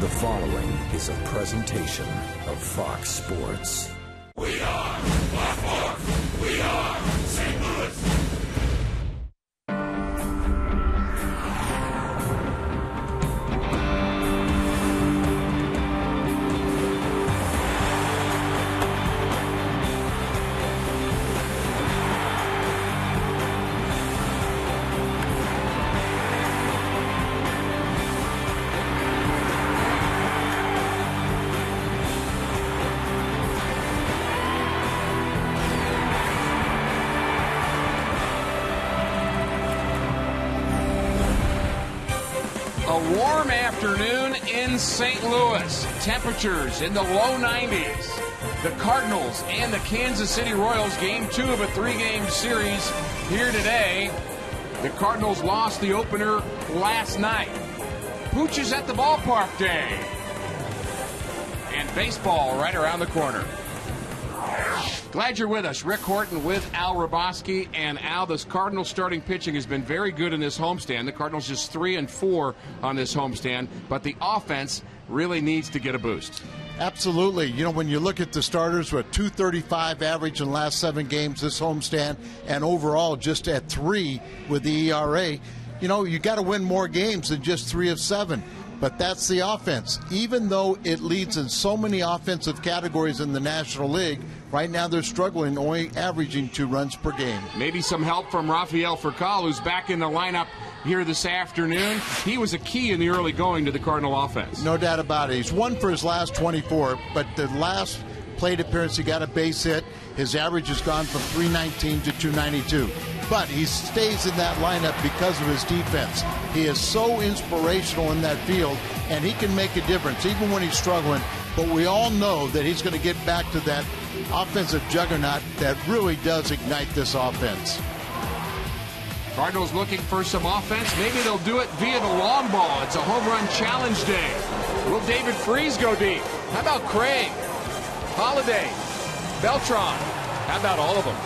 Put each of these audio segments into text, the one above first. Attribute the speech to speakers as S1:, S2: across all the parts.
S1: The following is a presentation of Fox Sports.
S2: We are Fox Sports. We are St. Louis.
S3: A warm afternoon in St. Louis. Temperatures in the low 90s. The Cardinals and the Kansas City Royals, game 2 of a 3-game series here today. The Cardinals lost the opener last night. Pooch is at the ballpark day. And baseball right around the corner. Glad you're with us. Rick Horton with Al Raboski. And Al, this Cardinals starting pitching has been very good in this homestand. The Cardinals just 3-4 on this homestand, but the offense really needs to get a boost.
S4: Absolutely. You know, when you look at the starters with 235 average in the last 7 games this homestand, and overall just at 3 with the ERA, you know, you got to win more games than just 3 of 7. But that's the offense. Even though it leads in so many offensive categories in the National League, right now they're struggling, only averaging 2 runs per game.
S3: Maybe some help from Rafael Furcal, who's back in the lineup here this afternoon. He was a key in the early going to the Cardinal offense.
S4: No doubt about it. He's 1 for his last 24, but the last plate appearance, he got a base hit. His average has gone from 319 to 292. But he stays in that lineup because of his defense. He is so inspirational in that field, and he can make a difference even when he's struggling. But we all know that he's going to get back to that offensive juggernaut that really does ignite this offense.
S3: Cardinals looking for some offense. Maybe they'll do it via the long ball. It's a home run challenge day. Will David Freese go deep? How about Craig? Holiday? Beltran? How about all of them?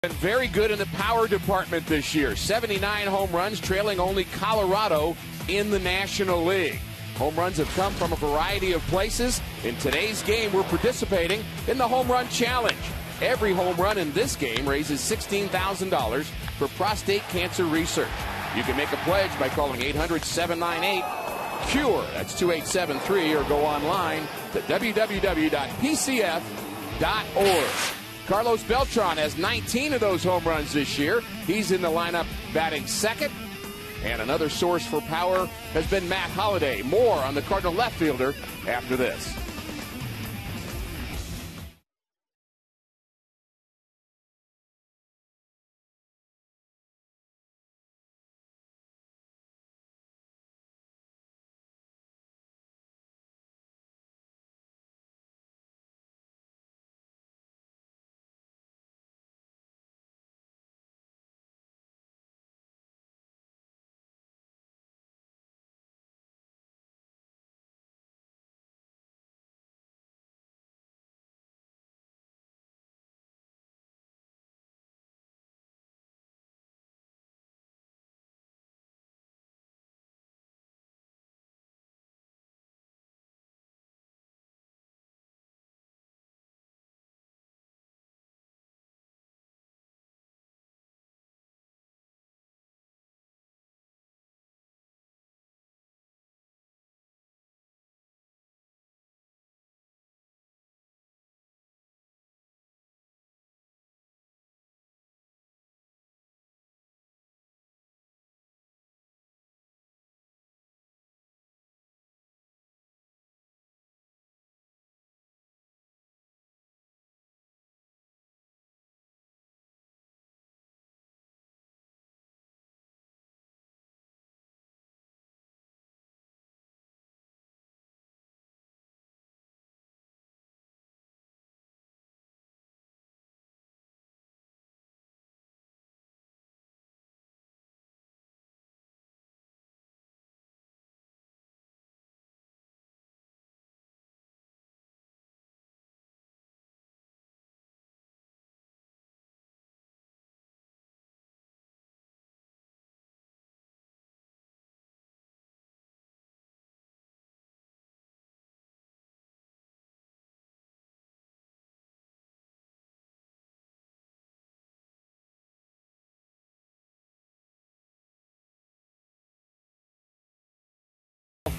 S3: Been very good in the power department this year. 79 home runs, trailing only Colorado in the National League. Home runs have come from a variety of places. In today's game, we're participating in the Home Run Challenge. Every home run in this game raises $16,000 for prostate cancer research. You can make a pledge by calling 800-798-CURE. That's 2873, or go online to www.pcf.org. Carlos Beltran has 19 of those home runs this year. He's in the lineup batting second. And another source for power has been Matt Holliday. More on the Cardinal left fielder after this.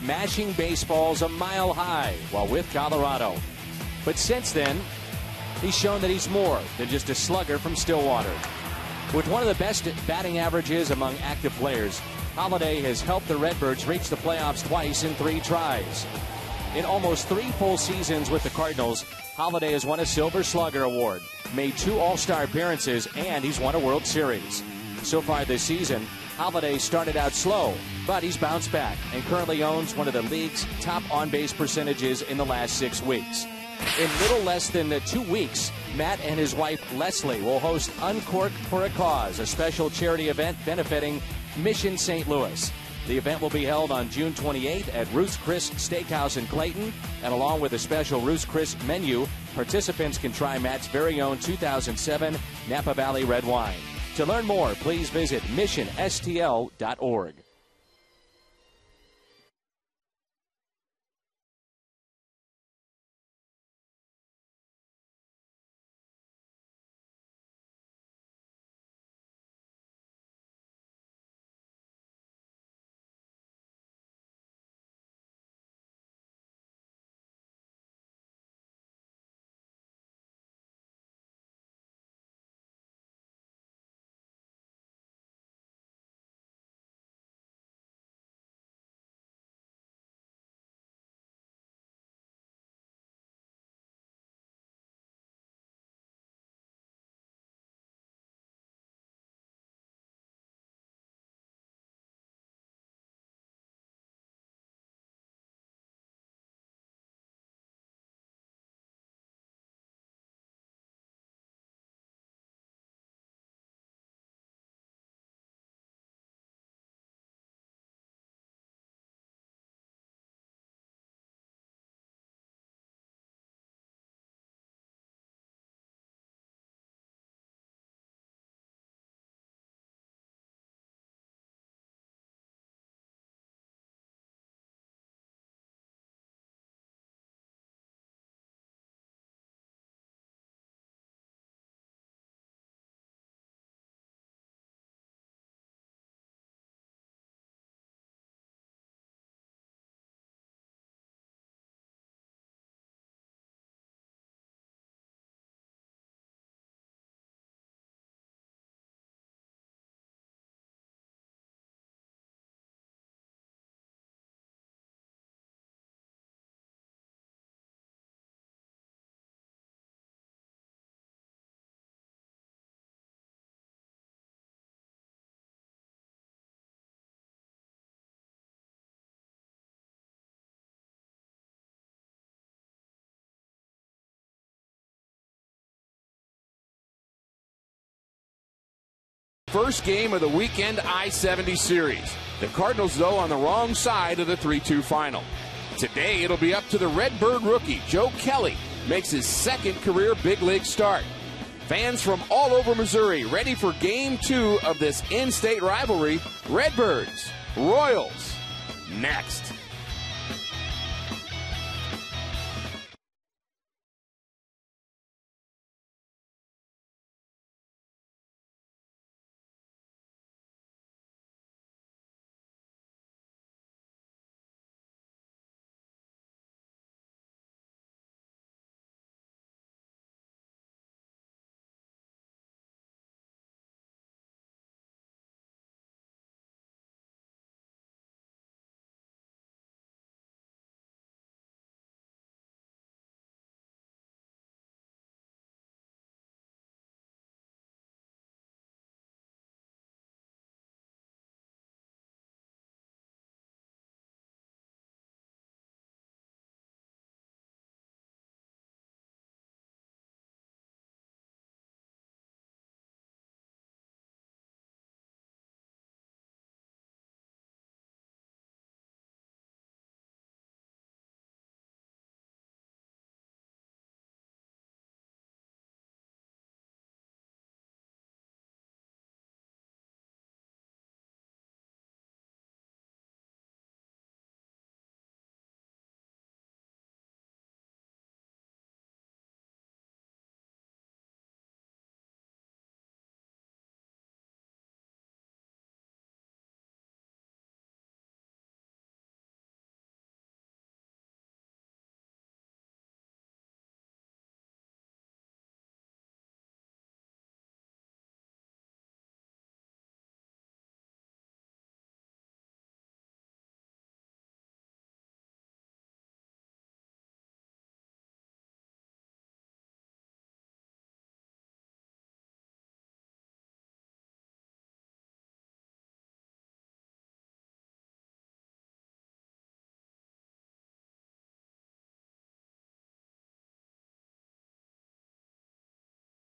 S5: Mashing baseballs a mile high while with Colorado. But since then, he's shown that he's more than just a slugger from Stillwater. With one of the best batting averages among active players, Holliday has helped the Redbirds reach the playoffs twice in 3 tries. In almost 3 full seasons with the Cardinals, Holliday has won a Silver Slugger Award, made 2 All-Star appearances, and he's won a World Series. So far this season, Holliday started out slow, but he's bounced back and currently owns one of the league's top on-base percentages in the last 6 weeks. In little less than 2 weeks, Matt and his wife Leslie will host Uncork for a Cause, a special charity event benefiting Mission St. Louis. The event will be held on June 28th at Ruth's Chris Steakhouse in Clayton, and along with a special Ruth's Chris menu, participants can try Matt's very own 2007 Napa Valley Red Wine. To learn more, please visit missionstl.org.
S3: first game of the weekend I-70 series. The Cardinals, though, on the wrong side of the 3-2 final. Today, it'll be up to the Redbird rookie, Joe Kelly, makes his second career big league start. Fans from all over Missouri ready for Game 2 of this in-state rivalry. Redbirds, Royals, next.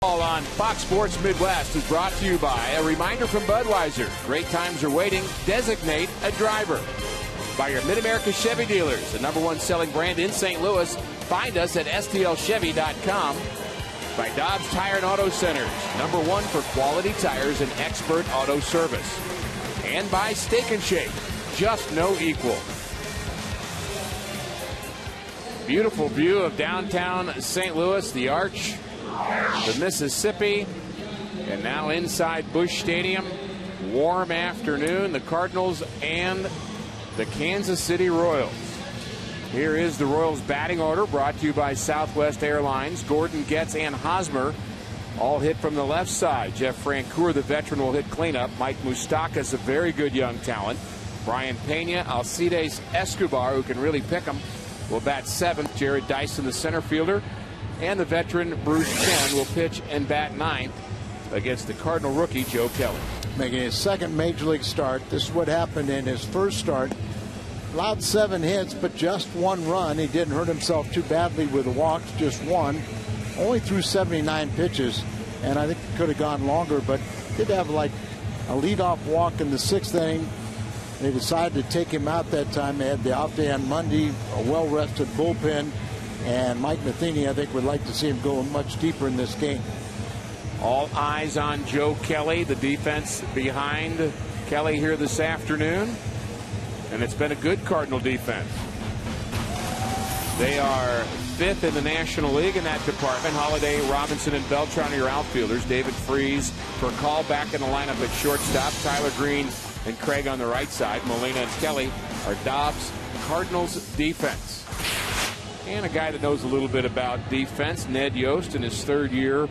S3: On Fox Sports Midwest is brought to you by a reminder from Budweiser. Great times are waiting. Designate a driver. By your Mid-America Chevy dealers, the #1 selling brand in St. Louis. Find us at stlchevy.com. By Dobbs Tire and Auto Centers, #1 for quality tires and expert auto service. And by Steak and Shake, just no equal. Beautiful view of downtown St. Louis, the Arch, the Mississippi, and now inside Busch Stadium. Warm afternoon, the Cardinals and the Kansas City Royals. Here is the Royals batting order, brought to you by Southwest Airlines. Gordon, Getz, and Hosmer all hit from the left side. Jeff Francoeur, the veteran, will hit cleanup. Mike Moustakas, a very good young talent. Brian Pena, Alcides Escobar, who can really pick them, will bat 7th. Jared Dyson, the center fielder. And the veteran Bruce Chen will pitch and bat 9th against the Cardinal rookie Joe Kelly.
S4: Making his second major league start. This is what happened in his first start. Allowed 7 hits, but just 1 run. He didn't hurt himself too badly with the walks, just 1. Only threw 79 pitches, and I think it could have gone longer, but did have like a leadoff walk in the 6th inning. They decided to take him out that time. They had the off day on Monday, a well-rested bullpen. And Mike Matheny, I think, would like to see him go much deeper in this game.
S3: All eyes on Joe Kelly, the defense behind Kelly here this afternoon. And it's been a good Cardinal defense. They are 5th in the National League in that department. Holiday, Robinson, and Beltran are your outfielders. David Freese for call back in the lineup at shortstop. Tyler Green and Craig on the right side. Molina and Kelly are Dobbs' Cardinals defense. And a guy that knows a little bit about defense, Ned Yost, in his 3rd year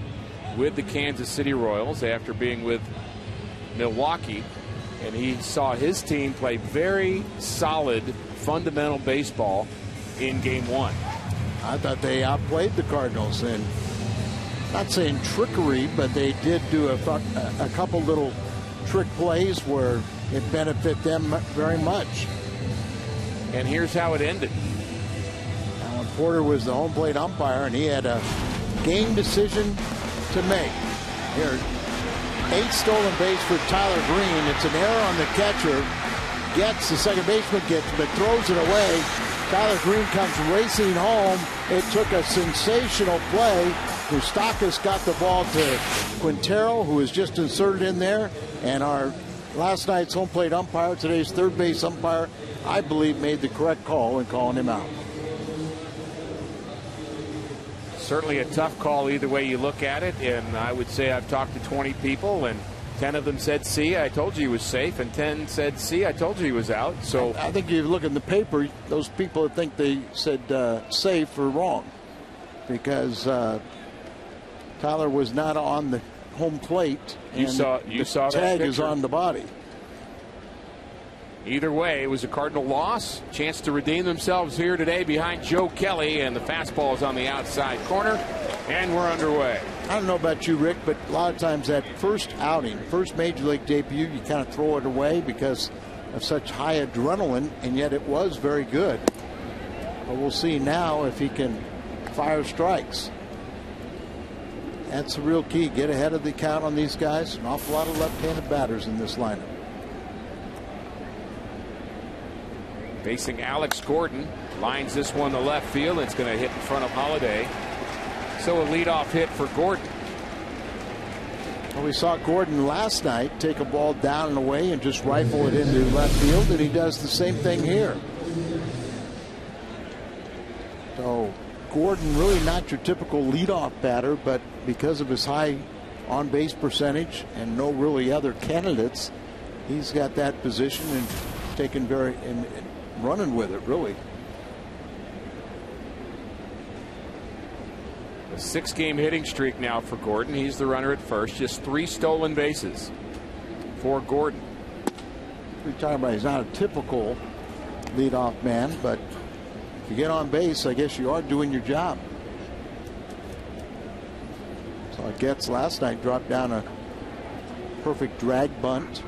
S3: with the Kansas City Royals after being with Milwaukee. And he saw his team play very solid, fundamental baseball in Game 1.
S4: I thought they outplayed the Cardinals, and not saying trickery, but they did do a couple little trick plays where it benefited them very much.
S3: And here's how it ended.
S4: Porter was the home plate umpire, and he had a game decision to make. Here, 8 stolen base for Tyler Green. It's an error on the catcher. Gets the second baseman but throws it away. Tyler Green comes racing home. It took a sensational play. Moustakis got the ball to Quintero, who was just inserted in there. And our last night's home plate umpire, today's third base umpire, I believe made the correct call in calling him out.
S3: Certainly a tough call either way you look at it. And I would say I've talked to 20 people, and 10 of them said, see, I told you he was safe, and 10 said, see, I told you he was out. So
S4: I think if you look in the paper, those people that think they said safe are wrong, because Tyler was not on the home plate.
S3: You saw
S4: the tag is on the body.
S3: Either way, it was a Cardinal loss. Chance to redeem themselves here today behind Joe Kelly, and the fastball is on the outside corner, and we're underway.
S4: I don't know about you, Rick, but a lot of times that first outing, first major league debut, you kind of throw it away because of such high adrenaline, and yet it was very good. But we'll see now if he can fire strikes. That's the real key. Get ahead of the count on these guys. An awful lot of left-handed batters in this lineup.
S3: Facing Alex Gordon, lines this one to left field. It's going to hit in front of Holiday. So a leadoff hit for Gordon.
S4: Well, we saw Gordon last night take a ball down and away and just rifle it into left field, and he does the same thing here. So Gordon really not your typical leadoff batter, but because of his high on-base percentage and no really other candidates, he's got that position and taken and running with it, really.
S3: A 6-game hitting streak now for Gordon. He's the runner at first. Just 3 stolen bases for Gordon.
S4: We're talking about he's not a typical leadoff man, but if you get on base, I guess you are doing your job. So Getz last night dropped down a perfect drag bunt.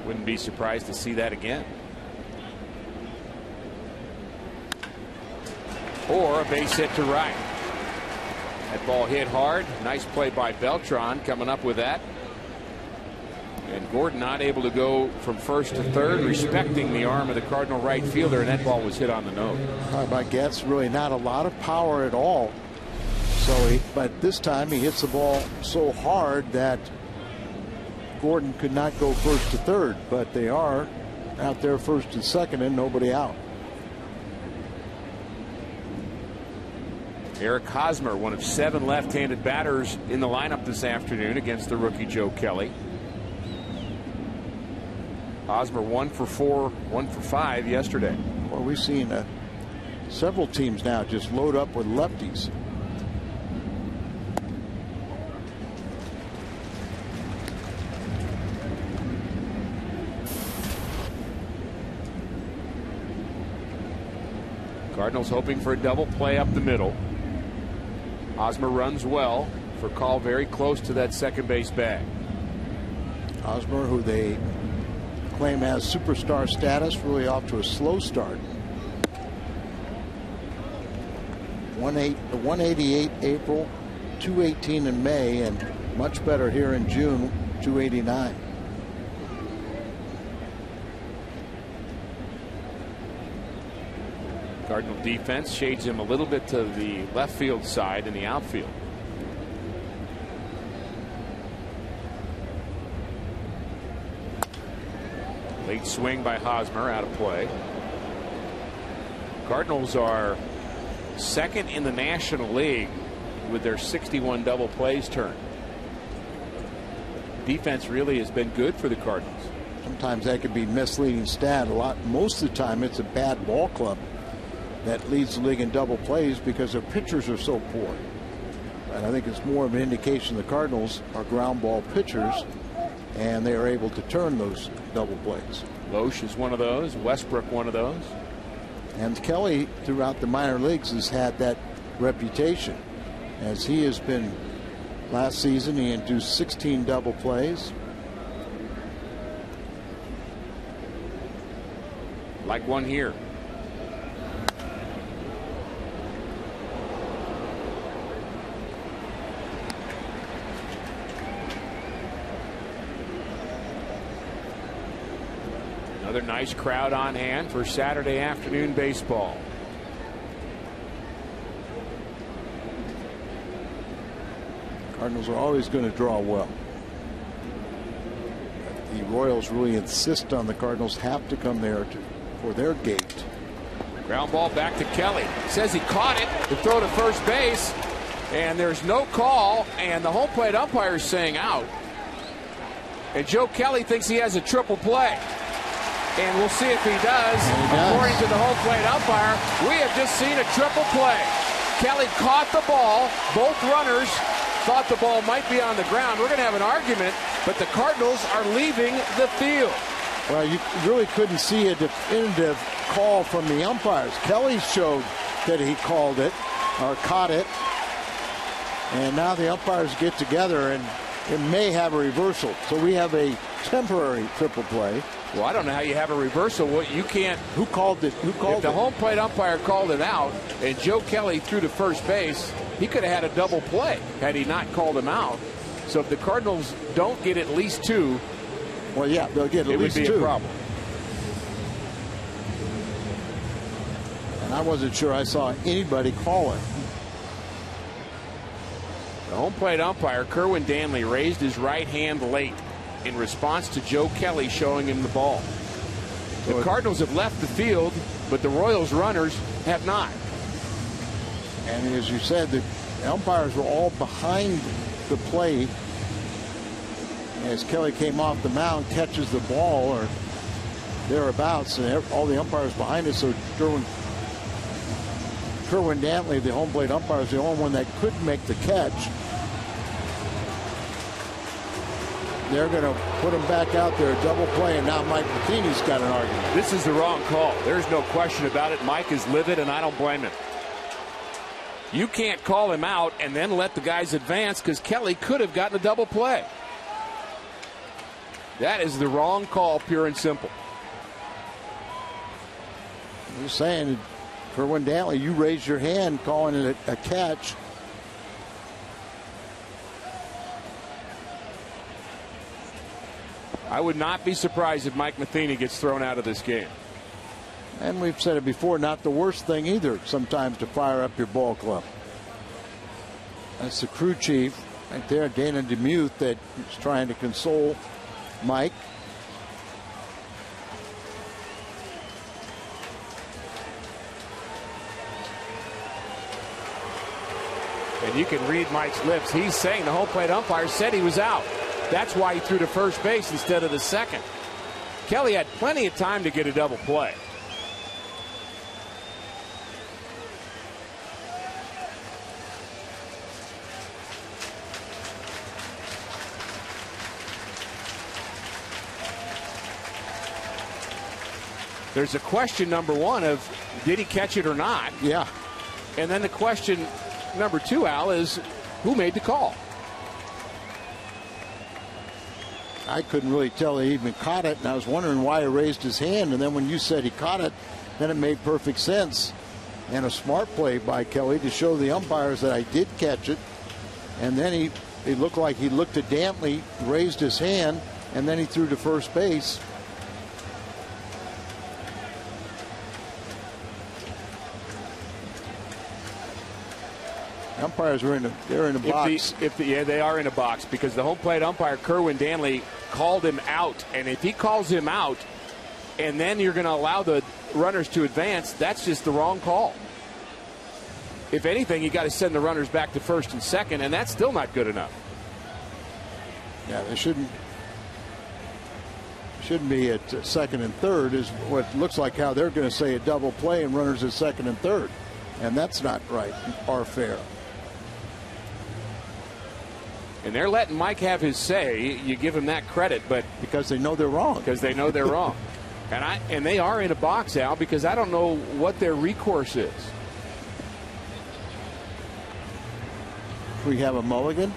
S3: Wouldn't be surprised to see that again. Or a base hit to right. That ball hit hard. Nice play by Beltran coming up with that. And Gordon not able to go from first to third, respecting the arm of the Cardinal right fielder, and that ball was hit on the nose.
S4: How about Getz? Really not a lot of power at all. But this time he hits the ball so hard that Gordon could not go first to third, but they are out there first and second and nobody out.
S3: Eric Hosmer, one of 7 left-handed batters in the lineup this afternoon against the rookie Joe Kelly. Hosmer 1 for 4, 1 for 5 yesterday.
S4: Well, we've seen several teams now just load up with lefties.
S3: Cardinals hoping for a double play up the middle. Hosmer runs well for call very close to that second base bag.
S4: Hosmer, who they claim has superstar status, really off to a slow start. 188 April, 218 in May, and much better here in June, 289.
S3: Cardinal defense shades him a little bit to the left field side in the outfield. Late swing by Hosmer, out of play. Cardinals are second in the National League with their 61 double plays turned. Defense really has been good for the Cardinals.
S4: Sometimes that could be misleading stat. Most of the time it's a bad ball club that leads the league in double plays because their pitchers are so poor. And I think it's more of an indication the Cardinals are ground ball pitchers, and they are able to turn those double plays.
S3: Loesch is one of those. Westbrook one of those.
S4: And Kelly throughout the minor leagues has had that reputation, as he has been. Last season he induced 16 double plays.
S3: Like one here. Another nice crowd on hand for Saturday afternoon baseball.
S4: Cardinals are always going to draw well. The Royals really insist on the Cardinals have to come there for their gate.
S3: Ground ball back to Kelly. Says he caught it to throw to first base, and there's no call, and the home plate umpire is saying out. And Joe Kelly thinks he has a triple play. And we'll see if he does. According to the home plate umpire, we have just seen a triple play. Kelly caught the ball. Both runners thought the ball might be on the ground. We're going to have an argument, but the Cardinals are leaving the field.
S4: Well, you really couldn't see a definitive call from the umpires. Kelly showed that he called it or caught it. And now the umpires get together, and it may have a reversal. So we have a temporary triple play.
S3: Well, I don't know how you have a reversal. You can't.
S4: Who called it? Who called it?
S3: If the home plate umpire called it out and Joe Kelly threw to first base, he could have had a double play had he not called him out. So if the Cardinals don't get at least two,
S4: well, yeah, they'll get at least two.
S3: It would be a problem.
S4: And I wasn't sure I saw anybody call it.
S3: The home plate umpire, Kerwin Danley, raised his right hand late in response to Joe Kelly showing him the ball. The Cardinals have left the field, but the Royals runners have not.
S4: And as you said, the umpires were all behind the play as Kelly came off the mound, catches the ball or thereabouts, and all the umpires behind us. So Kerwin Dantley, the home plate umpire, is the only one that could make the catch. They're going to put him back out there, double play, and now Mike Matheny's got an argument.
S3: This is the wrong call. There's no question about it. Mike is livid, and I don't blame him. You can't call him out and then let the guys advance because Kelly could have gotten a double play. That is the wrong call, pure and simple.
S4: I'm just saying, Kerwin Dantley, you raised your hand calling it a catch.
S3: I would not be surprised if Mike Matheny gets thrown out of this game.
S4: And we've said it before, not the worst thing either sometimes to fire up your ball club. That's the crew chief right there, Dana DeMuth, that is trying to console Mike.
S3: And you can read Mike's lips. He's saying the home plate umpire said he was out. That's why he threw to first base instead of the second. Kelly had plenty of time to get a double play. There's a question, number one, of did he catch it or not?
S4: Yeah.
S3: And then the question number two, Al, is who made the call?
S4: I couldn't really tell he even caught it, and I was wondering why he raised his hand. And then when you said he caught it, then it made perfect sense. And a smart play by Kelly to show the umpires that I did catch it. And then he looked like he looked at Dantley, raised his hand, and then he threw to first base. Umpires are they're in a box.
S3: Yeah, they are in a box because the home plate umpire, Kerwin Dantley, called him out. And if he calls him out and then you're going to allow the runners to advance, that's just the wrong call. If anything, you got to send the runners back to first and second, and that's still not good enough.
S4: Yeah, they shouldn't be at second and third is what looks like how they're going to say a double play and runners at second and third. And that's not right or fair.
S3: And they're letting Mike have his say. You give him that credit, but
S4: because they know they're wrong.
S3: Because they know they're wrong. And they are in a box, Al, because I don't know what their recourse is.
S4: We have a mulligan.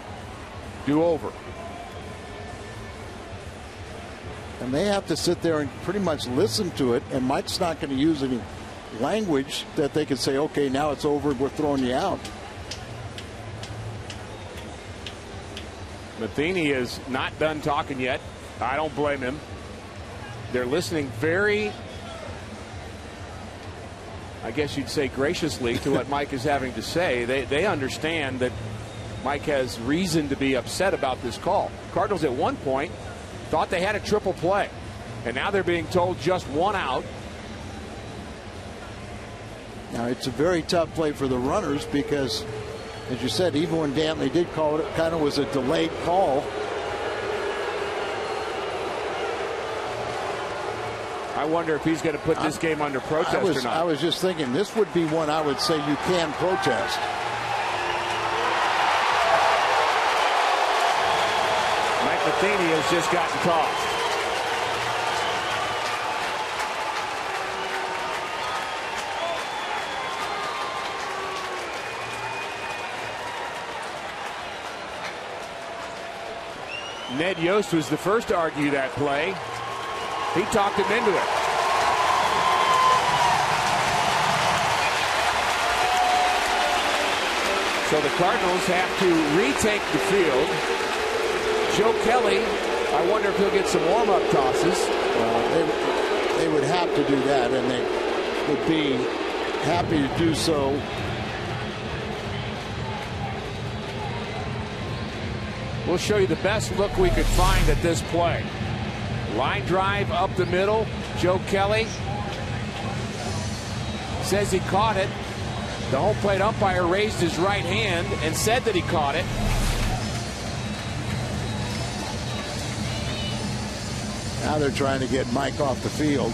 S3: Do over.
S4: And they have to sit there and pretty much listen to it. And Mike's not going to use any language that they could say, okay, now it's over, we're throwing you out.
S3: Matheny is not done talking yet. I don't blame him. they're listening very, I guess you'd say, graciously to what Mike is having to say. They understand that Mike has reason to be upset about this call. Cardinals at one point thought they had a triple play, and now they're being told just 1 out.
S4: Now, it's a very tough play for the runners because, as you said, even when Dantley did call it, it kind of was a delayed call.
S3: I wonder if he's going to put this game under protest or not.
S4: I was just thinking this would be one I would say you can protest.
S3: Mike Matheny has just gotten tossed. Ned Yost was the first to argue that play. He talked him into it. So the Cardinals have to retake the field. Joe Kelly, I wonder if he'll get some warm-up tosses.
S4: They would have to do that, and they would be happy to do so.
S3: We'll show you the best look we could find at this play. Line drive up the middle. Joe Kelly says he caught it. The home plate umpire raised his right hand and said that he caught it.
S4: Now they're trying to get Mike off the field,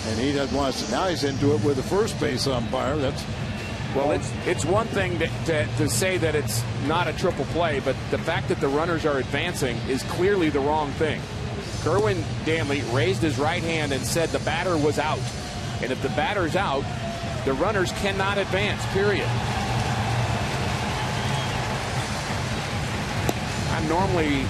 S4: and he doesn't want to. Now he's into it with the first base umpire.
S3: Well, it's one thing to say that it's not a triple play, but the fact that the runners are advancing is clearly the wrong thing. Kerwin Dantley raised his right hand and said the batter was out. And if the batter's out, the runners cannot advance, period. I'm normally,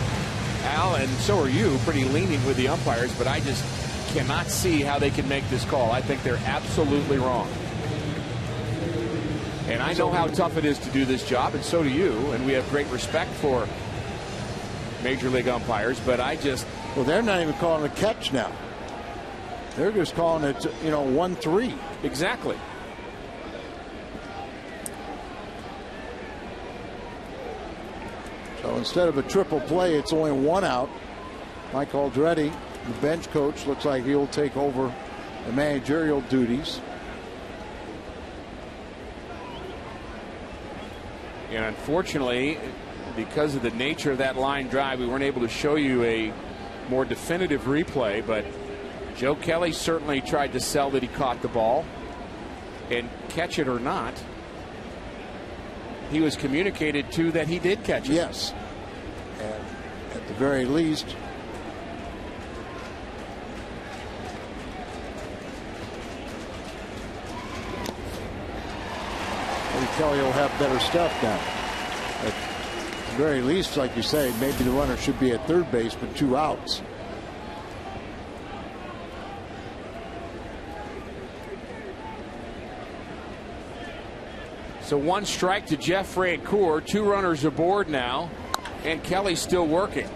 S3: Al, and so are you, pretty lenient with the umpires, but I just cannot see how they can make this call. I think they're absolutely wrong. And I know how tough it is to do this job, and so do you, and we have great respect for Major League umpires, but I just...
S4: Well, they're not even calling a catch now. They're just calling it, 1-3.
S3: Exactly.
S4: So instead of a triple play, it's only 1 out. Mike Aldretti, the bench coach, looks like he'll take over the managerial duties.
S3: And unfortunately, because of the nature of that line drive, we weren't able to show you a more definitive replay, but Joe Kelly certainly tried to sell that he caught the ball. And catch it or not, he was communicated to that he did catch it.
S4: Yes. And at the very least, maybe Kelly will have better stuff now. At the very least, like you say, maybe the runner should be at third base, but 2 outs.
S3: So 1 strike to Jeff Francoeur, 2 runners aboard now, and Kelly's still working.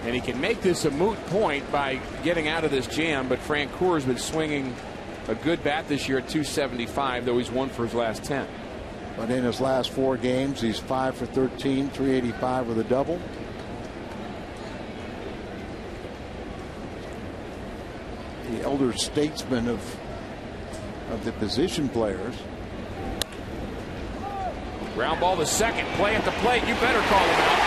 S3: And he can make this a moot point by getting out of this jam, but Francoeur's been swinging a good bat this year at 275, though he's 1 for his last 10.
S4: But in his last 4 games, he's 5 for 13, 385 with a double. The elder statesman of the position players.
S3: Ground ball to second. Play at the plate. You better call him out.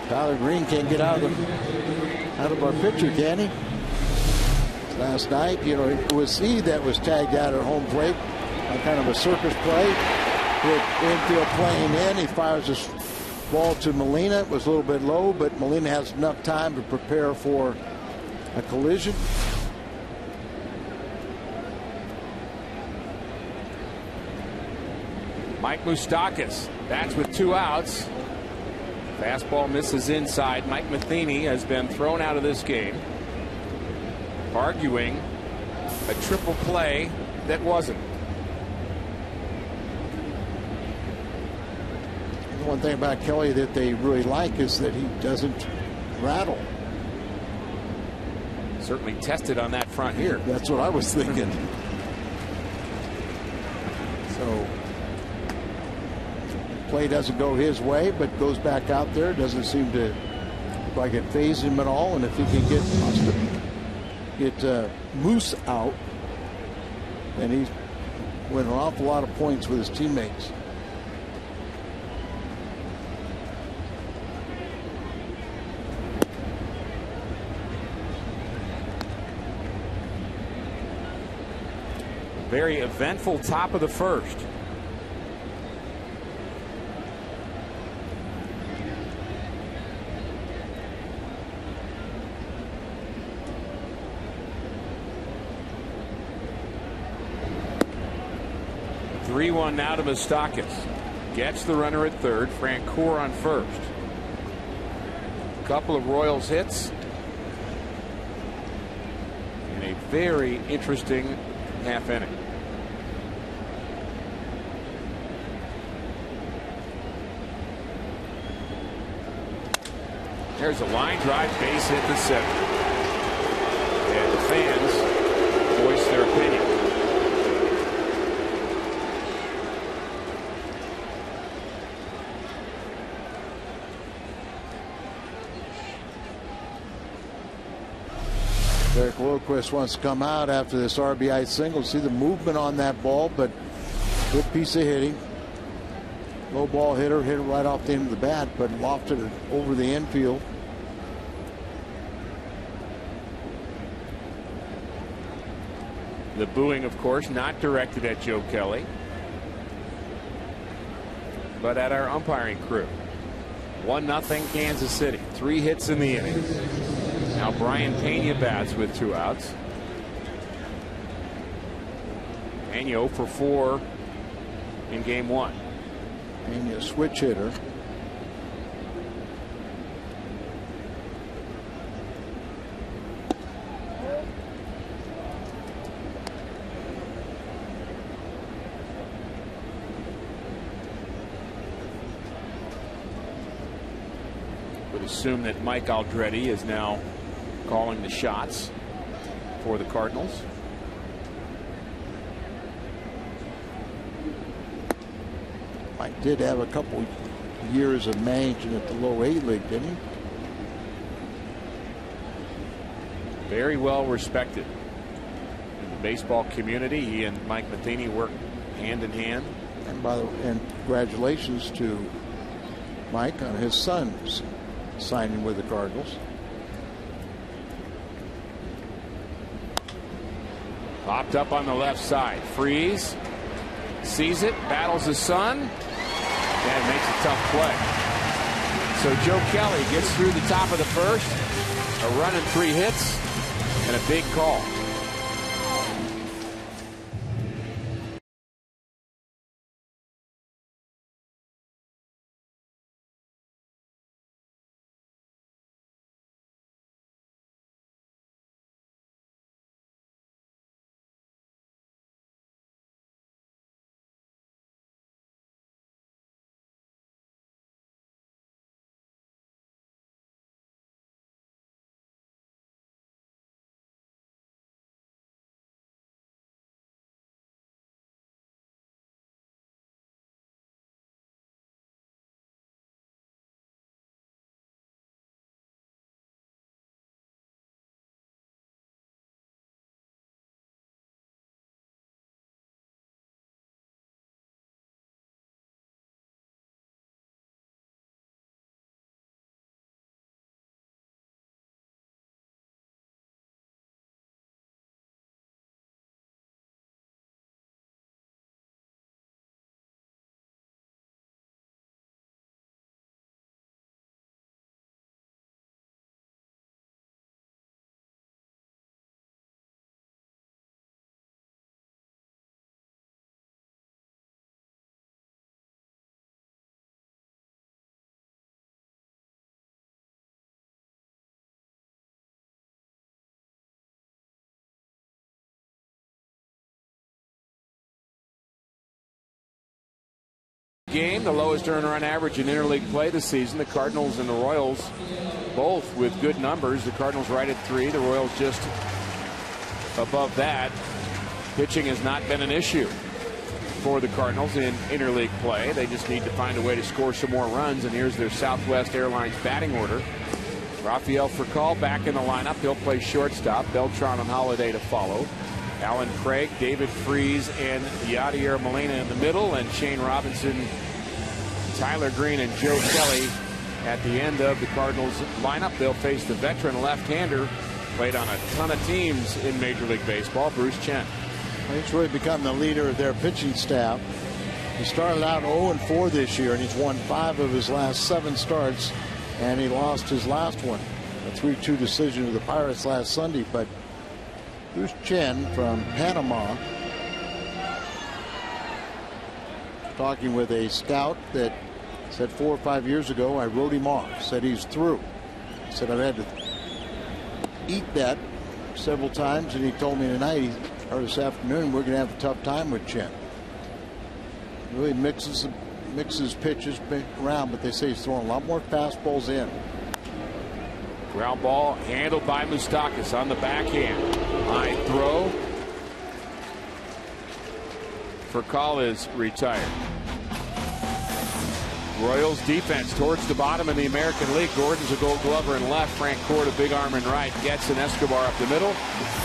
S4: Tyler Green can't get out of our picture, can he? Last night, it was he that was tagged out at home plate on kind of a circus play. With infield playing in, he fires his ball to Molina. It was a little bit low, but Molina has enough time to prepare for a collision.
S3: Mike Moustakas, that's with 2 outs. Fastball misses inside. Mike Matheny has been thrown out of this game, arguing a triple play that wasn't.
S4: The one thing about Kelly that they really like is that he doesn't rattle.
S3: Certainly tested on that front here.
S4: That's what I was thinking. So play doesn't go his way, but goes back out there. Doesn't seem to look like it fazed him at all. And if he can get Moose out, then he's win an awful lot of points with his teammates.
S3: Very eventful top of the first. Three-one now to Moustakas. Gets the runner at third. Francoeur on first. Couple of Royals hits. And a very interesting half inning. There's a line drive, base hit to center. And the fans voice their opinion.
S4: Derek Lilquist wants to come out after this RBI single. See the movement on that ball, but good piece of hitting. Low ball hitter, hit it right off the end of the bat, but lofted it over the infield.
S3: The booing, of course, not directed at Joe Kelly, but at our umpiring crew. 1-0 Kansas City. 3 hits in the inning. Now Brian Pena bats with 2 outs. Pena 0 for 4 in game 1.
S4: Pena switch hitter.
S3: Would assume that Mike Aldretti is now calling the shots for the Cardinals.
S4: Mike did have a couple years of managing at the low A league, didn't he?
S3: Very well respected in the baseball community. He and Mike Matheny work hand in hand.
S4: And congratulations to Mike on his son's signing with the Cardinals.
S3: Popped up on the left side. Freeze. Sees it. Battles his son. And makes a tough play. So Joe Kelly gets through the top of the first. A run and 3 hits. And a big call. game, the lowest earned run average in interleague play this season. The Cardinals and the Royals both with good numbers. The Cardinals right at 3, the Royals just above that. Pitching has not been an issue for the Cardinals in interleague play. They just need to find a way to score some more runs, and here's their Southwest Airlines batting order. Rafael Furcal back in the lineup. He'll play shortstop. Beltran and Holiday to follow. Alan Craig, David Freese, and Yadier Molina in the middle, and Shane Robinson, Tyler Green, and Joe Kelly at the end of the Cardinals lineup. They'll face the veteran left-hander, played on a ton of teams in Major League Baseball, Bruce Chen.
S4: He's really become the leader of their pitching staff. He started out 0-4 this year, and he's won 5 of his last 7 starts, and he lost his last one, a 3-2 decision to the Pirates last Sunday. But Bruce Chen from Panama, talking with a scout that said 4 or 5 years ago, I wrote him off, said he's through. He said I've had to eat that several times, and he told me tonight or this afternoon we're going to have a tough time with Chen. Really mixes pitches around, but they say he's throwing a lot more fastballs in.
S3: Ground ball handled by Moustakas on the backhand. High throw. Furcal is retired. Royals defense towards the bottom in the American League. Gordon's a Gold Glover in left. Frank Court a big arm in right. Getz and Escobar up the middle.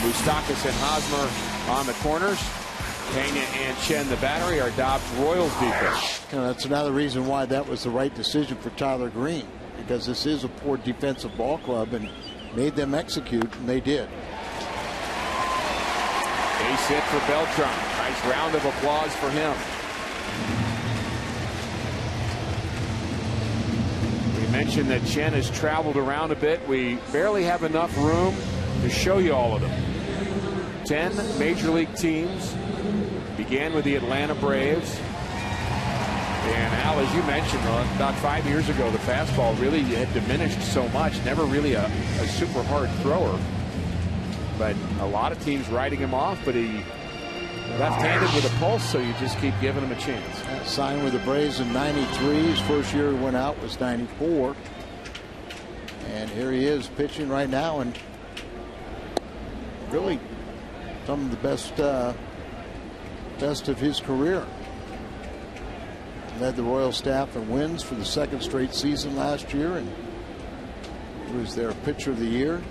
S3: Moustakas and Hosmer on the corners. Pena and Chen the battery are Dobbs Royals defense.
S4: That's another reason why that was the right decision for Tyler Green, because this is a poor defensive ball club, and made them execute, and they did.
S3: Base hit for Beltran. Nice round of applause for him. We mentioned that Chen has traveled around a bit. We barely have enough room to show you all of them. 10 major league teams. Began with the Atlanta Braves. And Al, as you mentioned, about 5 years ago, the fastball really had diminished so much. Never really a super hard thrower. But a lot of teams writing him off, but he left-handed with a pulse, so you just keep giving him a chance.
S4: Signed with the Braves in '93. His first year he went out was '94. And here he is pitching right now, and really some of the best of his career. Led the Royal staff in wins for the 2nd straight season last year, and he was their pitcher of the year.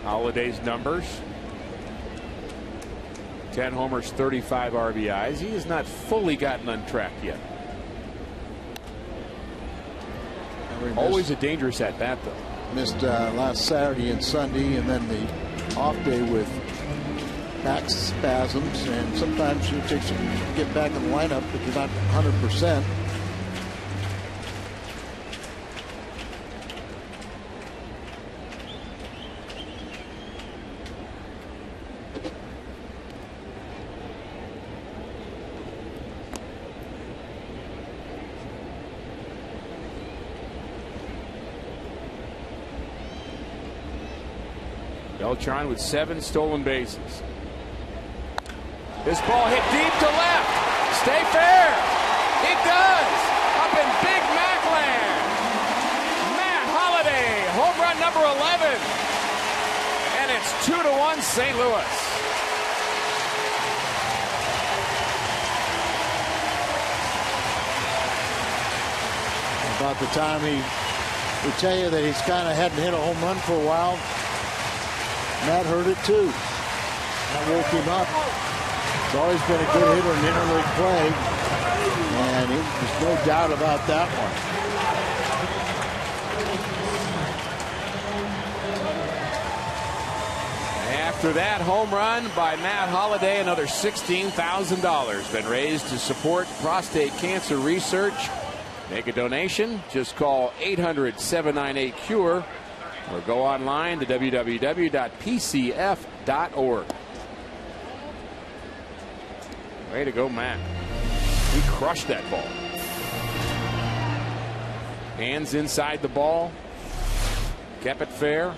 S3: Holiday's numbers: 10 homers, 35 RBIs. He has not fully gotten untracked yet. Always a dangerous at bat, though.
S4: Missed last Saturday and Sunday, and then the off day with back spasms, and sometimes it takes you to get back in the lineup, but you're not 100%.
S3: Beltran with 7 stolen bases. This ball hit deep to left. Stay fair. It does. Up in Big Mac land. Matt Holliday, home run number 11. And it's 2-1 St. Louis.
S4: About the time he would tell you that he's kind of hadn't hit a home run for a while, Matt heard it too. That woke him up. He's always been a good hitter in interleague play, and there's no doubt about that one.
S3: After that home run by Matt Holliday, another $16,000 been raised to support prostate cancer research. Make a donation. Just call 800-798-CURE. or go online to www.pcf.org. Way to go, Matt. He crushed that ball. Hands inside the ball, Kept it fair.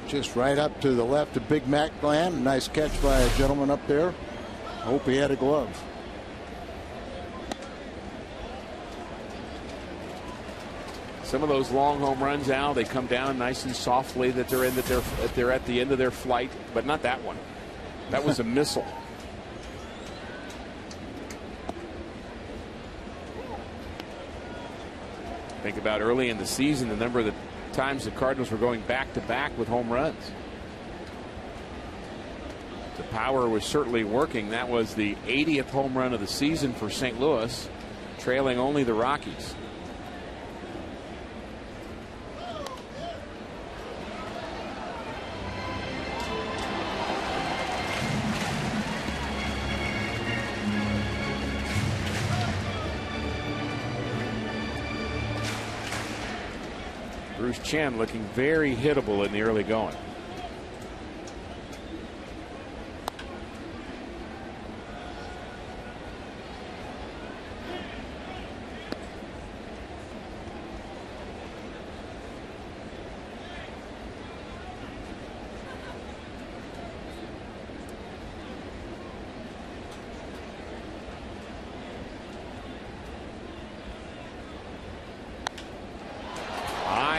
S4: Just right up to the left of Big Mac Glam. Nice catch by a gentleman up there. Hope he had a glove.
S3: Some of those long home runs, Al, they come down nice and softly that they're at the end of their flight, but not that one. That was a missile. Think about early in the season, the number of the times the Cardinals were going back to back with home runs. The power was certainly working. That was the 80th home run of the season for St. Louis, trailing only the Rockies. Bruce Chen looking very hittable in the early going.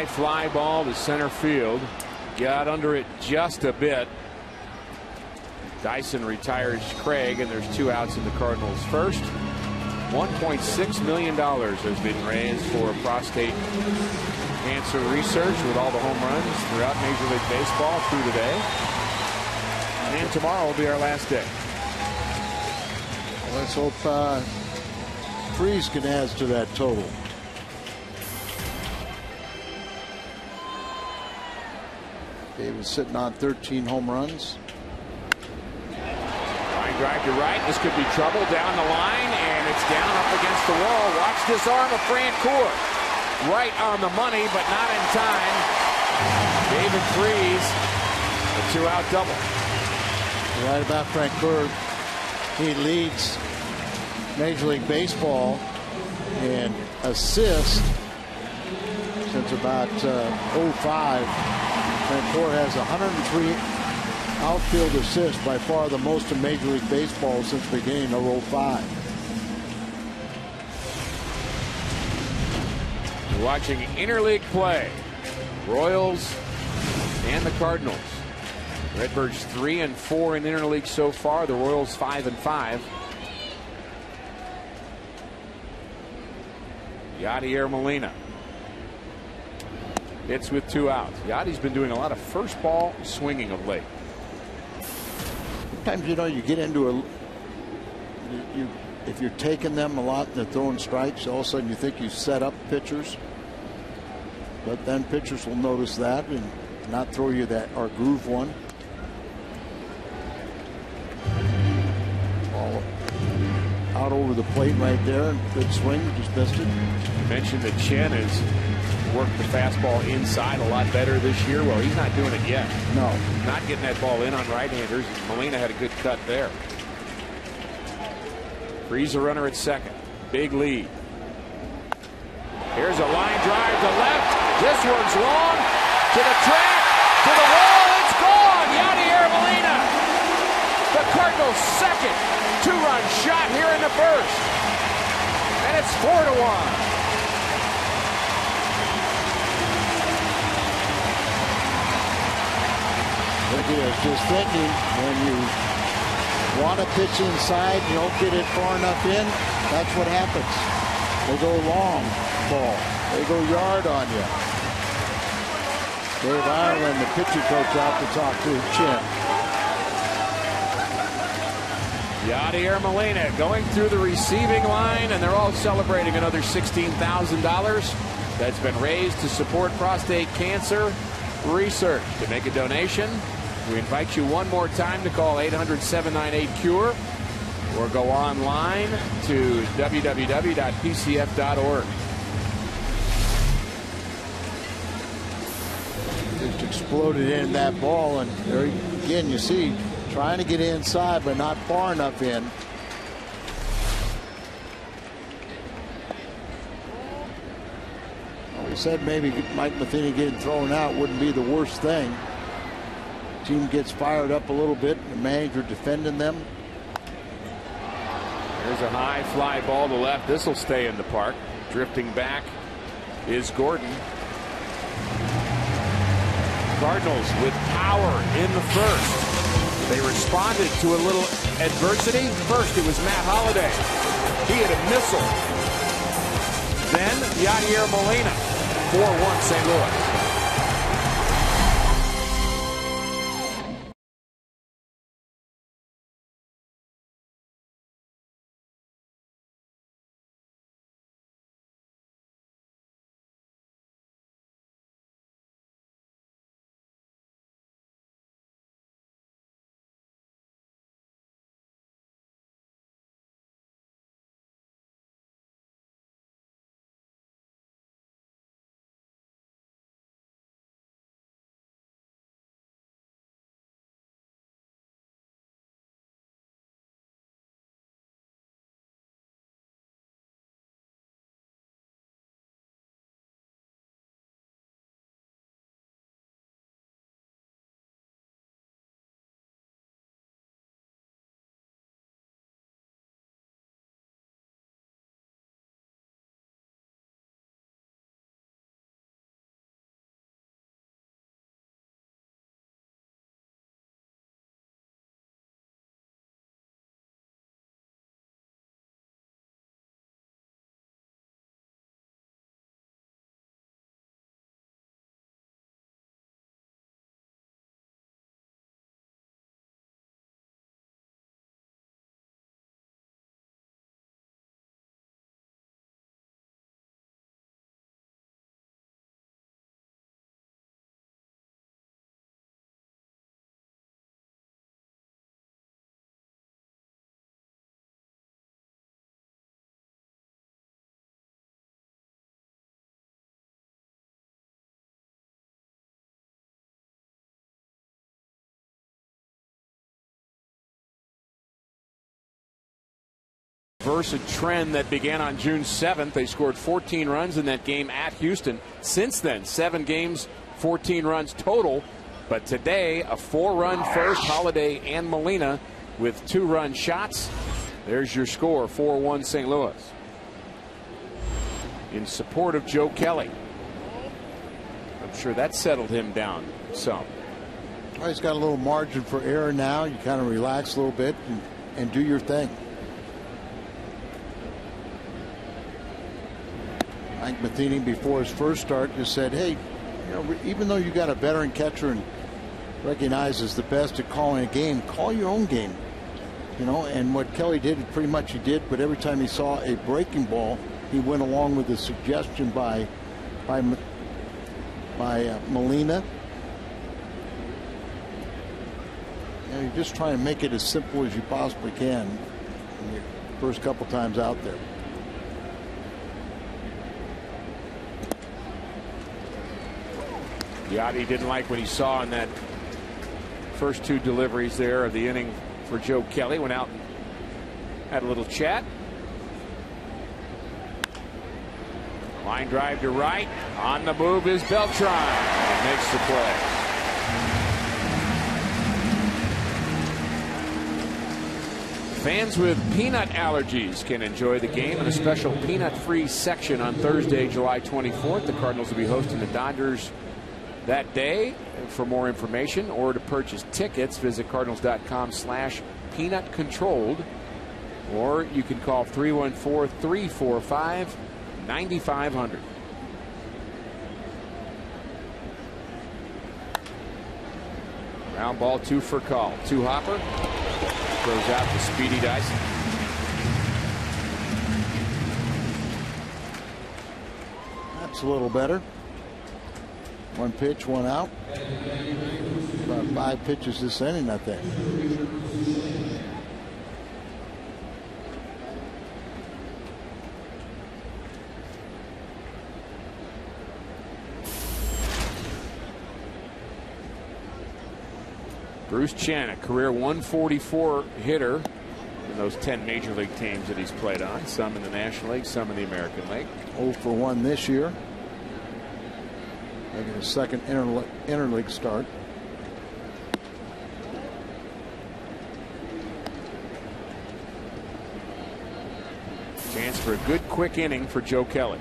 S3: Fly ball to center field. Got under it just a bit. Dyson retires Craig, and there's 2 outs in the Cardinals' first. $1.6 million has been raised for prostate cancer research with all the home runs throughout Major League Baseball through today. And tomorrow will be our last day.
S4: Let's hope Freeze can add to that total. Davis sitting on 13 home runs.
S3: Line drive to right. This could be trouble down the line, and it's down up against the wall. Watch this arm of Francoeur. Right on the money, but not in time. David Freese, a 2-out double.
S4: You're right about Francoeur. He leads Major League Baseball in assists since about 05. Francoeur has 103 outfield assists, by far the most in Major League Baseball since the beginning of 05.
S3: We're watching interleague play. Royals and the Cardinals. Redbirds 3-4 in interleague so far. The Royals 5-5. Yadier Molina hits with 2 outs. Yadi's been doing a lot of first ball swinging of late.
S4: Sometimes, you know, you get into if you're taking them a lot and they're throwing strikes, all of a sudden you think you set up pitchers. But then pitchers will notice that and not throw you that or groove one. All out over the plate right there, and good swing, just missed it.
S3: You mentioned that Chen has worked the fastball inside a lot better this year. Well, he's not doing it yet.
S4: No.
S3: Not getting that ball in on right-handers. Molina had a good cut there. Freeze a runner at second. Big lead. Here's a line drive to left. This one's long. To the track. To the wall. It's gone. Yadier Molina. The Cardinals' second 2-run shot here in the first. And it's 4-1.
S4: Is just thinking, when you want to pitch inside, you don't get it far enough in, that's what happens. They go long ball. They go yard on you. Dave Ireland, the pitching coach, out to talk to Chen.
S3: Yadier Molina going through the receiving line, and they're all celebrating another $16,000 that's been raised to support prostate cancer research. To make a donation, we invite you one more time to call 800-798-CURE or go online to www.pcf.org.
S4: Just exploded in that ball, and there again you see trying to get inside but not far enough in. We said maybe Mike Matheny getting thrown out wouldn't be the worst thing. Team gets fired up a little bit. The manager defending them.
S3: There's a high fly ball to left. This will stay in the park. Drifting back is Gordon. Cardinals with power in the first. They responded to a little adversity. First, it was Matt Holliday. He had a missile. Then, Yadier Molina. 4-1 St. Louis. Versus a trend that began on June 7th. They scored 14 runs in that game at Houston. Since then, 7 games, 14 runs total. But today, a 4-run first, Holliday and Molina with 2-run shots. There's your score, 4-1 St. Louis. In support of Joe Kelly. I'm sure that settled him down some.
S4: Well, he's got a little margin for error now. You kind of relax a little bit and do your thing. Mike Matheny, before his first start, just said, hey, you know, even though you got a veteran catcher and recognizes the best at calling a game, call your own game. You know, and what Kelly did, pretty much he did, but every time he saw a breaking ball, he went along with the suggestion by Molina. You know, you're just trying to make it as simple as you possibly can in your first couple times out there.
S3: Yachty didn't like what he saw in that first 2 deliveries there of the inning for Joe Kelly. Went out and had a little chat. Line drive to right. On the move is Beltran. And makes the play. Fans with peanut allergies can enjoy the game in a special peanut-free section on Thursday, July 24th. The Cardinals will be hosting the Dodgers that day. For more information or to purchase tickets, visit cardinals.com/peanut-controlled, or you can call 314-345-9500. Ground ball 2 for call. 2 hopper. Throws out to Speedy Dyson.
S4: That's a little better. 1 pitch, 1 out. About 5 pitches this inning, I think.
S3: Bruce Chen, a career 144 hitter in those 10 major league teams that he's played on. Some in the National League, some in the American League.
S4: 0 for 1 this year. Making a second interleague start.
S3: Chance for a good quick inning for Joe Kelly.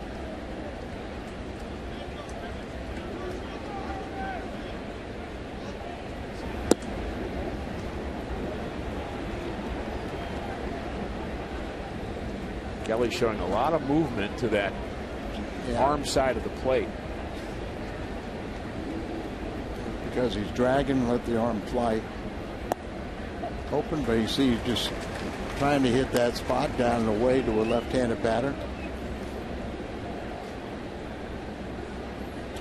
S3: Kelly showing a lot of movement to that arm side of the plate.
S4: Because he's dragging, let the arm fly open, but you see he's just trying to hit that spot down and away to a left-handed batter.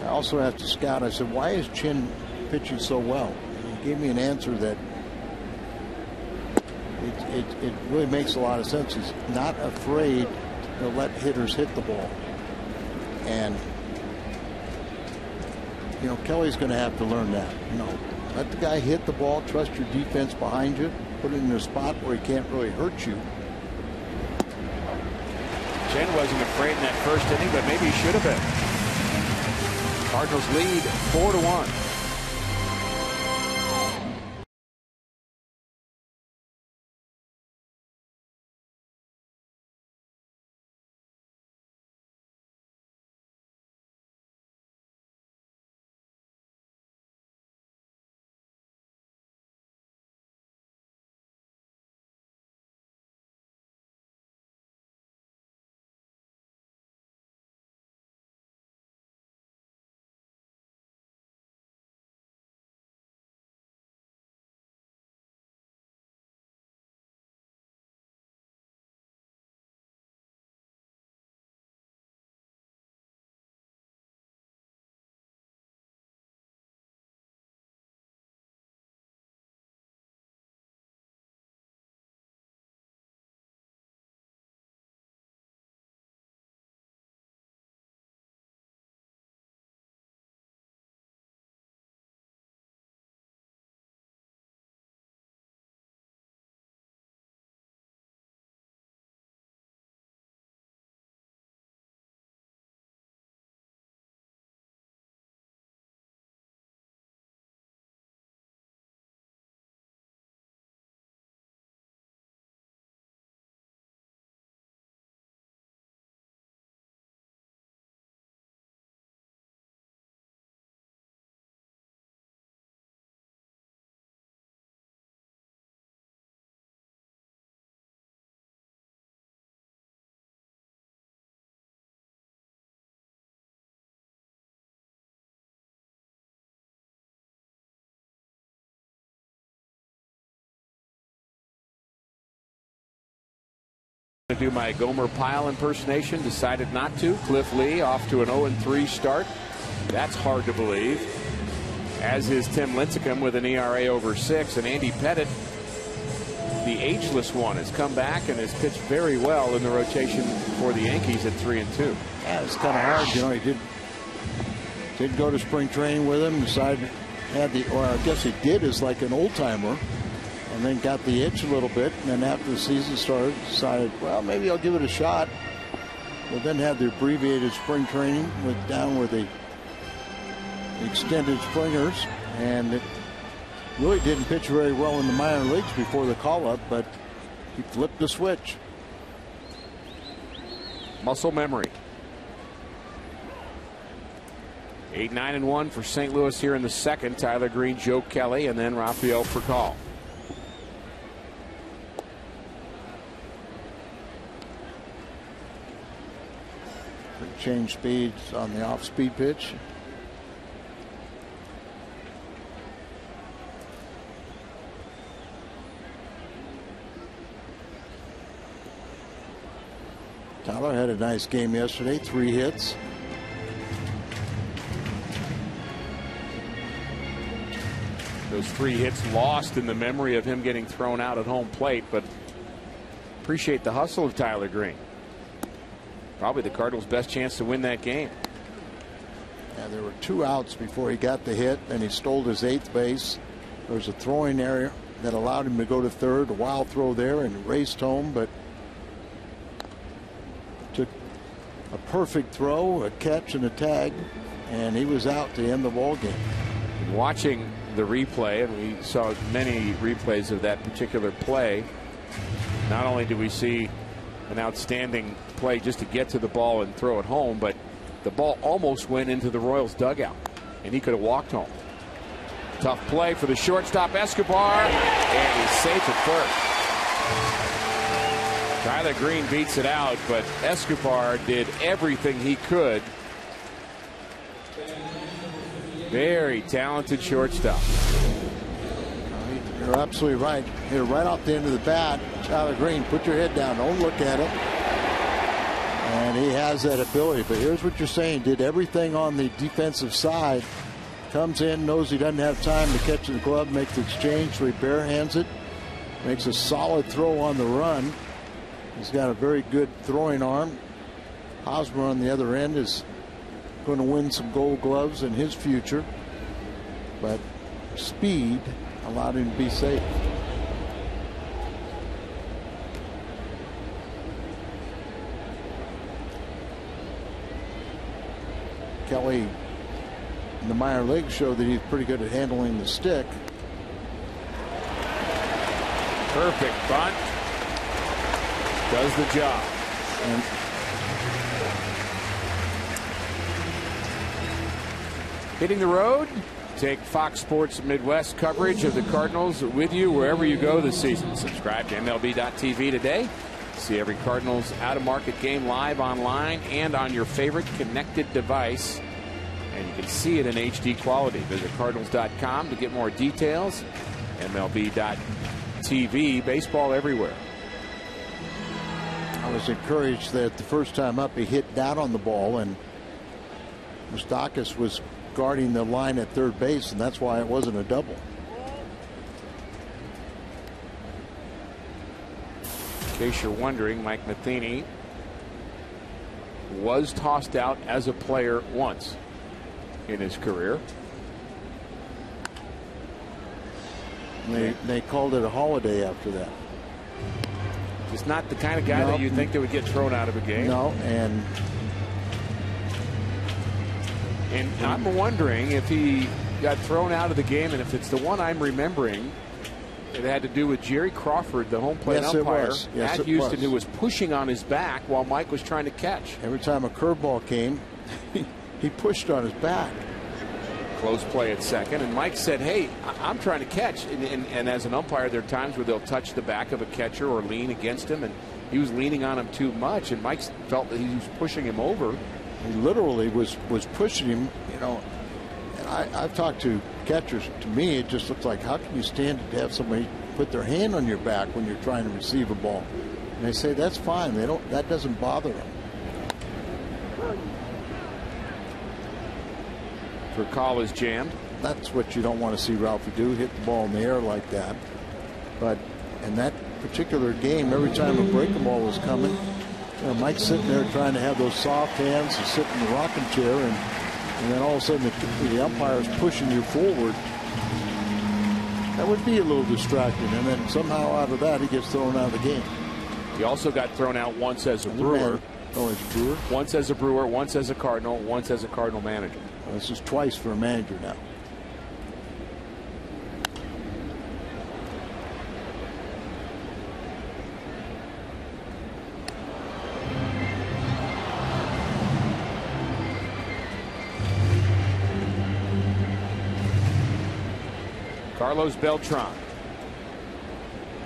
S4: I also have to scout. I said, why is Chin pitching so well? He gave me an answer that it really makes a lot of sense. He's not afraid to let hitters hit the ball. And, you know, Kelly's going to have to learn that. You know, let the guy hit the ball, trust your defense behind you, put it in a spot where he can't really hurt you.
S3: Chen wasn't afraid in that first inning, but maybe he should have been. Cardinals lead 4-1. To do my Gomer Pyle impersonation, decided not to. Cliff Lee off to an 0-3 start. That's hard to believe. As is Tim Lincecum with an ERA over 6, and Andy Pettit, the ageless one, has come back and has pitched very well in the rotation for the Yankees at 3-2.
S4: Yeah, it's kind of hard, you know. He did go to spring training with him. Decided or I guess he did as like an old timer. And then got the itch a little bit, and then after the season started, decided, well, maybe I'll give it a shot. But then had the abbreviated spring training, went down with the extended springers, and it really didn't pitch very well in the minor leagues before the call-up, but he flipped the switch.
S3: Muscle memory. 8-9-1 for St. Louis here in the second. Tyler Green, Joe Kelly, and then Rafael Percal.
S4: Change speeds on the off-speed pitch. Tyler had a nice game yesterday, 3 hits.
S3: Those 3 hits lost in the memory of him getting thrown out at home plate, but appreciate the hustle of Tyler Green. Probably the Cardinals' best chance to win that game.
S4: Yeah, there were 2 outs before he got the hit, and he stole his 8th base. There was a throwing area that allowed him to go to third, a wild throw there, and raced home, but took a perfect throw, a catch, and a tag and he was out to end the ball game.
S3: Watching the replay, and we saw many replays of that particular play, not only do we see an outstanding play just to get to the ball and throw it home, but the ball almost went into the Royals dugout, and he could have walked home. Tough play for the shortstop, Escobar, and he's safe at first. Tyler Green beats it out, but Escobar did everything he could. Very talented shortstop.
S4: You're absolutely right. Here, right off the end of the bat, Tyler Green, put your head down. Don't look at it. And he has that ability. But here's what you're saying. Did everything on the defensive side. Comes in, knows he doesn't have time to catch the glove, makes the exchange, so he bare hands it. Makes a solid throw on the run. He's got a very good throwing arm. Hosmer on the other end is going to win some gold gloves in his future. But speed allowed him to be safe. Kelly in the minor leagues showed that he's pretty good at handling the stick.
S3: Perfect bunt. Does the job.
S4: And
S3: hitting the road. Take Fox Sports Midwest coverage of the Cardinals with you wherever you go this season. Subscribe to MLB.tv today. See every Cardinals out-of-market game live online and on your favorite connected device. And you can see it in HD quality. Visit Cardinals.com to get more details. MLB.tv, baseball everywhere.
S4: I was encouraged that the first time up he hit down on the ball, and Moustakas was guarding the line at third base, and that's why it wasn't a double.
S3: In case you're wondering, Mike Matheny was tossed out as a player once in his career.
S4: They called it a holiday after that.
S3: Just not the kind of guy that you think that would get thrown out of a game.
S4: No, and
S3: I'm wondering if he got thrown out of the game, and if it's the one I'm remembering, it had to do with Jerry Crawford, the home plate umpire at Houston, who was pushing on his back while Mike was trying to catch.
S4: Every time a curveball came, he pushed on his back.
S3: Close play at second, and Mike said, hey, I'm trying to catch. And as an umpire, there are times where they'll touch the back of a catcher or lean against him, and he was leaning on him too much, and Mike felt that he was pushing him over.
S4: He literally was pushing him, you know. And I've talked to catchers. To me, it just looks like, how can you stand to have somebody put their hand on your back when you're trying to receive a ball? And they say that's fine. That doesn't bother them.
S3: Her call is jammed.
S4: That's what you don't want to see Ralphie do, hit the ball in the air like that. But in that particular game, every time a breaking ball was coming, Mike's sitting there trying to have those soft hands and sit in the rocking chair, and then all of a sudden the umpire's pushing you forward. That would be a little distracting, and then somehow out of that he gets thrown out of the game.
S3: He also got thrown out once as a Brewer.
S4: Oh, as a Brewer?
S3: Once as a Brewer, once as a Cardinal, once as a Cardinal manager.
S4: Well, this is twice for a manager now.
S3: Carlos Beltran.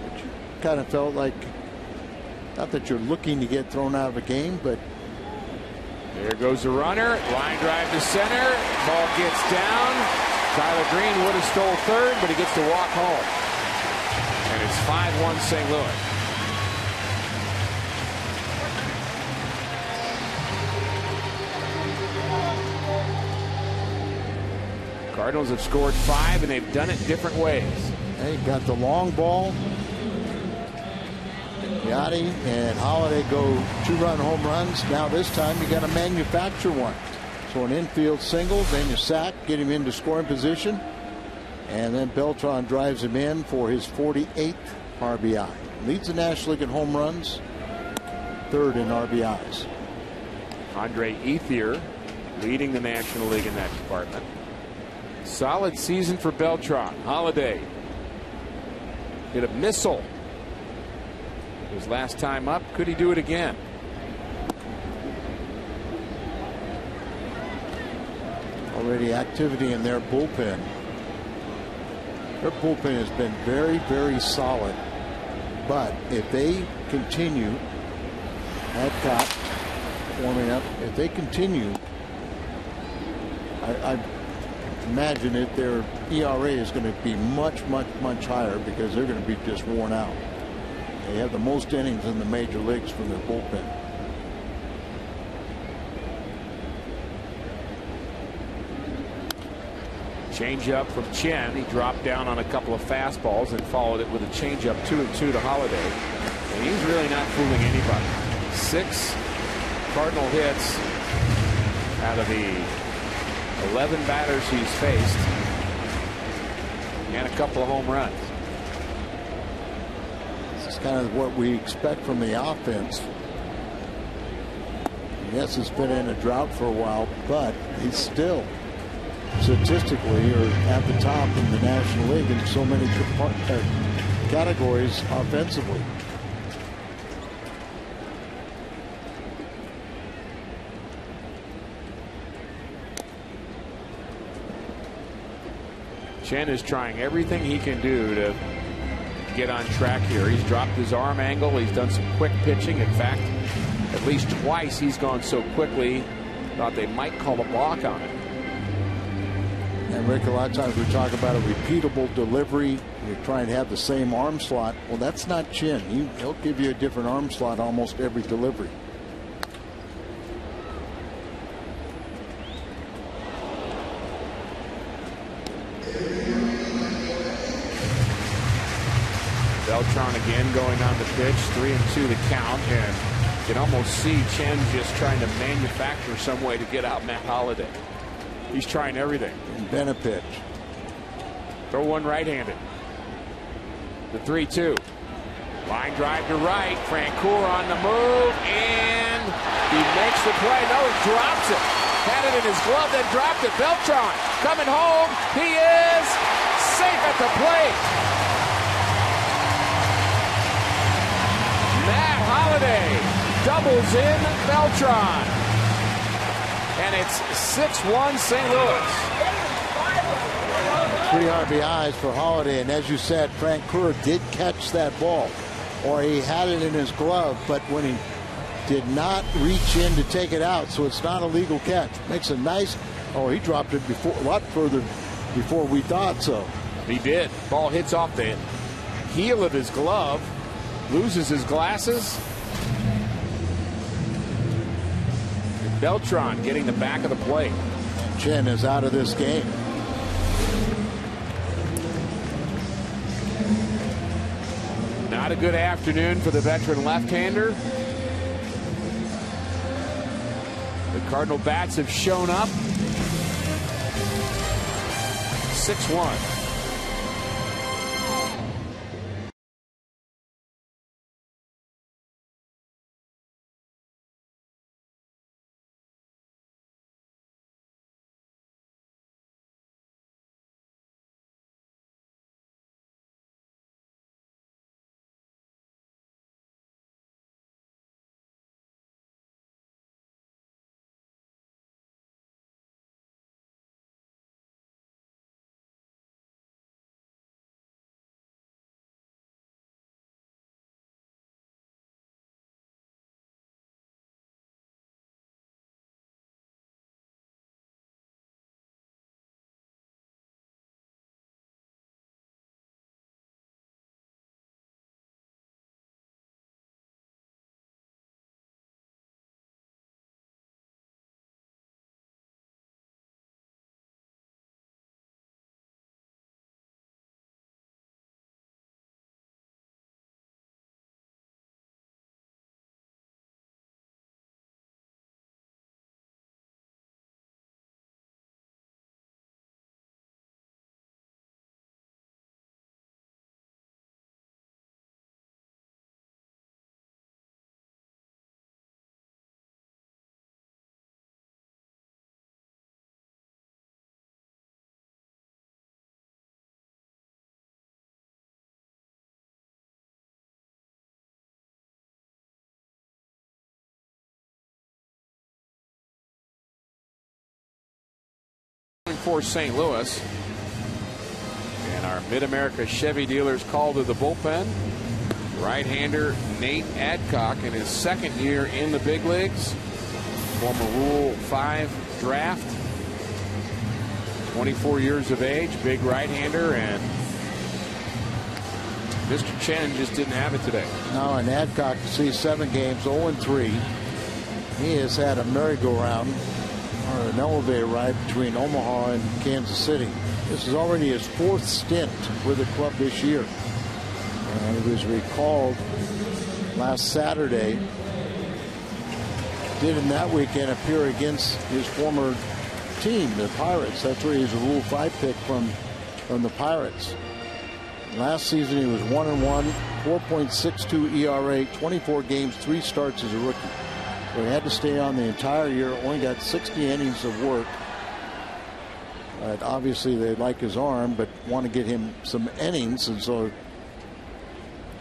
S4: Which kind of felt like, not that you're looking to get thrown out of a game, but
S3: there goes the runner. Line drive to center. Ball gets down. Tyler Green would have stole third, but he gets to walk home. And it's 5-1 St. Louis. Cardinals have scored 5, and they've done it different ways.
S4: They got the long ball. Yachty and Holiday go 2-run home runs. Now this time you got to manufacture one. So an infield single, then you sack, get him into scoring position, and then Beltran drives him in for his 48th RBI. Leads the National League in home runs, third in RBIs.
S3: Andre Ethier leading the National League in that department. Solid season for Beltran. Holiday hit a missile his last time up. Could he do it again?
S4: Already activity in their bullpen. Their bullpen has been very, very solid. But if they continue, Adcock warming up, if they continue, I imagine that their ERA is going to be much, much, much higher because they're going to be just worn out. They have the most innings in the major leagues from their bullpen.
S3: Change-up from Chen. He dropped down on a couple of fastballs and followed it with a change-up 2-2 to Holiday. And he's really not fooling anybody. 6 Cardinal hits out of the 11 batters he's faced, and a couple of home runs.
S4: This is kind of what we expect from the offense. Yes, it's been in a drought for a while, but he's still statistically are at the top in the National League in so many categories offensively.
S3: Chen is trying everything he can do to get on track here. He's dropped his arm angle. He's done some quick pitching. In fact, at least twice he's gone so quickly, thought they might call a balk on it.
S4: And Rick, a lot of times we talk about a repeatable delivery. You're trying to have the same arm slot. Well, that's not Chen. He'll give you a different arm slot almost every delivery.
S3: Beltran again going on the pitch. 3-2 the count, and you can almost see Chen just trying to manufacture some way to get out Matt Holiday. He's trying everything.
S4: And then a pitch.
S3: Throw one right-handed. The 3-2. Line drive to right. Francoeur on the move, and he makes the play. No, he drops it. Had it in his glove, then dropped it. Beltran coming home. He is safe at the plate. Matt Holiday doubles in Beltran. And it's 6-1 St. Louis.
S4: 3 RBIs for Holiday, and as you said, Francoeur did catch that ball, or he had it in his glove, but when he did not reach in to take it out, so it's not a legal catch. Makes a nice. Oh, he dropped it before, a lot further before we thought so.
S3: He did. Ball hits off the heel of his glove, loses his glasses. Beltran getting the back of the plate.
S4: Chen is out of this game.
S3: Not a good afternoon for the veteran left-hander. The Cardinal bats have shown up. 6-1. for St. Louis. And our Mid-America Chevy dealers called to the bullpen. Right-hander Nate Adcock in his second year in the big leagues. Former Rule 5 draft. 24 years of age, big right-hander, and Mr. Chen just didn't have it today.
S4: No, and Adcock sees 7 games, 0-3. He has had a merry-go-round or an elevator ride between Omaha and Kansas City. This is already his 4th stint with the club this year. And he was recalled last Saturday. Did in that weekend appear against his former team, the Pirates. That's where he's a Rule 5 pick from the Pirates. Last season he was 1-1, 4.62 ERA, 24 games, 3 starts as a rookie. So he had to stay on the entire year, only got 60 innings of work. But obviously they like his arm, but want to get him some innings, and so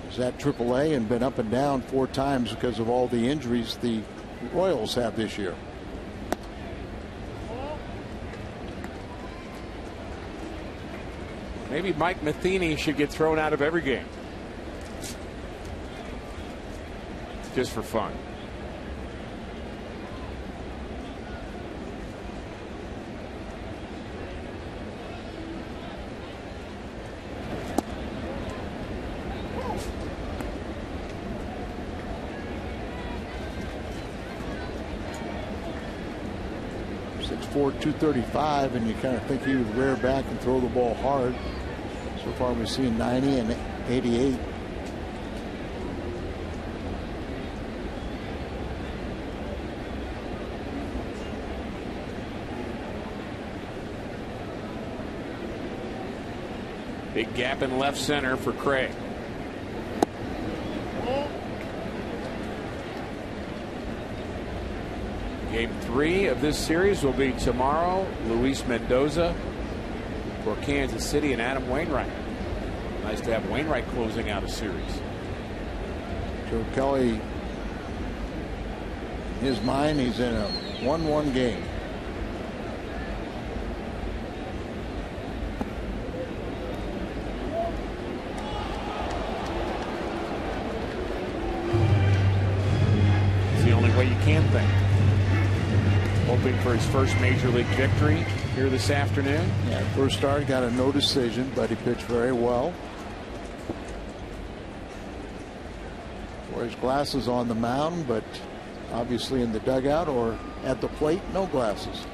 S4: he's at AAA and been up and down 4 times because of all the injuries the Royals have this year.
S3: Maybe Mike Matheny should get thrown out of every game. Just for fun.
S4: .4, 235, and you kind of think he would rear back and throw the ball hard. So far we've seen 90 and 88.
S3: Big gap in left center for Craig. Game 3 of this series will be tomorrow. Luis Mendoza for Kansas City and Adam Wainwright. Nice to have Wainwright closing out a series.
S4: Joe Kelly, in his mind, he's in a 1-1 game.
S3: It's the only way you can think. Hoping for his first major league victory here this afternoon.
S4: Yeah, first start, got a no decision, but he pitched very well. Wore his glasses on the mound, but obviously in the dugout or at the plate, no glasses.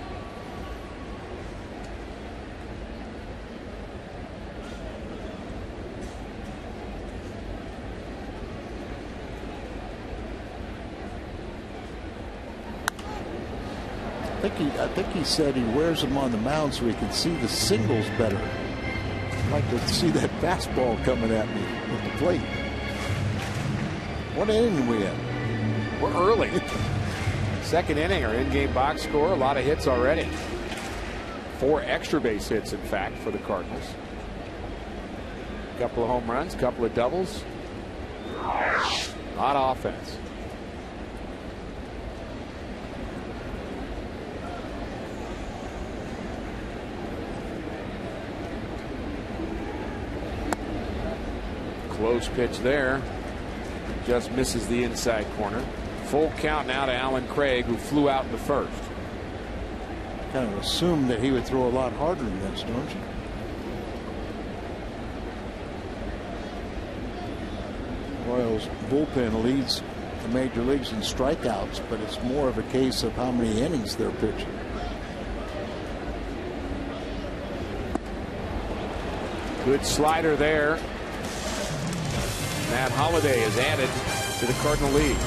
S4: I think he said he wears them on the mound so he can see the singles better. I'd like to see that fastball coming at me at the plate. What inning are we in?
S3: We're early. Second inning, or in-game box score. A lot of hits already. 4 extra base hits, in fact, for the Cardinals. A couple of home runs, a couple of doubles. A lot of offense. Close pitch there. Just misses the inside corner. Full count now to Alan Craig, who flew out in the first.
S4: Kind of assumed that he would throw a lot harder than this, don't you? Royals bullpen leads the major leagues in strikeouts, but it's more of a case of how many innings they're pitching.
S3: Good slider there. Matt Holliday is added to the Cardinal lead.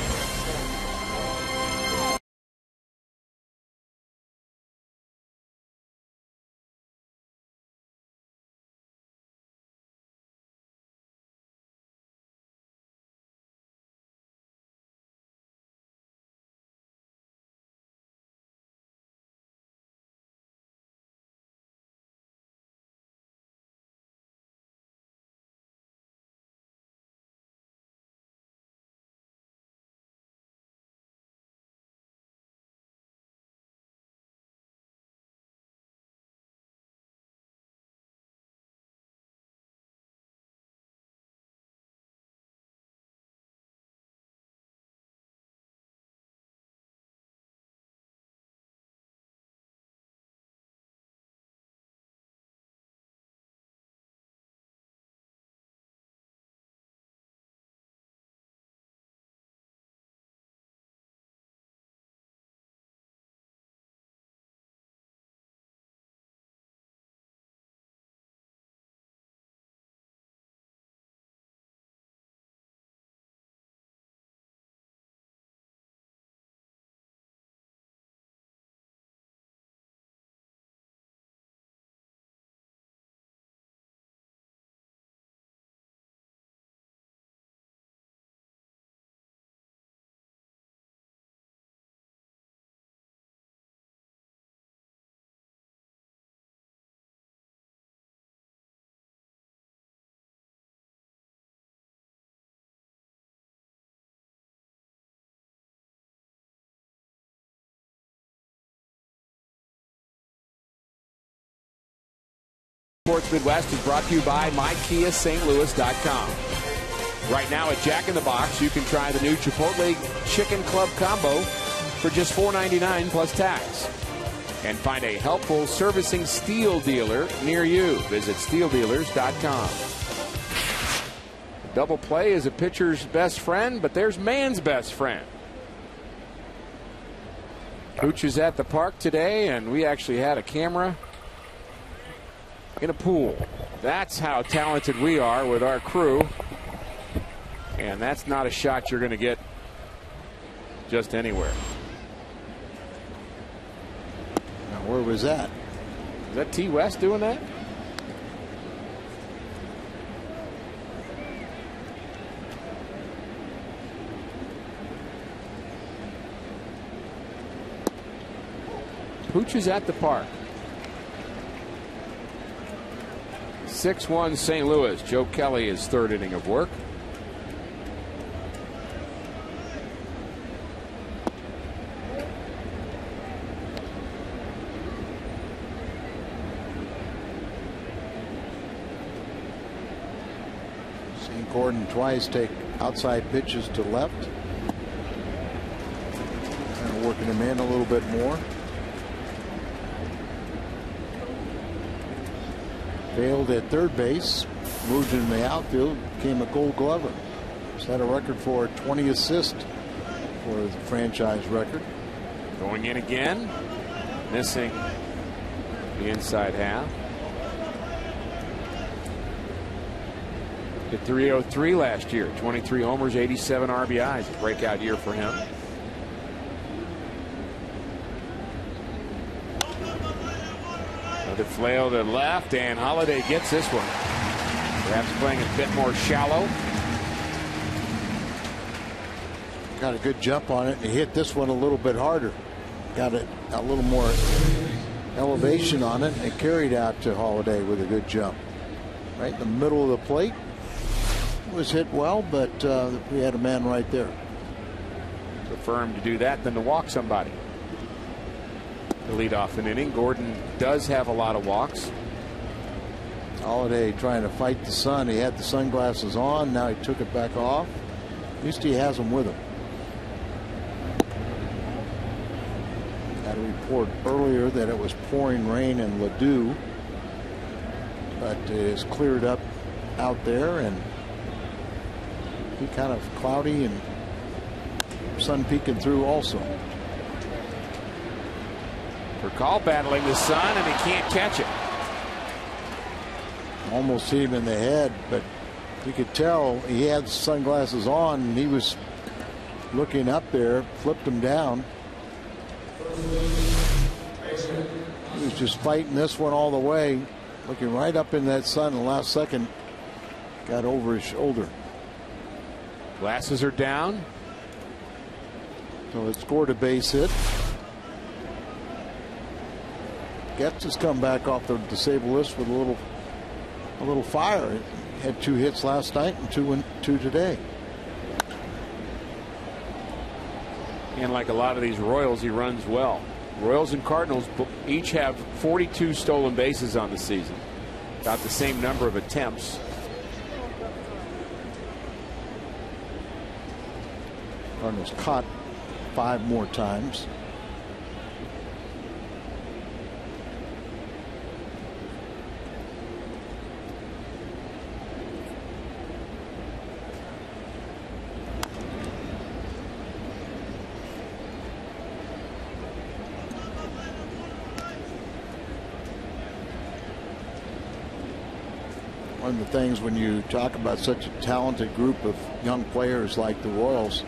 S3: Sports Midwest is brought to you by MyKiaSt.Louis.com. Right now at Jack in the Box, you can try the new Chipotle Chicken Club Combo for just $4.99 plus tax. And find a helpful servicing steel dealer near you. Visit steeldealers.com. Double play is a pitcher's best friend, but there's man's best friend. Hooch is at the park today, and we actually had a camera in a pool. That's how talented we are with our crew. And that's not a shot you're going to get just anywhere.
S4: Where was that?
S3: Is that T. West doing that? Pooch is at the park. 6-1 St. Louis. Joe Kelly is third inning of work.
S4: Gordon twice take outside pitches to left. Kind of working him in a little bit more. Failed at third base. Moved in the outfield. Became a Gold Glover. Set a record for 20 assists for the franchise record.
S3: Going in again. Missing the inside half. Hit 303 last year. 23 homers, 87 RBIs. A breakout year for him. Another flail to left, and Holiday gets this one. Perhaps playing a bit more shallow.
S4: Got a good jump on it. He hit this one a little bit harder. Got it a little more elevation on it, and carried out to Holiday with a good jump. Right in the middle of the plate. Was hit well, but we had a man right there.
S3: Prefer him to do that than to walk somebody. To lead off an inning. Gordon does have a lot of walks.
S4: Holiday trying to fight the sun. He had the sunglasses on. Now he took it back off. At least he has them with him. Had a report earlier that it was pouring rain in Ladue, but it is cleared up out there, and be kind of cloudy and sun peeking through also.
S3: Percal battling the sun, and he can't catch it.
S4: Almost hit him in the head, but you could tell he had sunglasses on, and he was looking up there, flipped him down. He was just fighting this one all the way, looking right up in that sun. The last second got over his shoulder.
S3: Glasses are down.
S4: So it scored a base hit. Getz has come back off the disabled list with a little fire. He had 2 hits last night and two today.
S3: And like a lot of these Royals, he runs well. Royals and Cardinals each have 42 stolen bases on the season. About the same number of attempts.
S4: Cardinals caught 5 more times. One of the things when you talk about such a talented group of young players like the Royals,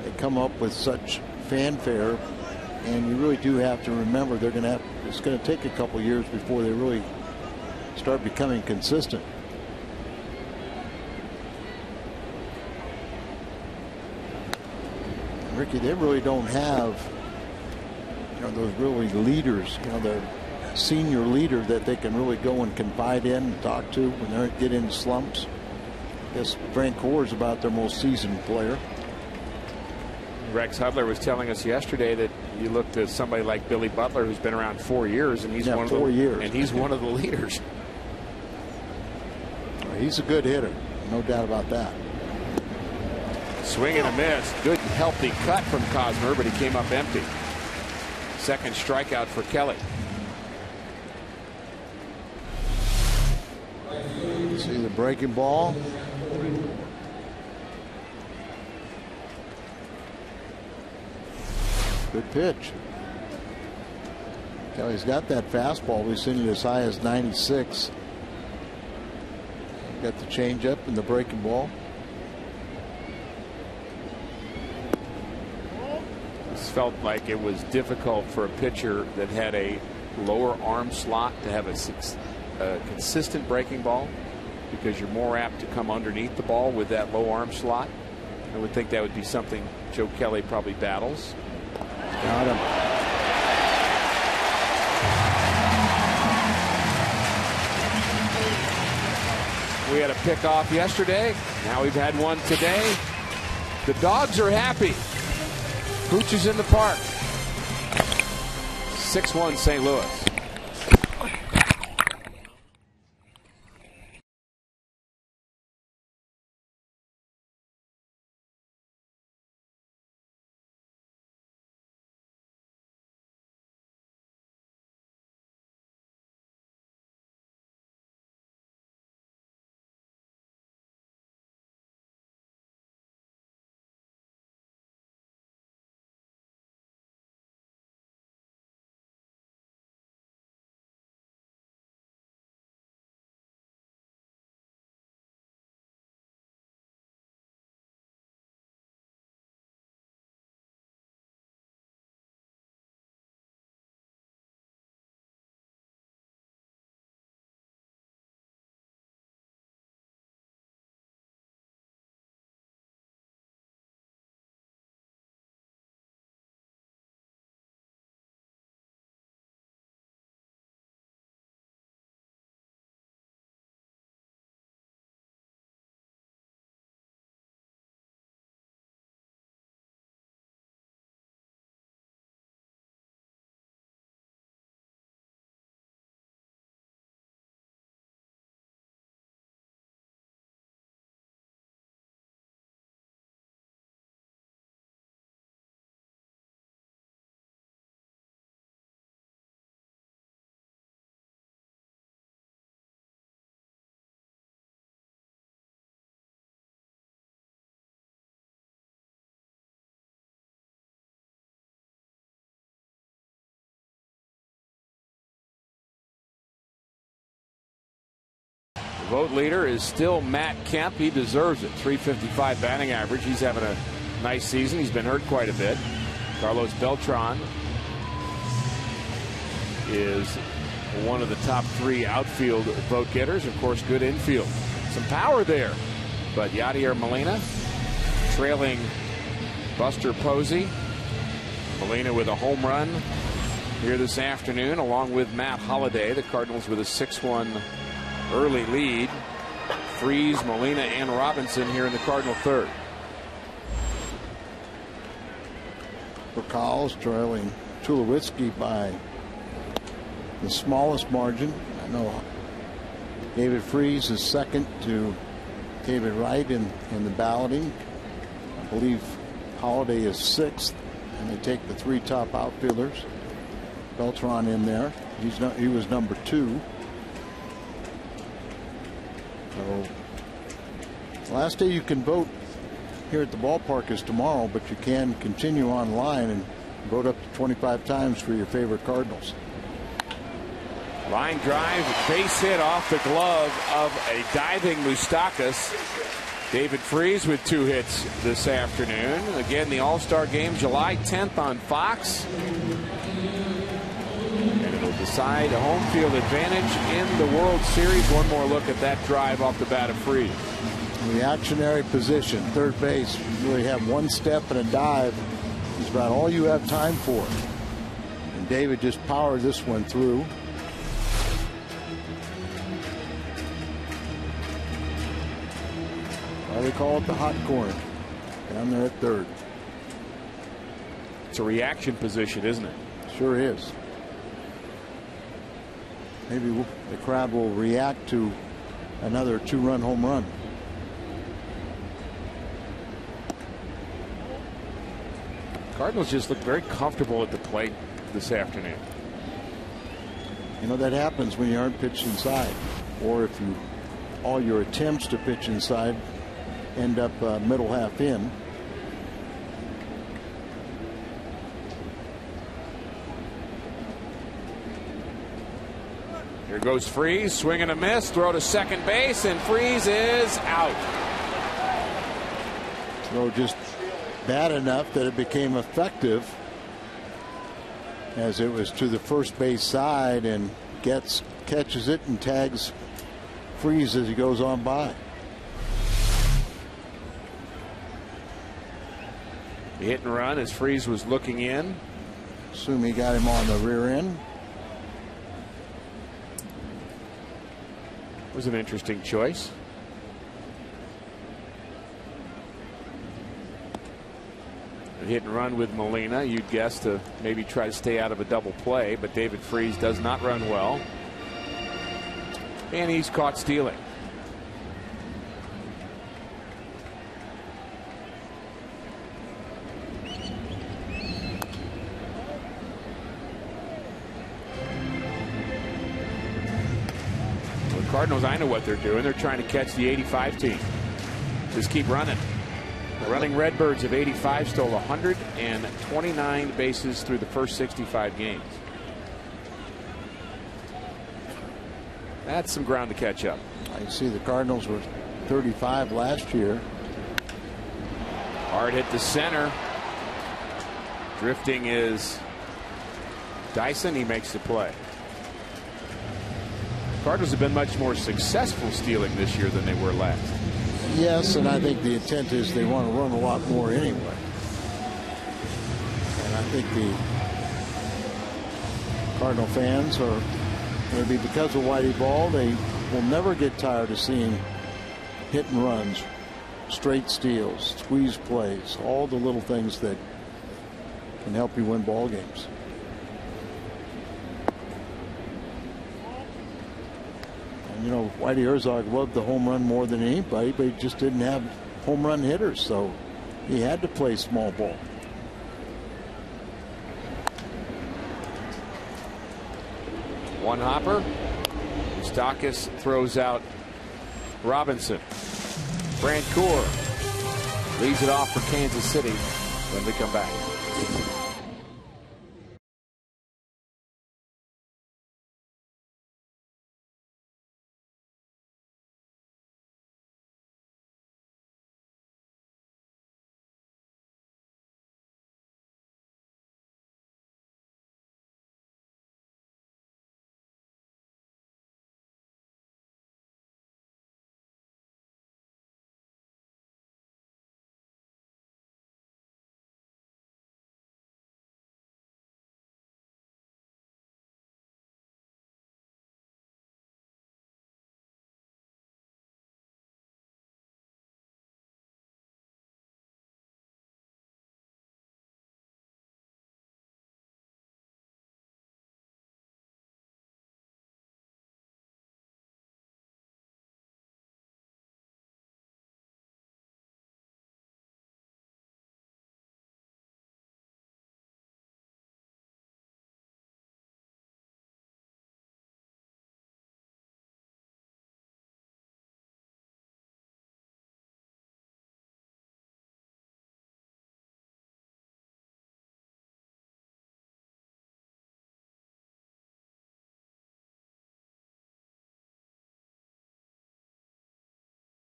S4: they come up with such fanfare, and you really do have to remember it's going to take a couple years before they really start becoming consistent. Ricky, they really don't have, those really leaders, the senior leader that they can really go and confide in and talk to when they get in slumps. I guess Frank Hoare is about their most seasoned player.
S3: Rex Hudler was telling us yesterday that you looked at somebody like Billy Butler, who's been around 4 years, and he's one of the leaders.
S4: He's a good hitter, no doubt about that.
S3: Swing and a miss. Good healthy cut from Cosmer, but he came up empty. Second strikeout for Kelly.
S4: See the breaking ball. Good pitch. Kelly's got that fastball. We've seen it as high as 96. Got the changeup and the breaking ball.
S3: This felt like it was difficult for a pitcher that had a lower arm slot to have a consistent breaking ball, because you're more apt to come underneath the ball with that low arm slot. I would think that would be something Joe Kelly probably battles.
S4: Got him.
S3: We had a pickoff yesterday. Now we've had one today. The dogs are happy. Hooch is in the park. 6-1 St. Louis. The vote leader is still Matt Kemp. He deserves it. .355 batting average. He's having a nice season. He's been hurt quite a bit. Carlos Beltran is one of the top 3 outfield vote getters. Of course, good infield. Some power there. But Yadier Molina trailing Buster Posey. Molina with a home run here this afternoon, along with Matt Holliday. The Cardinals with a 6-1 early lead. Freese, Molina, and Robinson here in the Cardinal third.
S4: Bacall's trailing Tulowitzki by the smallest margin. I know David Freese is second to David Wright in the balloting. I believe Holliday is 6th, and they take the 3 top outfielders. Beltran in there. He was number 2. So last day you can vote here at the ballpark is tomorrow, but you can continue online and vote up to 25 times for your favorite Cardinals.
S3: Line drive, base hit off the glove of a diving Moustakas. David Freese with 2 hits this afternoon. Again, the All-Star game July 10th on Fox. And it'll decide a home field advantage in the World Series. One more look at that drive off the bat of Freese.
S4: Reactionary position, third base. You really have one step and a dive. It's about all you have time for. And David just powered this one through. Why they call it the hot corner. Down there at third.
S3: It's a reaction position, isn't it?
S4: Sure is. Maybe the crowd will react to another 2-run home run.
S3: Cardinals just look very comfortable at the plate this afternoon.
S4: You know, that happens when you aren't pitched inside, or if all your attempts to pitch inside end up middle half in.
S3: Here goes Freese, swing and a miss, throw to second base, and Freese is out.
S4: Throw just bad enough that it became effective, as it was to the first base side, and catches it and tags Freese as he goes on by.
S3: The hit and run as Freese was looking in.
S4: Assume he got him on the rear end.
S3: Was an interesting choice. A hit and run with Molina, you'd guess, to maybe try to stay out of a double play, but David Freese does not run well. And he's caught stealing. The Cardinals, I know what they're doing. They're trying to catch the 85 team. Just keep running. The Running Redbirds of 85 stole 129 bases through the first 65 games. That's some ground to catch up.
S4: I see the Cardinals were 35 last year.
S3: Hard hit to center. Drifting is Dyson. He makes the play. Cardinals have been much more successful stealing this year than they were last.
S4: Yes, and I think the intent is they want to run a lot more anyway. And I think the Cardinal fans are, maybe because of Whitey Ball, they will never get tired of seeing hit and runs, straight steals, squeeze plays, all the little things that can help you win ball games. You know, Whitey Herzog loved the home run more than anybody, but he just didn't have home run hitters, so he had to play small ball.
S3: One hopper. Moustakis throws out Robinson. Brancourt leads it off for Kansas City when we come back.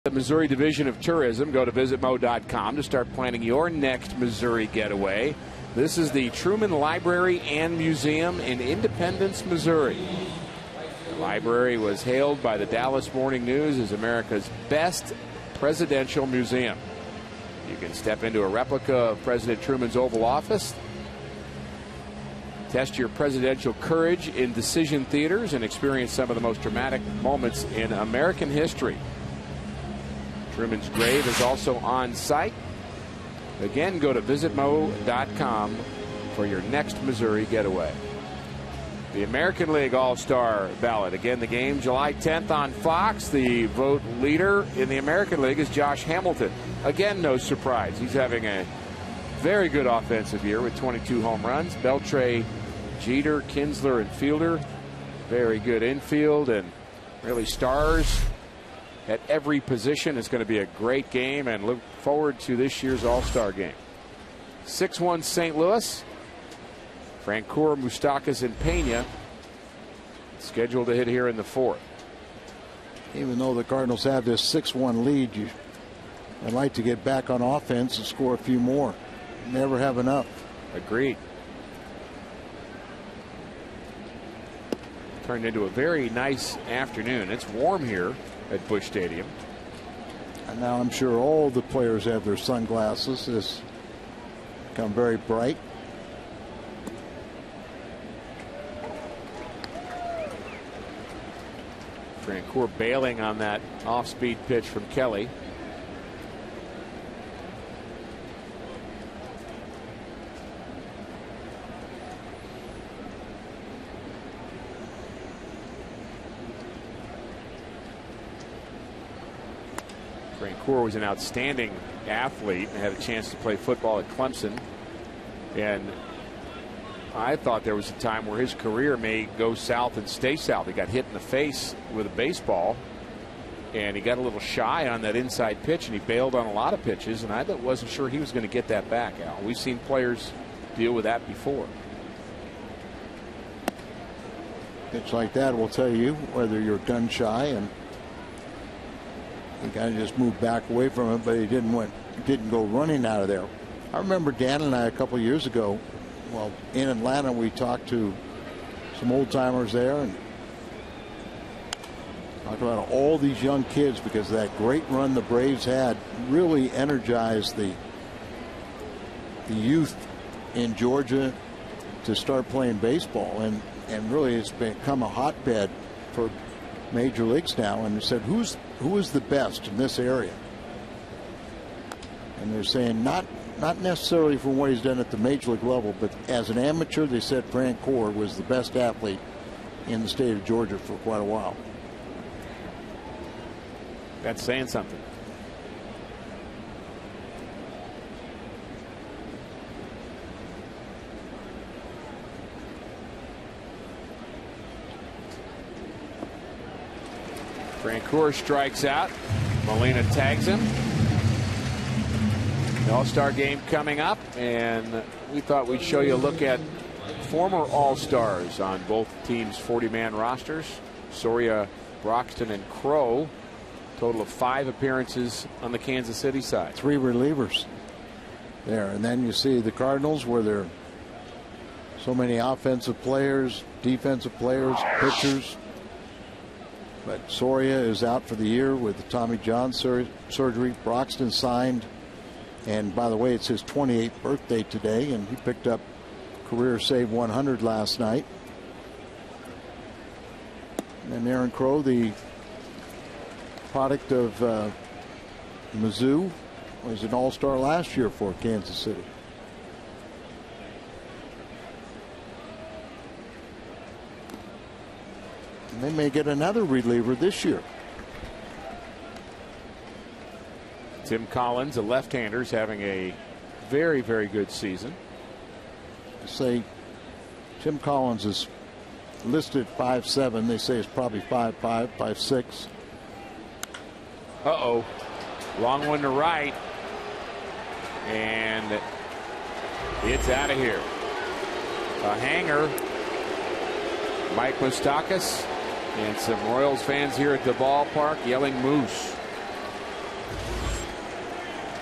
S3: The Missouri Division of Tourism. Go to visitmo.com to start planning your next Missouri getaway. This is the Truman Library and Museum in Independence, Missouri. The library was hailed by the Dallas Morning News as America's best presidential museum. You can step into a replica of President Truman's Oval Office, test your presidential courage in decision theaters, and experience some of the most dramatic moments in American history. Truman's grave is also on site. Again, go to visitmo.com for your next Missouri getaway. The American League All-Star ballot. Again, the game July 10th on Fox. The vote leader in the American League is Josh Hamilton. Again, no surprise. He's having a very good offensive year with 22 home runs. Beltre, Jeter, Kinsler, and Fielder. Very good infield and really stars at every position. It's going to be a great game, and look forward to this year's All-Star game. 6-1 St. Louis. Francoeur, Moustakas, and Pena scheduled to hit here in the 4th.
S4: Even though the Cardinals have this 6-1 lead, I'd like to get back on offense and score a few more. Never have enough.
S3: Agreed. Turned into a very nice afternoon. It's warm here at Busch Stadium.
S4: And now I'm sure all the players have their sunglasses. It's become very bright.
S3: Francoeur bailing on that off-speed pitch from Kelly. Francoeur was an outstanding athlete and had a chance to play football at Clemson. And I thought there was a time where his career may go south and stay south. He got hit in the face with a baseball, and he got a little shy on that inside pitch, and he bailed on a lot of pitches, and I wasn't sure he was going to get that back, Al. We've seen players deal with that before.
S4: Pitch like that will tell you whether you're gun shy, and he kind of just moved back away from it, but he didn't go running out of there. I remember Dan and I a couple years ago, well, in Atlanta, we talked to some old timers there and talked about all these young kids, because that great run the Braves had really energized the youth in Georgia to start playing baseball, and really it's become a hotbed for major leagues now. And they said, who is the best in this area? And they're saying not necessarily from what he's done at the major league level, but as an amateur, they said Francoeur was the best athlete in the state of Georgia for quite a while.
S3: That's saying something. Francoeur strikes out. Molina tags him. The All-Star game coming up, and we thought we'd show you a look at former All-Stars on both teams' 40-man rosters. Soria, Broxton, and Crow. Total of 5 appearances on the Kansas City side.
S4: 3 relievers there. And then you see the Cardinals, where there are so many offensive players, defensive players, pitchers. But Soria is out for the year with the Tommy John surgery. Broxton signed. And by the way, it's his 28th birthday today, and he picked up career save 100 last night. And Aaron Crow, the product of Mizzou, was an all-star last year for Kansas City. And they may get another reliever this year.
S3: Tim Collins, a left-hander, is having a very, very good season.
S4: Say Tim Collins is listed 5'7". They say it's probably 5'5", 5'6".
S3: Uh-oh. Long one to right. And it's out of here. A hanger. Mike Moustakas and some Royals fans here at the ballpark yelling moose.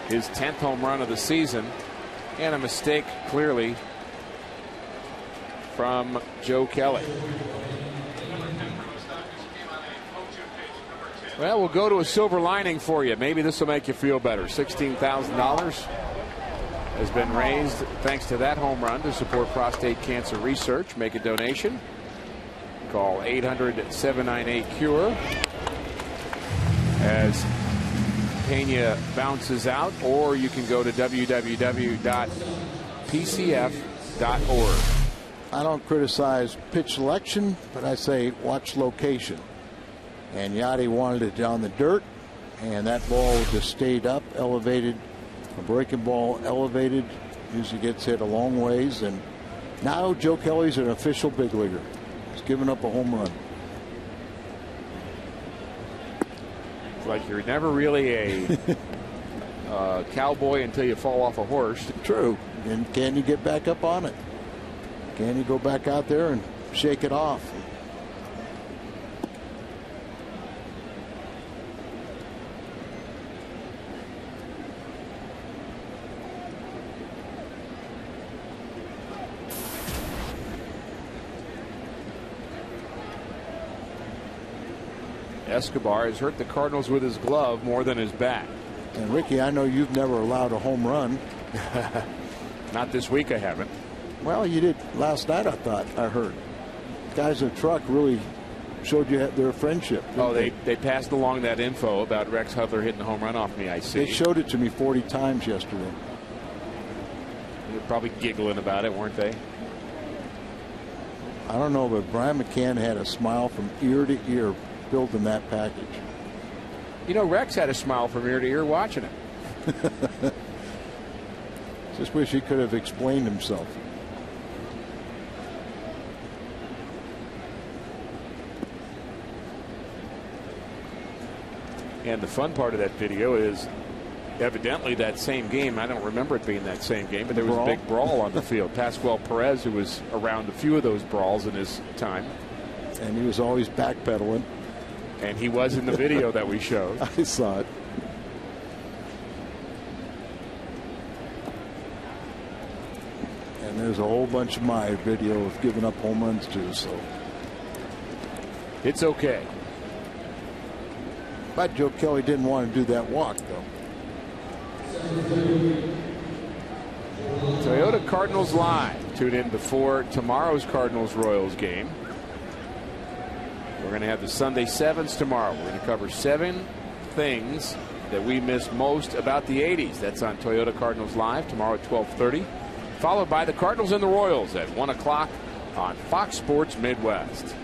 S3: His 10th home run of the season, and a mistake clearly from Joe Kelly. Well, we'll go to a silver lining for you. Maybe this will make you feel better. $16,000 has been raised thanks to that home run to support prostate cancer research. Make a donation. Call 800-798-CURE as Pena bounces out, or you can go to www.pcf
S4: I don't criticize pitch selection, but I say watch location. And Yachty wanted it on the dirt, and that ball just stayed up, elevated. A breaking ball elevated usually gets hit a long ways, and now Joe Kelly's an official big leaguer. He's given up a home run.
S3: It's like you're never really a cowboy until you fall off a horse.
S4: True. And can you get back up on it? Can you go back out there and shake it off?
S3: Escobar has hurt the Cardinals with his glove more than his bat.
S4: And Ricky, I know you've never allowed a home run.
S3: Not this week, I haven't.
S4: Well, you did last night, I thought. I heard. Guys in the truck really showed you their friendship.
S3: Oh, they passed along that info about Rex Hudler hitting the home run off me, I see.
S4: They showed it to me 40 times yesterday.
S3: They were probably giggling about it, weren't they?
S4: I don't know, but Brian McCann had a smile from ear to ear building that package.
S3: You know, Rex had a smile from ear to ear watching it.
S4: Just wish he could have explained himself.
S3: And the fun part of that video is evidently that same game. I don't remember it being that same game, but there was a big brawl on the field. Pascual Perez, who was around a few of those brawls in his time.
S4: And he was always backpedaling.
S3: And he was in the video that we showed.
S4: I saw it. And there's a whole bunch of my video of giving up home runs too, so.
S3: It's okay.
S4: But Joe Kelly didn't want to do that walk, though.
S3: Toyota Cardinals Live. Tune in before tomorrow's Cardinals-Royals game. We're going to have the Sunday Sevens tomorrow. We're going to cover 7 things that we miss most about the 80s. That's on Toyota Cardinals Live tomorrow at 12:30. Followed by the Cardinals and the Royals at 1 o'clock on Fox Sports Midwest.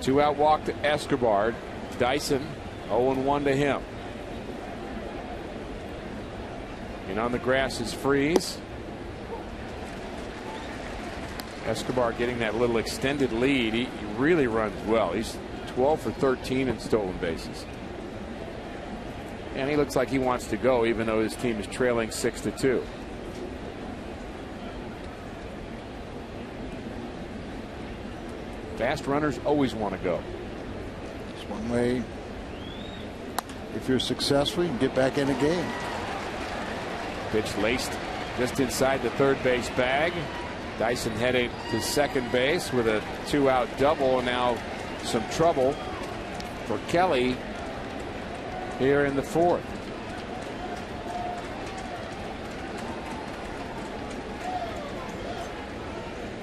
S3: Two-out walk to Escobar. Dyson 0-1 to him. And on the grass is Freeze. Escobar getting that little extended lead. He really runs well. He's 12 for 13 in stolen bases. And he looks like he wants to go, even though his team is trailing 6-2. Fast runners always want to go.
S4: It's one way. If you're successful, you can get back in a game.
S3: Pitch laced just inside the third base bag. Dyson headed to second base with a 2-out double, and now some trouble for Kelly here in the 4th.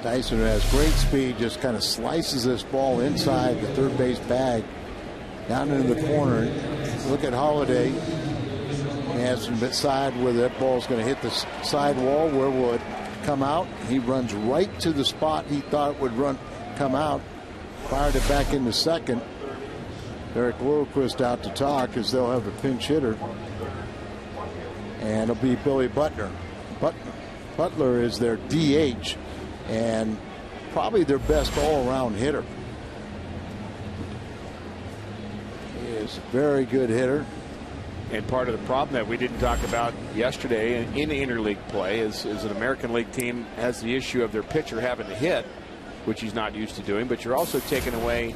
S4: Dyson, who has great speed, just kind of slices this ball inside the third base bag down into the corner. Look at Holiday. He has him side where that ball's going to hit the side wall. Where will it come out? He runs right to the spot he thought it would come out. Fired it back into second. Eric Lilliquist out to talk as they'll have a pinch hitter. And it'll be Billy Butler. Butler is their DH and probably their best all-around hitter. He is a very good hitter.
S3: And part of the problem that we didn't talk about yesterday in interleague play is an American League team has the issue of their pitcher having to hit, which he's not used to doing, but you're also taking away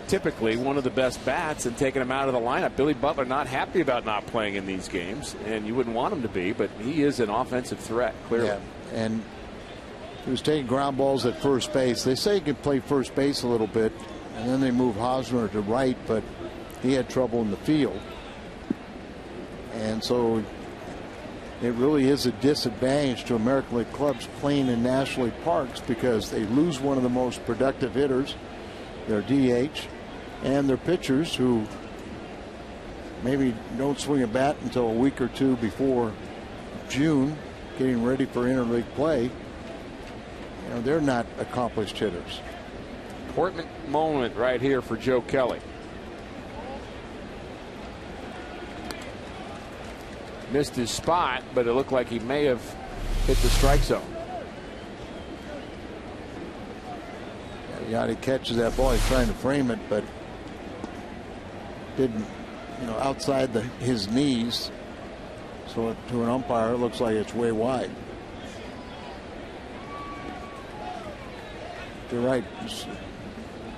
S3: typically one of the best bats and taking him out of the lineup. Billy Butler not happy about not playing in these games, and you wouldn't want him to be, but he is an offensive threat, clearly.
S4: Yeah, and he was taking ground balls at first base. They say he can play first base a little bit, and then they move Hosmer to right, but he had trouble in the field. And so it really is a disadvantage to American League clubs playing in National League parks because they lose one of the most productive hitters, their DH, and their pitchers who maybe don't swing a bat until a week or two before June, getting ready for interleague play. You know, they're not accomplished hitters.
S3: Important moment right here for Joe Kelly. Missed his spot, but it looked like he may have hit the strike zone.
S4: Yachty catches that ball. He's trying to frame it, but didn't, you know, outside his knees. So to an umpire, it looks like it's way wide. You're right.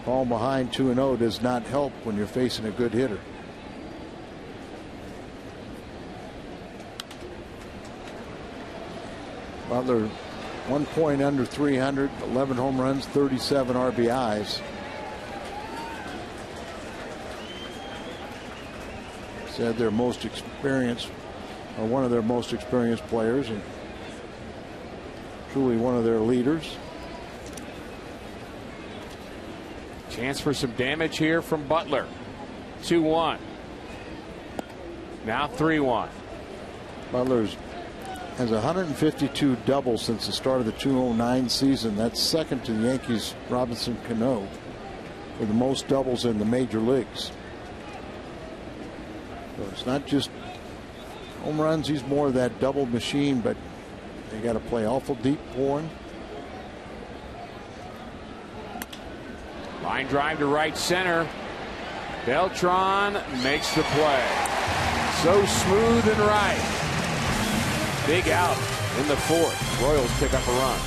S4: Falling behind 2-0 does not help when you're facing a good hitter. Butler 1 point under 300, 11 home runs, 37 RBIs. Said their most experienced, or one of their most experienced players, and truly one of their leaders.
S3: Chance for some damage here from Butler. 2-1. Now 3-1.
S4: Butler's has 152 doubles since the start of the 2009 season. That's second to the Yankees' Robinson Cano for the most doubles in the major leagues. So it's not just home runs. He's more of that double machine, but they got to play awful deep for him.
S3: Line drive to right center. Beltran makes the play. So smooth and right. Big out in the fourth. Royals pick up a run.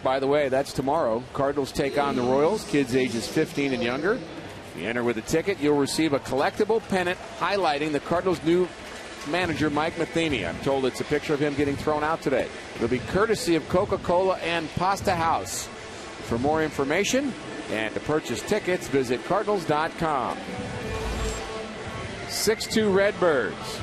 S3: By the way, that's tomorrow. Cardinals take on the Royals, kids ages 15 and younger. If you enter with a ticket, you'll receive a collectible pennant highlighting the Cardinals' new manager, Mike Matheny. I'm told it's a picture of him getting thrown out today. It'll be courtesy of Coca-Cola and Pasta House. For more information and to purchase tickets, visit Cardinals.com. 6-2 Redbirds.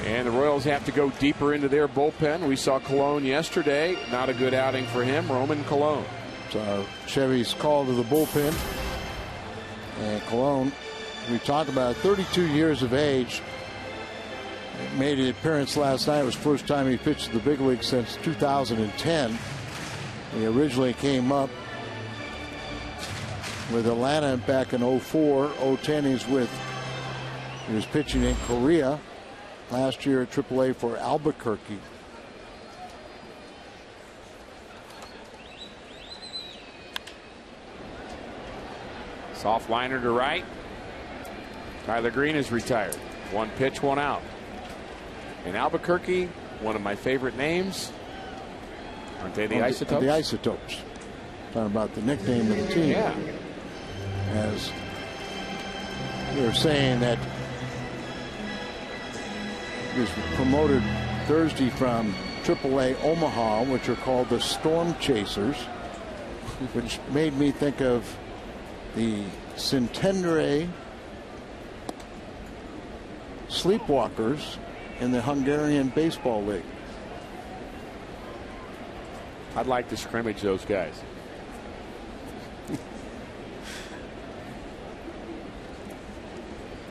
S3: And the Royals have to go deeper into their bullpen. We saw Colon yesterday. Not a good outing for him. Roman Colon.
S4: So Chevy's call to the bullpen. And Colon, we talked about 32 years of age. Made an appearance last night. It was the first time he pitched in the big league since 2010. He originally came up with Atlanta back in 04. 010 he was pitching in Korea. Last year at AAA for Albuquerque.
S3: Soft liner to right. Tyler Green is retired. One pitch, one out. In Albuquerque, one of my favorite names. Aren't they the Isotopes?
S4: The Isotopes. Talking about the nickname of the team.
S3: Yeah.
S4: As they're saying that he was promoted Thursday from AAA Omaha, which are called the Storm Chasers, which made me think of the Szentendre Sleepwalkers in the Hungarian Baseball League.
S3: I'd like to scrimmage those guys.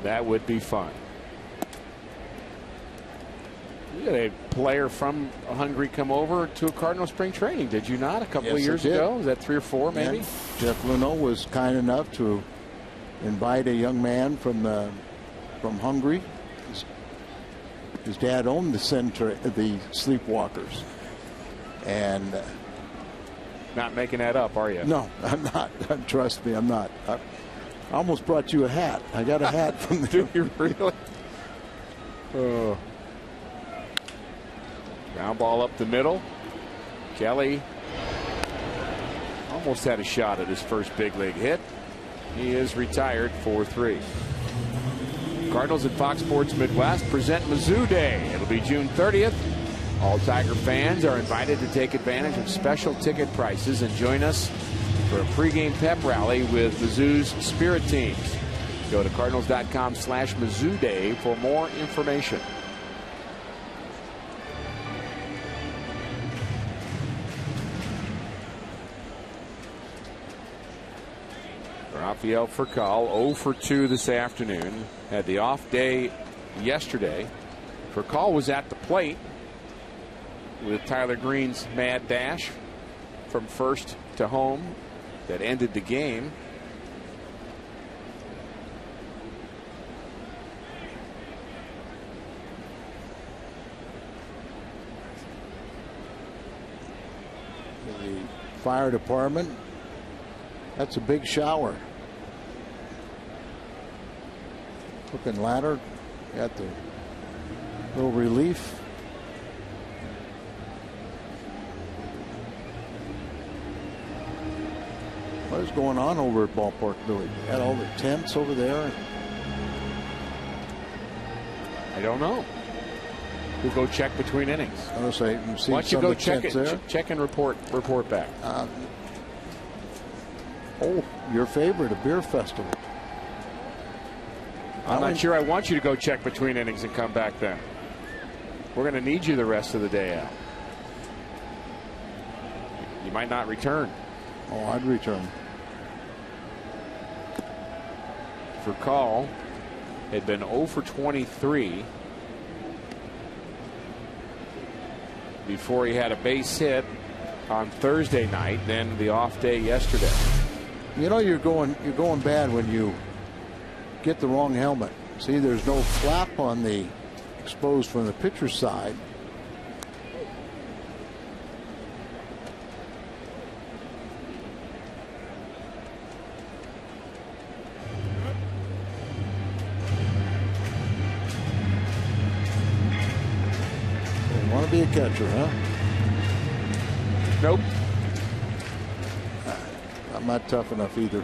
S3: That would be fun. You had a player from Hungary come over to a Cardinal spring training, did you not? A couple of years ago? Was that 3 or 4 maybe?
S4: And Jeff Luno was kind enough to invite a young man from Hungary. His dad owned the Sleepwalkers. And
S3: not making that up, are you?
S4: No, I'm not. Trust me, I'm not. I almost brought you a hat. I got a hat from the.
S3: Do you really? Oh. Ground ball up the middle. Kelly almost had a shot at his first big league hit. He is retired 4-3. Cardinals at Fox Sports Midwest present Mizzou Day. It'll be June 30th. All Tiger fans are invited to take advantage of special ticket prices and join us for a pregame pep rally with Mizzou's Spirit teams. Go to Cardinals.com/Mizzou Day for more information. Rafael Furcal 0 for 2 this afternoon. Had the off day yesterday. Furcal was at the plate with Tyler Green's mad dash from first to home that ended the game.
S4: The fire department, that's a big shower. Hook and ladder, got the little relief. What is going on over at Ballpark Billy? Got all the tents over there.
S3: I don't know. We'll go check between innings.
S4: I was say,
S3: why don't you go check it? Check and report back.
S4: Oh, your favorite, a beer festival.
S3: I'm not sure I want you to go check between innings and come back then. We're going to need you the rest of the day out. You might not return.
S4: Oh, I'd return.
S3: Furcal had been 0 for 23 before he had a base hit on Thursday night, then the off day yesterday.
S4: You know, you're going bad when you get the wrong helmet. See, there's no flap on the exposed from the pitcher's side. You want to be a catcher, huh?
S3: Nope.
S4: I'm not tough enough either.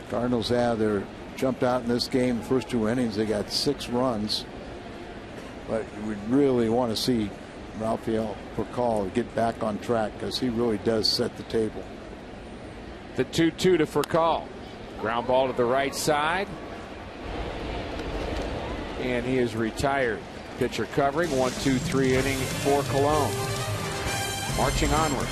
S4: Cardinals have jumped out in this game. The first 2 innings, they got 6 runs. But we really want to see Rafael Furcal get back on track because he really does set the table.
S3: The 2-2 to Furcal. Ground ball to the right side. And he is retired. Pitcher covering 1-2-3 inning for Cologne. Marching onward.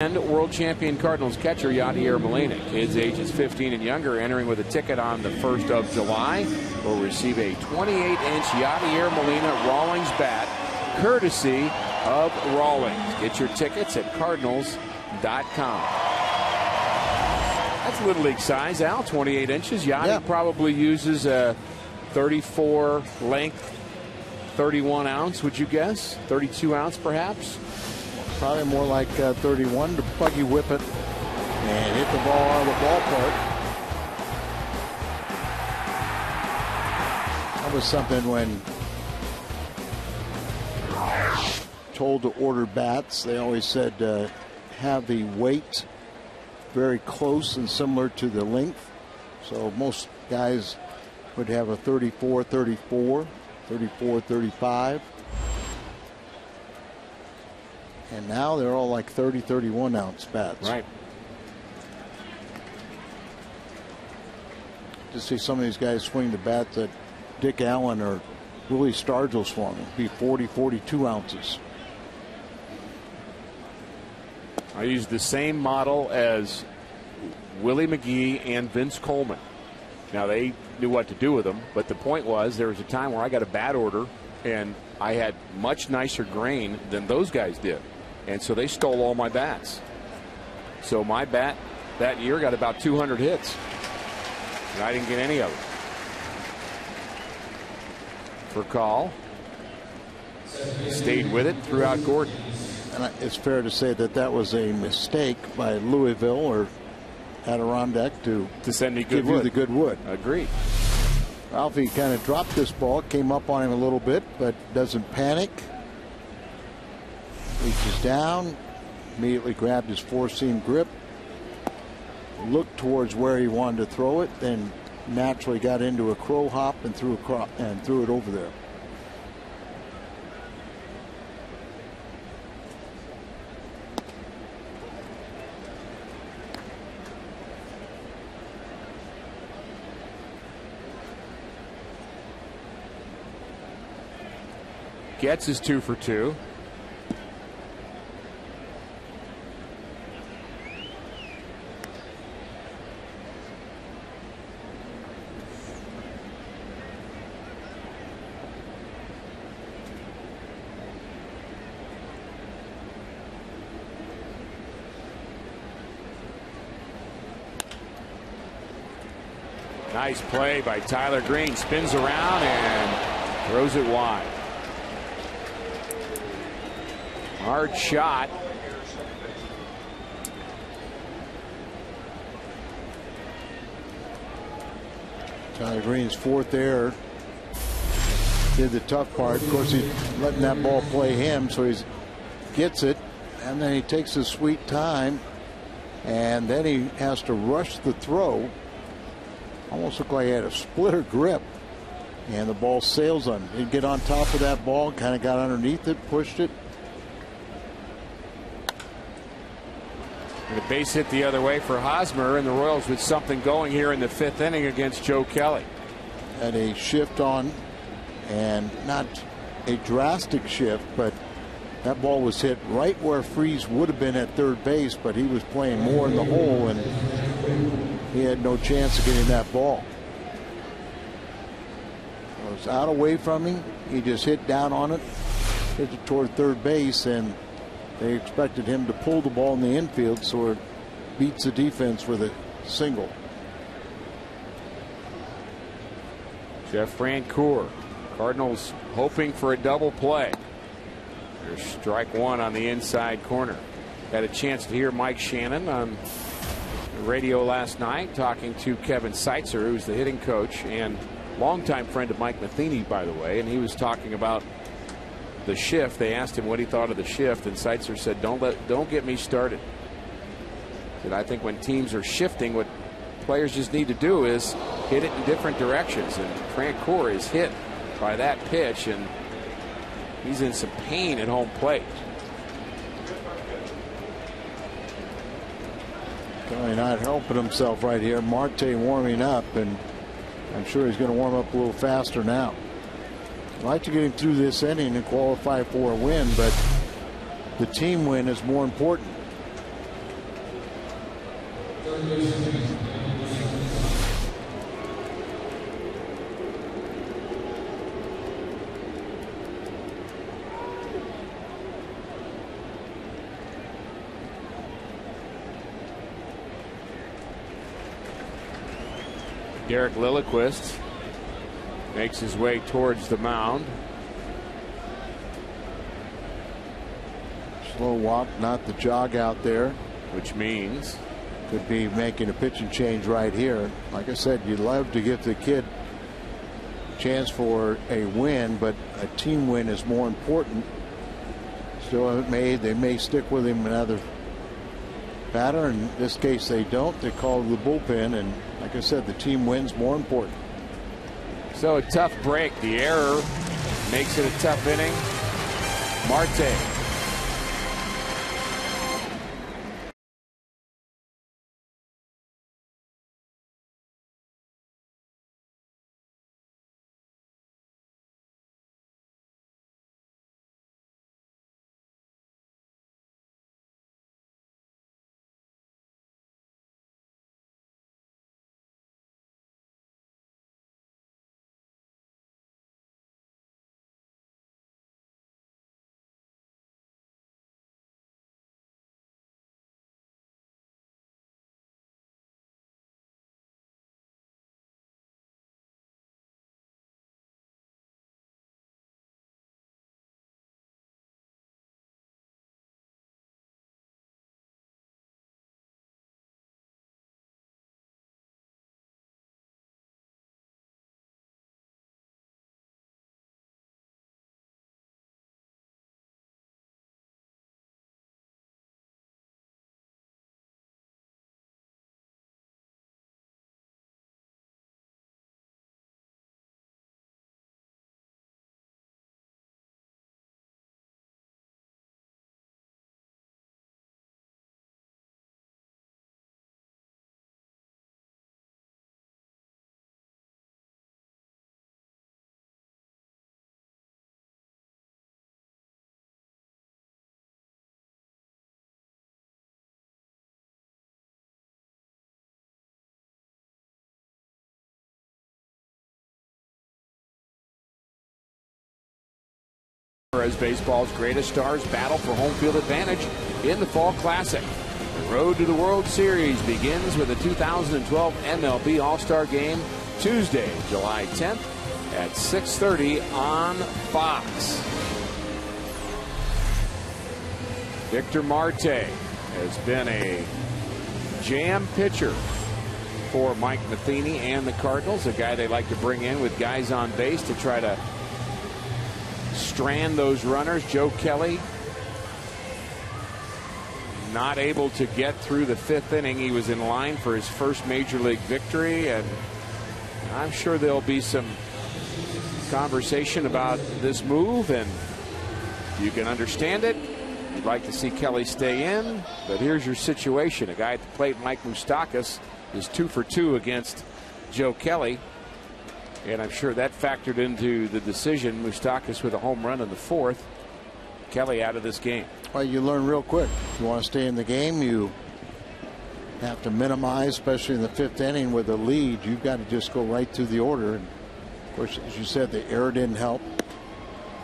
S3: And world champion Cardinals catcher Yadier Molina. Kids ages 15 and younger entering with a ticket on the 1st of July will receive a 28-inch Yadier Molina Rawlings bat, courtesy of Rawlings. Get your tickets at Cardinals.com. That's Little League size, Al, 28 inches. Yadi probably uses a 34 length, 31 ounce, would you guess? 32 ounce, perhaps?
S4: Probably more like 31 to buggy whip it and hit the ball out of the ballpark. That was something when told to order bats, they always said have the weight very close and similar to the length. So most guys would have a 34, 34, 34, 35. And now they're all like 30, 31 ounce bats.
S3: Right.
S4: To see some of these guys swing the bat that Dick Allen or Willie Stargell swung, it'd be 40, 42 ounces.
S3: I used the same model as Willie McGee and Vince Coleman. Now, they knew what to do with them, but the point was there was a time where I got a bat order and I had much nicer grain than those guys did. And so they stole all my bats. So my bat that year got about 200 hits. And I didn't get any of them. For call. Stayed with it throughout Gordon.
S4: And it's fair to say that that was a mistake by Louisville or Adirondack to
S3: send me
S4: give you the good wood.
S3: Agreed.
S4: Ralphie kind of dropped this ball, came up on him a little bit, but doesn't panic. Reaches down, immediately grabbed his four-seam grip, looked towards where he wanted to throw it, then naturally got into a crow hop and threw it over there.
S3: Gets his 2 for 2. Nice play by Tyler Green. Spins around and throws it wide. Hard shot.
S4: Tyler Green's fourth error. Did the tough part. Of course, he's letting that ball play him, so he gets it, and then he takes his sweet time, and then he has to rush the throw. Almost looked like he had a splitter grip, and the ball sails on him. He'd get on top of that ball, kind of got underneath it, pushed it.
S3: And a base hit the other way for Hosmer, and the Royals with something going here in the 5th inning against Joe Kelly.
S4: Had a shift on, and not a drastic shift, but that ball was hit right where Freese would have been at third base, but he was playing more in the hole, and he had no chance of getting that ball. It was out away from him. He just hit down on it, hit it toward third base, and they expected him to pull the ball in the infield, so it beats the defense with a single.
S3: Jeff Francoeur. Cardinals hoping for a double play. There's strike one on the inside corner. Had a chance to hear Mike Shannon on the radio last night talking to Kevin Seitzer, who's the hitting coach and longtime friend of Mike Matheny, by the way, and he was talking about the shift. They asked him what he thought of the shift, and Seitzer said, don't get me started. And I think when teams are shifting, what players just need to do is hit it in different directions, and Francoeur is hit by that pitch, and he's in some pain at home plate.
S4: Kelly not helping himself right here. Marte warming up, and I'm sure he's going to warm up a little faster now. I'd like to get him through this inning and qualify for a win, but the team win is more important.
S3: Derek Lilliquist makes his way towards the mound.
S4: Slow walk, not the jog out there.
S3: Which means
S4: could be making a pitching change right here. Like I said, you'd love to give the kid a chance for a win, but a team win is more important. Still haven't made. They may stick with him another batter. In this case, they don't. They call the bullpen, and like I said, the team win's more important.
S3: so a tough break. The error makes it a tough inning. Marte. As baseball's greatest stars battle for home field advantage in the Fall Classic. The road to the World Series begins with the 2012 MLB All-Star Game Tuesday, July 10th at 6:30 on Fox. Victor Marte has been a jam pitcher for Mike Matheny and the Cardinals, a guy they like to bring in with guys on base to try to strand those runners. Joe Kelly not able to get through the fifth inning. He was in line for his first major league victory, and I'm sure there'll be some conversation about this move, and you can understand it. You'd like to see Kelly stay in, but here's your situation. A guy at the plate, Mike Moustakas, is 2 for 2 against Joe Kelly. And I'm sure that factored into the decision. Moustakas with a home run in the fourth. Kelly out of this game.
S4: Well, you learn real quick. If you want to stay in the game, you have to minimize, especially in the fifth inning with a lead. You've got to just go right through the order. And of course, as you said, the error didn't help.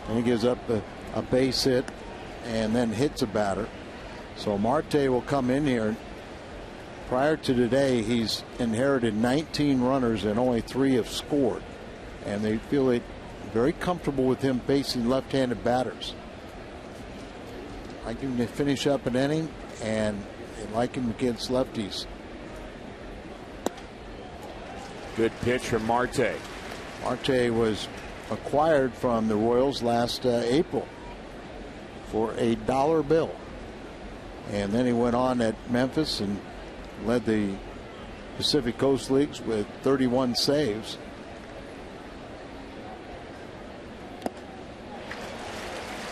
S4: And he gives up a base hit and then hits a batter. So Marte will come in here. Prior to today, he's inherited 19 runners and only 3 have scored. And they feel very comfortable with him facing left-handed batters. Like him to finish up an inning, and they like him against lefties.
S3: Good pitch from Marte.
S4: Marte was acquired from the Royals last April for a $1 bill. And then he went on at Memphis and led the Pacific Coast Leagues with 31 saves.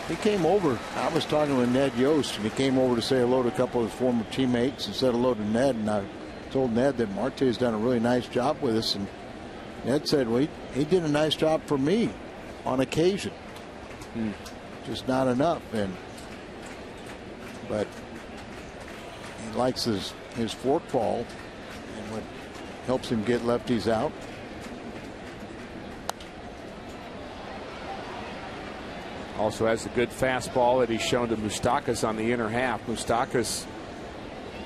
S4: He came over. I was talking with Ned Yost, and he came over to say hello to a couple of his former teammates and said hello to Ned. And I told Ned that Marte has done a really nice job with us. And Ned said, well, he did a nice job for me on occasion. Just not enough. But he likes his forkball. and what helps him get lefties out.
S3: Also has a good fastball that he's shown to Moustakas on the inner half. Moustakas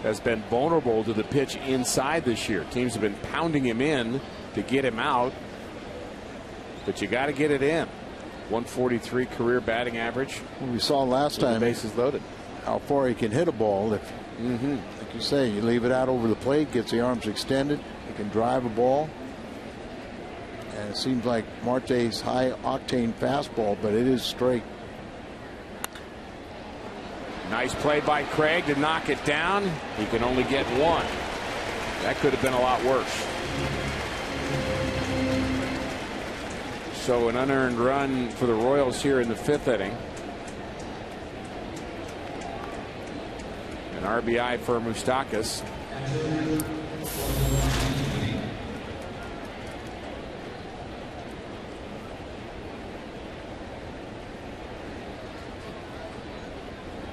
S3: has been vulnerable to the pitch inside this year. Teams have been pounding him in to get him out, but you got to get it in. 143 career batting average.
S4: We saw last time,
S3: bases loaded,
S4: how far he can hit a ball. If, like you say, you leave it out over the plate, gets the arms extended, he can drive a ball. And it seems like Marte's high octane fastball, but it is straight.
S3: Nice play by Craig to knock it down. He can only get one. That could have been a lot worse. So an unearned run for the Royals here in the 5th inning. An RBI for Moustakas.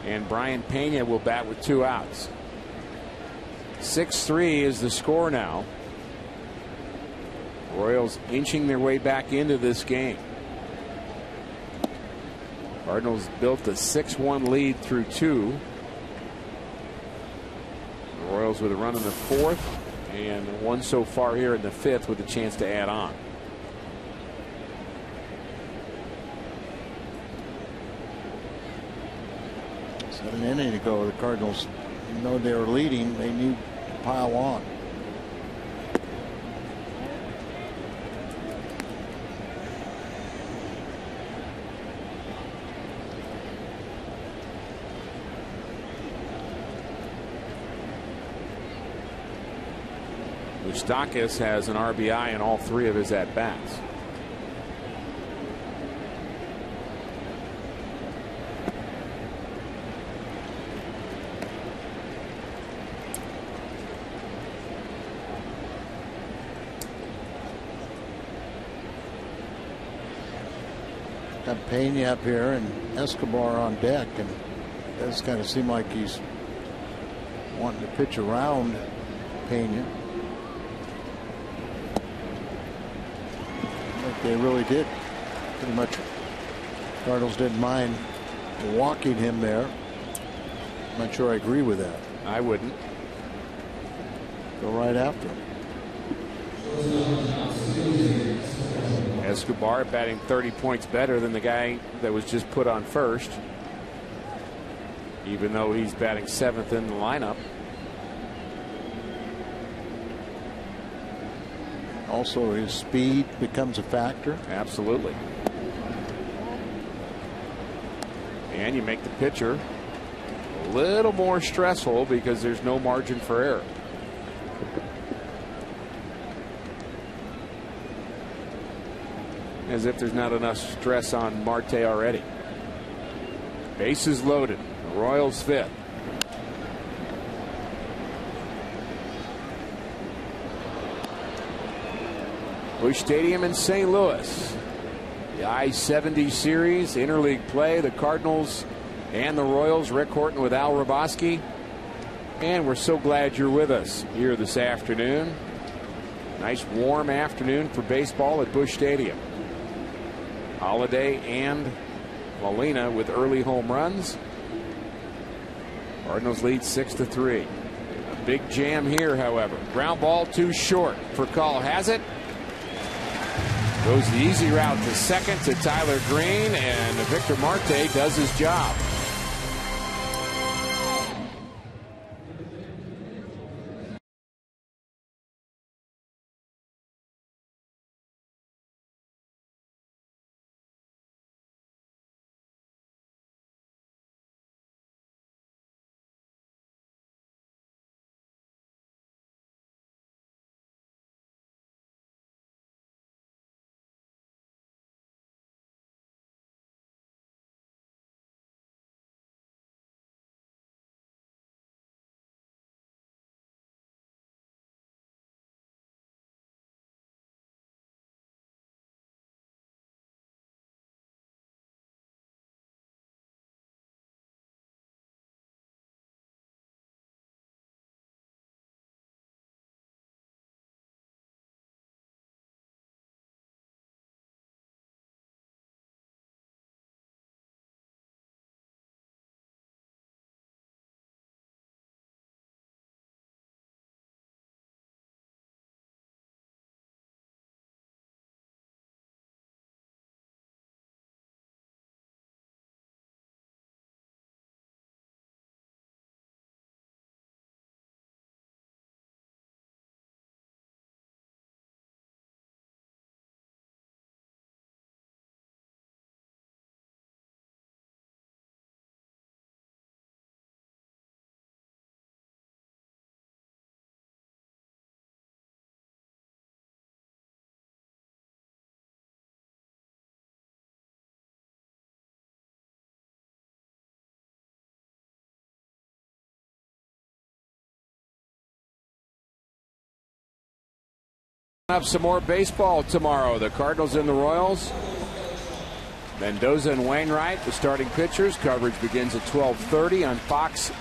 S3: And Brian Pena will bat with 2 outs. 6-3 is the score now. Royals inching their way back into this game. Cardinals built a 6-1 lead through 2. The Royals with a run in the 4th and one so far here in the 5th with a chance to add on.
S4: An inning to go. The Cardinals, even though they were leading, they need to pile on.
S3: Moustakas has an RBI in all 3 of his at-bats.
S4: Got Pena up here and Escobar on deck, and it does kind of seem like he's wanting to pitch around Pena. Like they really did. Pretty much Cardinals didn't mind walking him there. I'm not sure I agree with that.
S3: I wouldn't.
S4: Go right after him.
S3: Escobar batting 30 points better than the guy that was just put on first, even though he's batting 7th in the lineup.
S4: Also, his speed becomes a factor.
S3: Absolutely. And you make the pitcher a little more stressful because there's no margin for error. As if there's not enough stress on Marte already. Bases loaded. The Royals 5th. Busch Stadium in St. Louis. The I-70 series, interleague play. The Cardinals and the Royals. Rick Horton with Al Raboski. And we're so glad you're with us here this afternoon. Nice warm afternoon for baseball at Busch Stadium. Holiday and Molina with early home runs. Cardinals lead 6-3. A big jam here, however. Ground ball too short for Call has it. Goes the easy route to second to Tyler Green, and Victor Marte does his job. Up some more baseball tomorrow. The Cardinals and the Royals. Mendoza and Wainwright, the starting pitchers. Coverage begins at 12:30 on Fox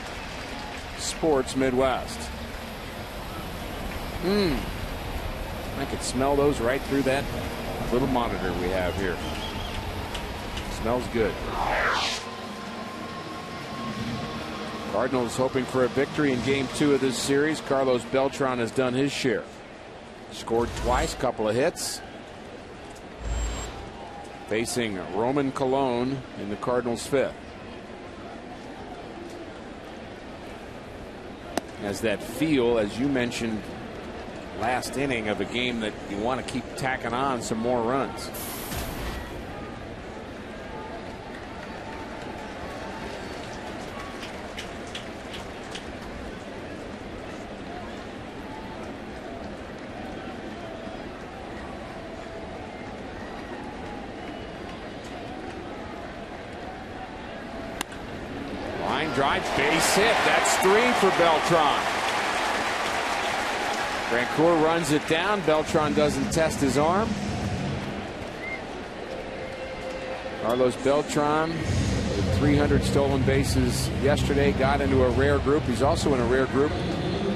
S3: Sports Midwest. I can smell those right through that little monitor we have here. Smells good. Cardinals hoping for a victory in Game 2 of this series. Carlos Beltran has done his share. Scored twice, couple of hits. Facing Roman Colon in the Cardinals' fifth. Has that feel, as you mentioned last inning, of a game that you want to keep tacking on some more runs. Drive, base hit. That's 3 for Beltran. Brancourt runs it down. Beltran doesn't test his arm. Carlos Beltran with 300 stolen bases yesterday got into a rare group. He's also in a rare group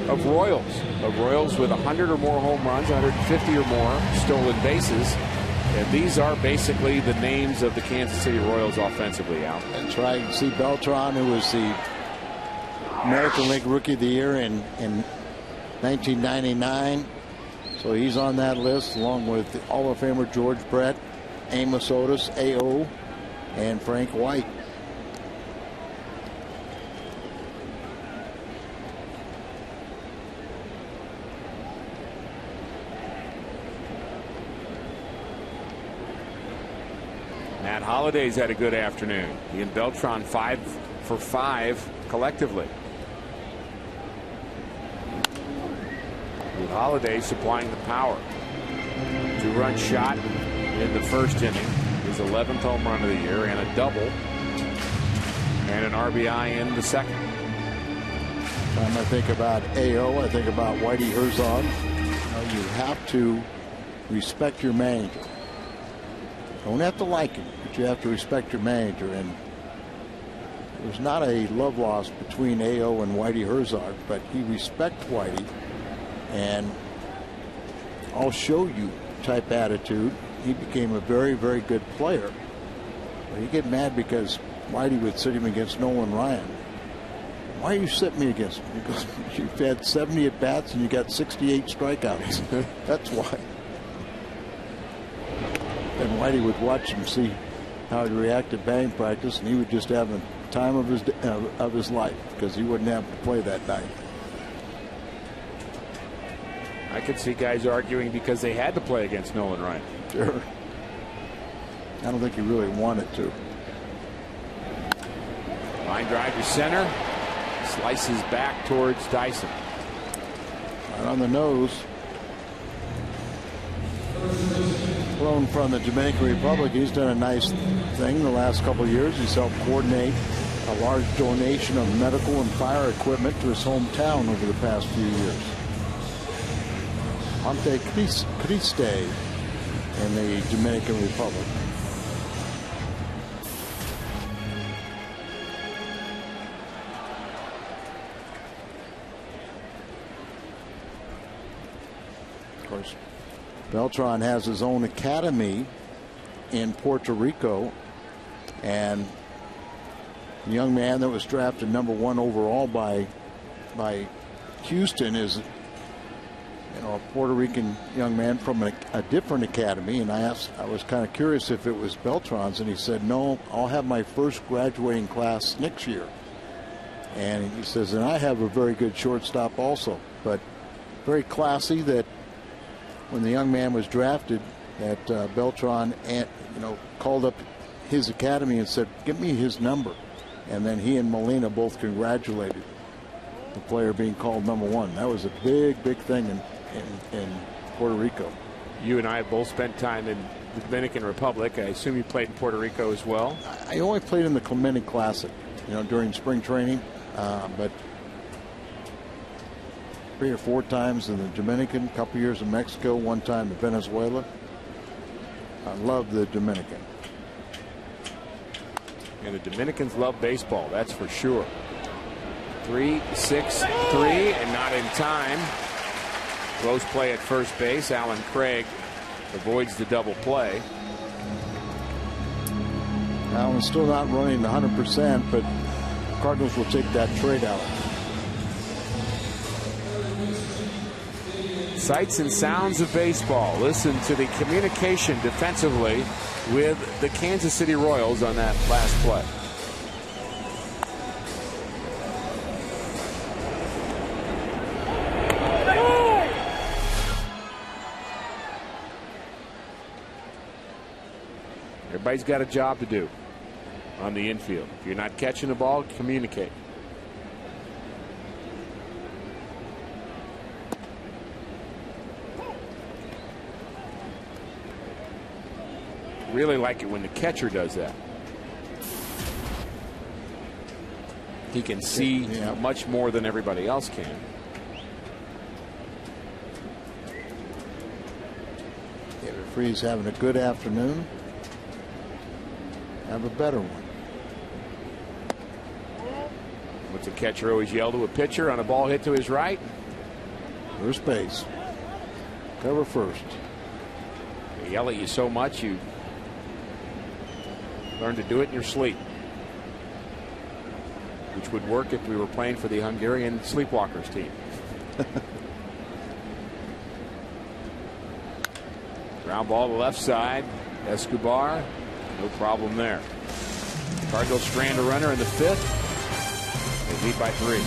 S3: of Royals with 100 or more home runs, 150 or more stolen bases. And these are basically the names of the Kansas City Royals offensively, Al.
S4: That's right. You see Beltran, who was the American League Rookie of the Year in 1999. So he's on that list, along with the Hall of Famer George Brett, Amos Otis, A.O., and Frank White.
S3: Matt Holliday's had a good afternoon. He and Beltran 5 for 5 collectively. With Holliday supplying the power. 2-run shot in the first inning. His 11th home run of the year and a double. And an RBI in the second.
S4: Time I think about A.O., I think about Whitey Herzog. You have to respect your manager. Don't have to like him, but you have to respect your manager. And there's not a love lost between A.O. and Whitey Herzog, but he respects Whitey. And I'll show you type attitude. He became a very, very good player. But he get mad because Whitey would sit him against Nolan Ryan. Why you sit me against him? Because you've had 70 at bats and you got 68 strikeouts. That's why. And Whitey would watch him, see how he reacted to batting practice, and he would just have the time of his life because he wouldn't have to play that night.
S3: I could see guys arguing because they had to play against Nolan Ryan.
S4: Sure. I don't think he really wanted to.
S3: Line drive to center. Slices back towards Dyson.
S4: Right on the nose. Flown from the Dominican Republic. He's done a nice thing the last couple of years. He's helped coordinate a large donation of medical and fire equipment to his hometown over the past few years. Ante Criste in the Dominican Republic. Of course, Beltran has his own academy in Puerto Rico, and the young man that was drafted #1 overall by Houston is, a Puerto Rican young man from a different academy. And I was kind of curious if it was Beltran's, and he said, no, I'll have my first graduating class next year. And he says, and I have a very good shortstop also. But very classy that when the young man was drafted, that Beltran called up his academy and said, give me his number. And then he and Molina both congratulated the player being called #1. That was a big thing in Puerto Rico.
S3: You and I have both spent time in the Dominican Republic. I assume you played in Puerto Rico as well.
S4: I only played in the Clemente Classic, during spring training. But 3 or 4 times in the Dominican, a couple years in Mexico, 1 time in Venezuela. I love the Dominican.
S6: And the Dominicans love baseball, that's for sure. 3-6-3, and not in time. Close play at first base. Alan Craig avoids the double play.
S4: Alan's still not running 100%, but Cardinals will take that trade out.
S6: Sights and sounds of baseball. Listen to the communication defensively with the Kansas City Royals on that last play. Everybody's got a job to do on the infield. If you're not catching the ball, communicate. Really like it when the catcher does that. He can see much more than everybody else can.
S4: The referee's having a good afternoon. Have a better one.
S6: What's the catcher always yell to a pitcher on a ball hit to his right?
S4: First base. Cover first.
S6: They yell at you so much you learn to do it in your sleep, which would work if we were playing for the Hungarian Sleepwalkers team. Ground ball to the left side. Escobar, no problem there. Cardinals strand a runner in the 5th. They lead by 3.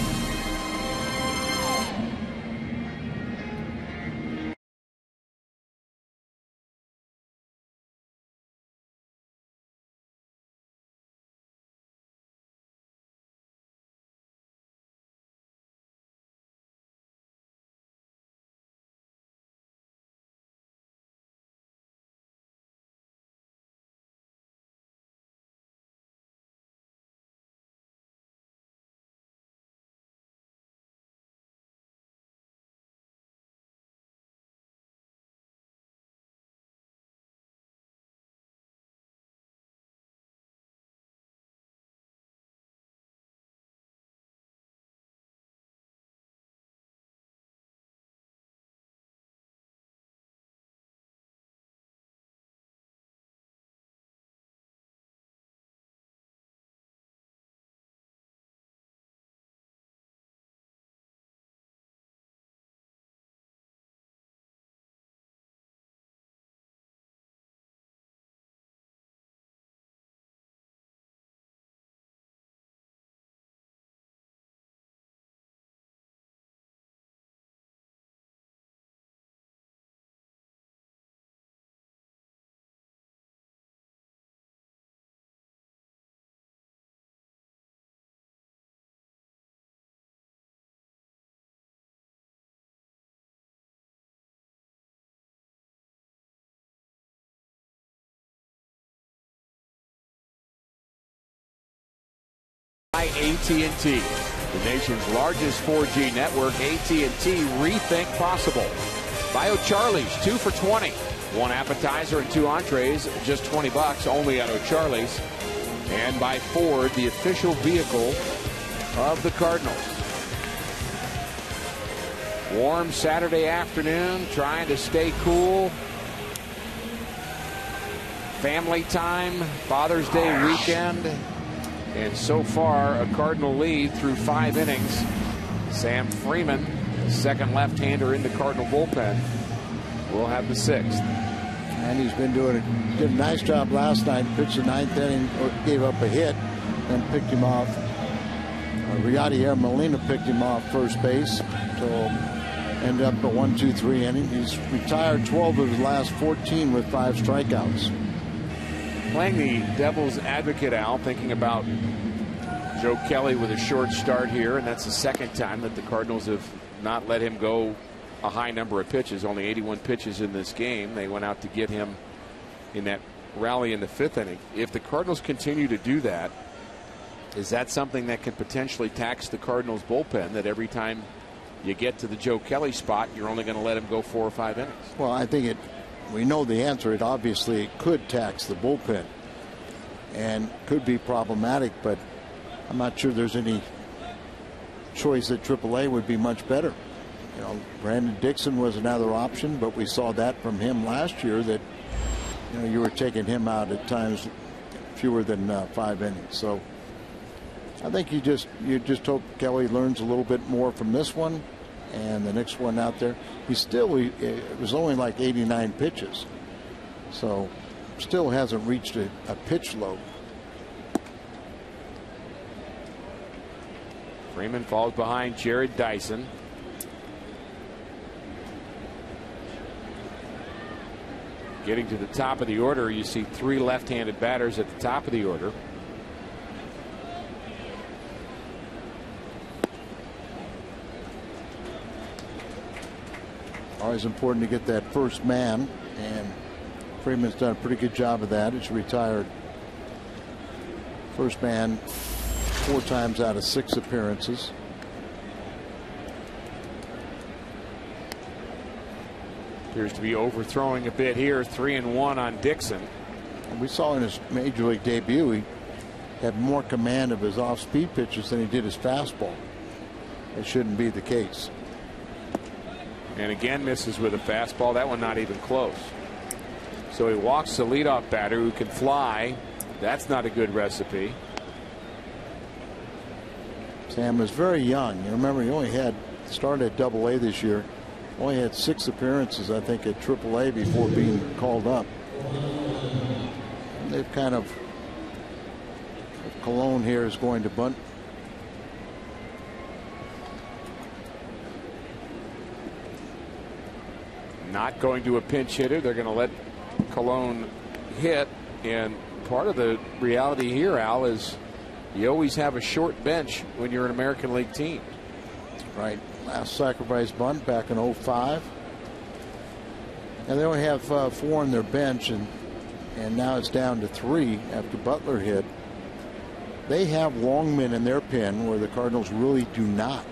S6: AT&T, the nation's largest 4G network. AT&T, rethink possible. Buy O'Charlie's 2 for $20. 1 appetizer and 2 entrees, just $20 only at O'Charlie's. And by Ford, the official vehicle of the Cardinals. Warm Saturday afternoon, trying to stay cool. Family time, Father's Day weekend. And so far, a Cardinal lead through 5 innings. Sam Freeman, the second left-hander in the Cardinal bullpen, will have the 6th.
S4: And he's been did a nice job last night. Pitched the 9th inning, gave up a hit, then picked him off. Yadier Molina picked him off first base. So ended up a 1-2-3 inning. He's retired 12 of his last 14 with 5 strikeouts.
S6: Playing the devil's advocate, Al, thinking about Joe Kelly with a short start here, and that's the second time that the Cardinals have not let him go a high number of pitches. Only 81 pitches in this game. They went out to get him in that rally in the 5th inning. If the Cardinals continue to do that, is that something that can potentially tax the Cardinals bullpen, that every time you get to the Joe Kelly spot, you're only going to let him go 4 or 5 innings.
S4: Well, I think we know the answer. It obviously could tax the bullpen and could be problematic, but I'm not sure there's any choice that AAA would be much better. You know, Brandon Dixon was another option, but we saw that from him last year that, you know, you were taking him out at times fewer than 5 innings. So I think you just hope Kelly learns a little bit more from this one and the next one out there. It was only like 89 pitches, so still hasn't reached a pitch load.
S6: Freeman falls behind Jared Dyson. Getting to the top of the order, you see 3 left-handed batters at the top of the order.
S4: Always important to get that first man, and Freeman's done a pretty good job of that. He's retired first man 4 times out of 6 appearances.
S6: Appears to be overthrowing a bit here. 3-1 on Dixon.
S4: And we saw in his major league debut he had more command of his off-speed pitches than he did his fastball. It shouldn't be the case.
S6: And again misses with a fastball. That one not even close. So he walks the leadoff batter who can fly. That's not a good recipe.
S4: Sam was very young. You remember he only started at AA this year. Only had 6 appearances, I think, at AAA before being called up. And they've kind of, Colon here is going to bunt.
S6: Not going to a pinch hitter. They're going to let Colon hit. And part of the reality here, Al, is you always have a short bench when you're an American League team.
S4: Right. Last sacrifice bunt back in 05. And they only have 4 on their bench, and now it's down to 3 after Butler hit. They have Longman in their pen where the Cardinals really do not.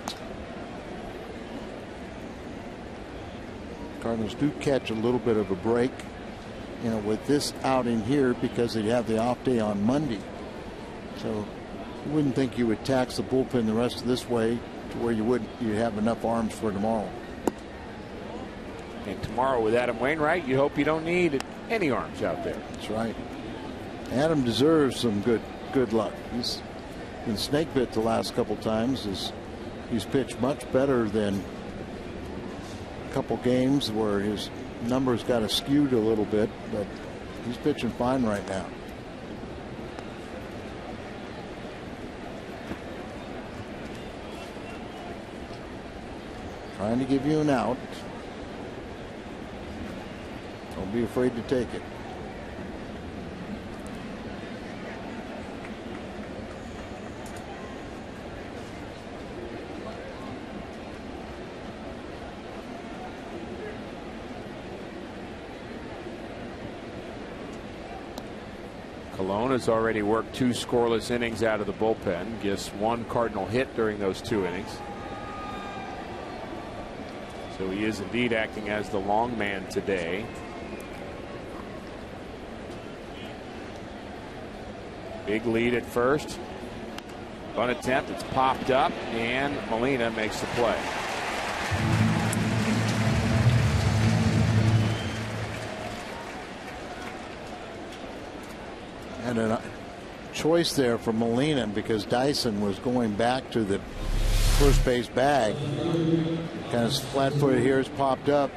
S4: Cardinals do catch a little bit of a break, you know, with this outing here because they have the off day on Monday. So you wouldn't think you would tax the bullpen the rest of this way to where you have enough arms for tomorrow.
S6: And tomorrow with Adam Wainwright, you hope you don't need any arms out there.
S4: That's right. Adam deserves some good luck. He's been snake bit the last couple times. He's pitched much better than a couple games where his numbers got skewed a little bit, but he's pitching fine right now. Trying to give you an out. Don't be afraid to take it.
S6: Colon has already worked 2 scoreless innings out of the bullpen. Just 1 Cardinal hit during those 2 innings. So he is indeed acting as the long man today. Big lead at first. Bunt attempt, it's popped up, and Molina makes the play.
S4: And a choice there for Molina because Dyson was going back to the first base bag. Kind of flat-footed here, it's popped up,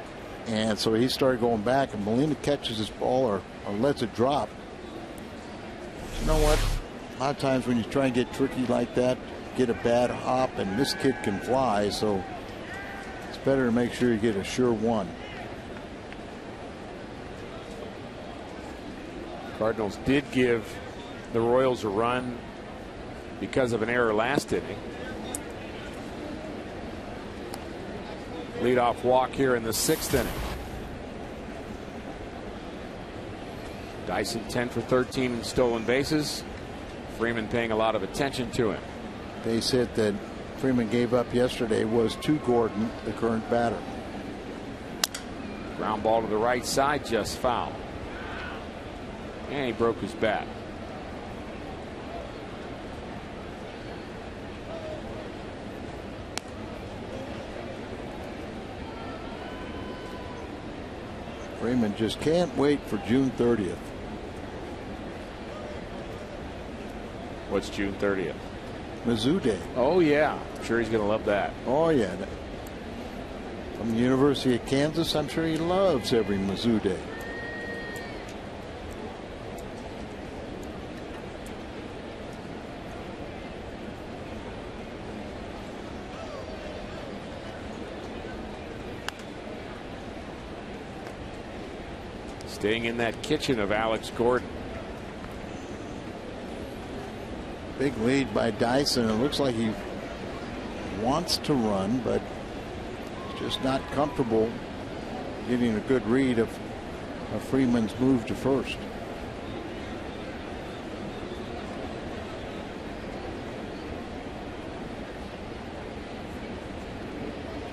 S4: and so he started going back, and Molina catches his ball or lets it drop. You know what? A lot of times when you try and get tricky like that, get a bad hop, and this kid can fly, so it's better to make sure you get a sure one.
S6: Cardinals did give the Royals a run because of an error last inning. Leadoff walk here in the 6th inning. Dyson 10 for 13 in stolen bases. Freeman paying a lot of attention to him.
S4: Base hit that Freeman gave up yesterday was to Gordon, the current batter.
S6: Ground ball to the right side, just foul. And he broke his bat.
S4: Freeman just can't wait for June 30th.
S6: What's June 30th?
S4: Mizzou Day.
S6: Oh, yeah. I'm sure he's going to love that.
S4: Oh, yeah. From the University of Kansas, I'm sure he loves every Mizzou Day.
S6: Staying in that kitchen of Alex Gordon.
S4: Big lead by Dyson. It looks like he wants to run, but just not comfortable getting a good read of Freeman's move to first.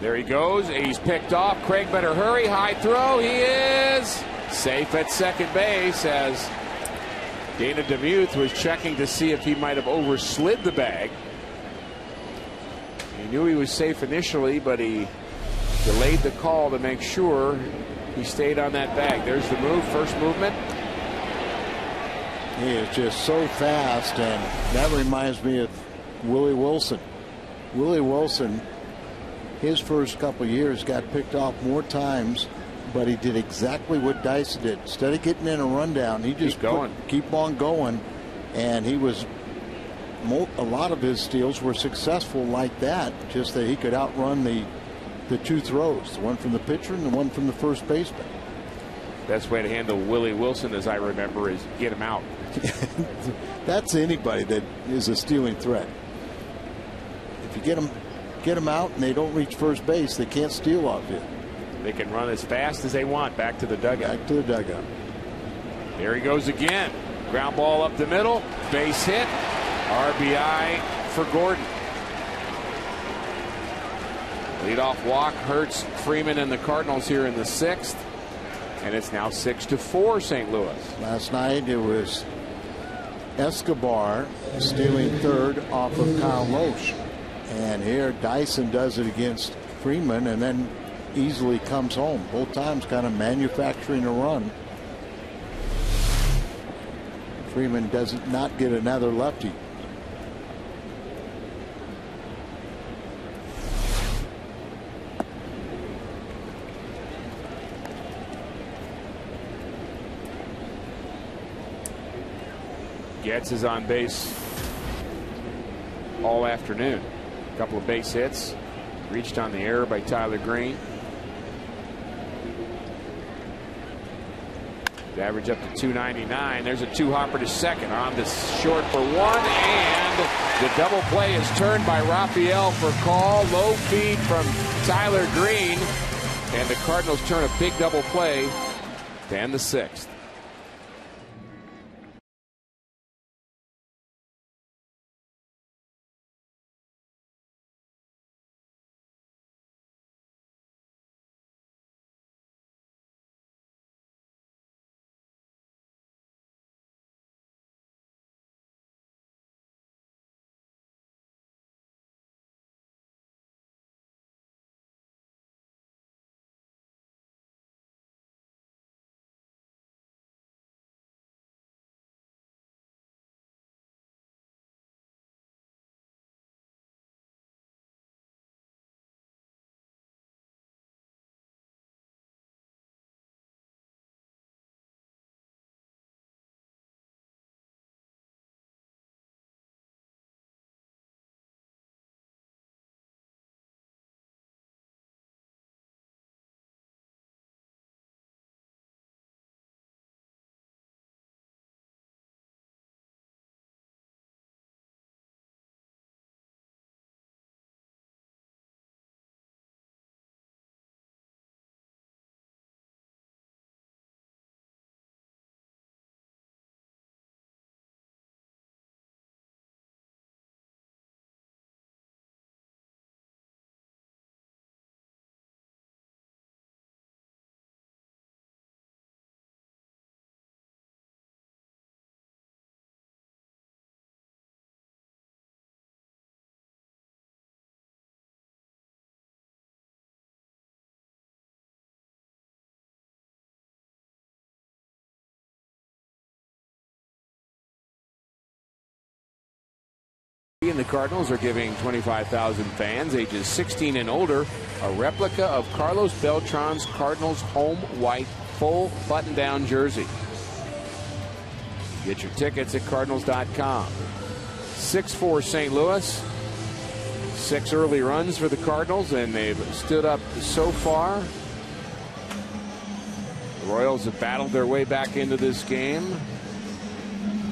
S6: There he goes. He's picked off. Craig better hurry. High throw. He is safe at second base as Dana DeMuth was checking to see if he might have overslid the bag. He knew he was safe initially, but he delayed the call to make sure he stayed on that bag. There's the move, first movement.
S4: He is just so fast, and that reminds me of Willie Wilson. Willie Wilson, his first couple years, got picked off more times, but he did exactly what Dyson did. Instead of getting in a rundown, he just keep on going, and he was a lot of his steals were successful like that, just that he could outrun the two throws, the one from the pitcher and the one from the first baseman.
S6: Best way to handle Willie Wilson, as I remember, is get him out.
S4: That's anybody that is a stealing threat. If you get them out and they don't reach first base, they can't steal off you.
S6: They can run as fast as they want back to the dugout.
S4: Back to the dugout.
S6: There he goes again. Ground ball up the middle. Base hit. RBI for Gordon. Leadoff walk hurts Freeman and the Cardinals here in the sixth. And it's now 6-4 St. Louis.
S4: Last night it was Escobar stealing third off of Kyle Loesch. And here Dyson does it against Freeman and then easily comes home. Both times kind of manufacturing a run. Freeman does not get another lefty.
S6: Getz is on base all afternoon. A couple of base hits. Reached on the error by Tyler Green. The average up to 299. There's a two-hopper to second. On to short for one. And the double play is turned by Raphael for call. Low feed from Tyler Green. And the Cardinals turn a big double play to end the sixth. And the Cardinals are giving 25,000 fans ages 16 and older a replica of Carlos Beltran's Cardinals home white full button-down jersey. Get your tickets at Cardinals.com. 6-4 St. Louis. 6 early runs for the Cardinals, and they've stood up so far. The Royals have battled their way back into this game.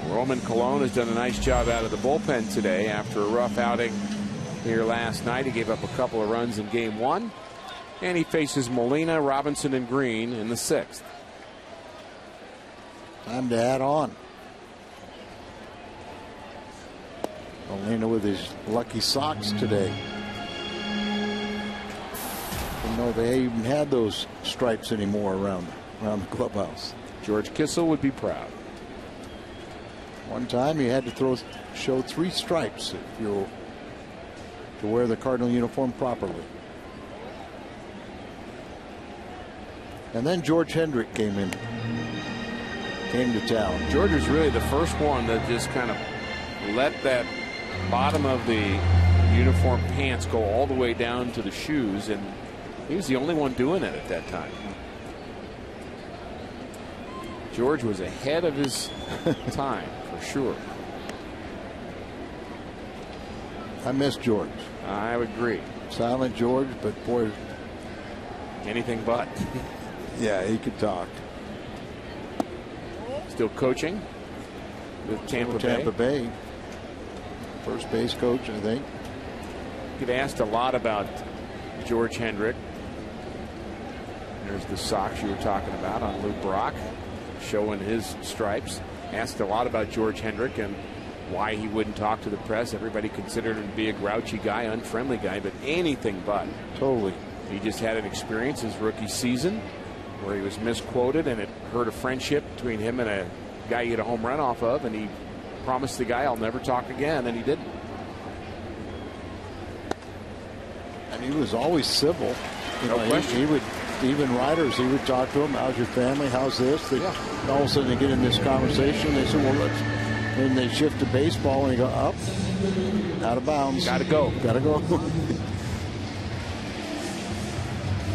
S6: Roman Colon has done a nice job out of the bullpen today after a rough outing here last night. He gave up a couple of runs in game 1, and he faces Molina, Robinson, and Green in the 6th.
S4: Time to add on. Molina with his lucky socks today. Didn't know they even had those stripes anymore around the clubhouse.
S6: George Kissel would be proud.
S4: One time he had to show 3 stripes if you to wear the Cardinal uniform properly. And then George Hendrick came to town.
S6: George was really the first one that just kind of let that bottom of the uniform pants go all the way down to the shoes, and he was the only one doing it at that time. George was ahead of his time, for sure.
S4: I miss George.
S6: I would agree.
S4: Silent George, but boy,
S6: anything but.
S4: Yeah, he could talk.
S6: Still coaching with Tampa
S4: Bay. First base coach, I think.
S6: Get asked a lot about George Hendrick. There's the socks you were talking about on Lou Brock, showing his stripes. Asked a lot about George Hendrick and why he wouldn't talk to the press. Everybody considered him to be a grouchy guy, unfriendly guy, but anything but.
S4: Totally.
S6: He just had an experience his rookie season where he was misquoted, and it hurt a friendship between him and a guy he hit a home run off of, and he promised the guy, "I'll never talk again," and he didn't.
S4: And he was always civil.
S6: No question.
S4: He would, even writers, he would talk to them. "How's your family? How's this?" All of a sudden they get in this conversation. They say, "Well, let's," and they shift to baseball, and they go up, out of bounds.
S6: Gotta go.
S4: Gotta go.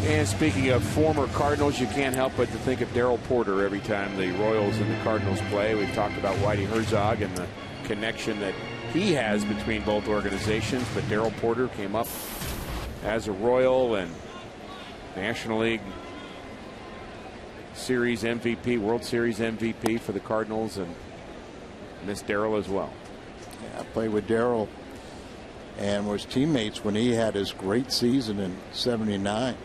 S6: And speaking of former Cardinals, you can't help but to think of Darrell Porter every time the Royals and the Cardinals play. We've talked about Whitey Herzog and the connection that he has between both organizations, but Darrell Porter came up as a Royal and National League Series MVP, World Series MVP for the Cardinals, and miss Darrell as well.
S4: Yeah, I played with Darrell and was teammates when he had his great season in '79.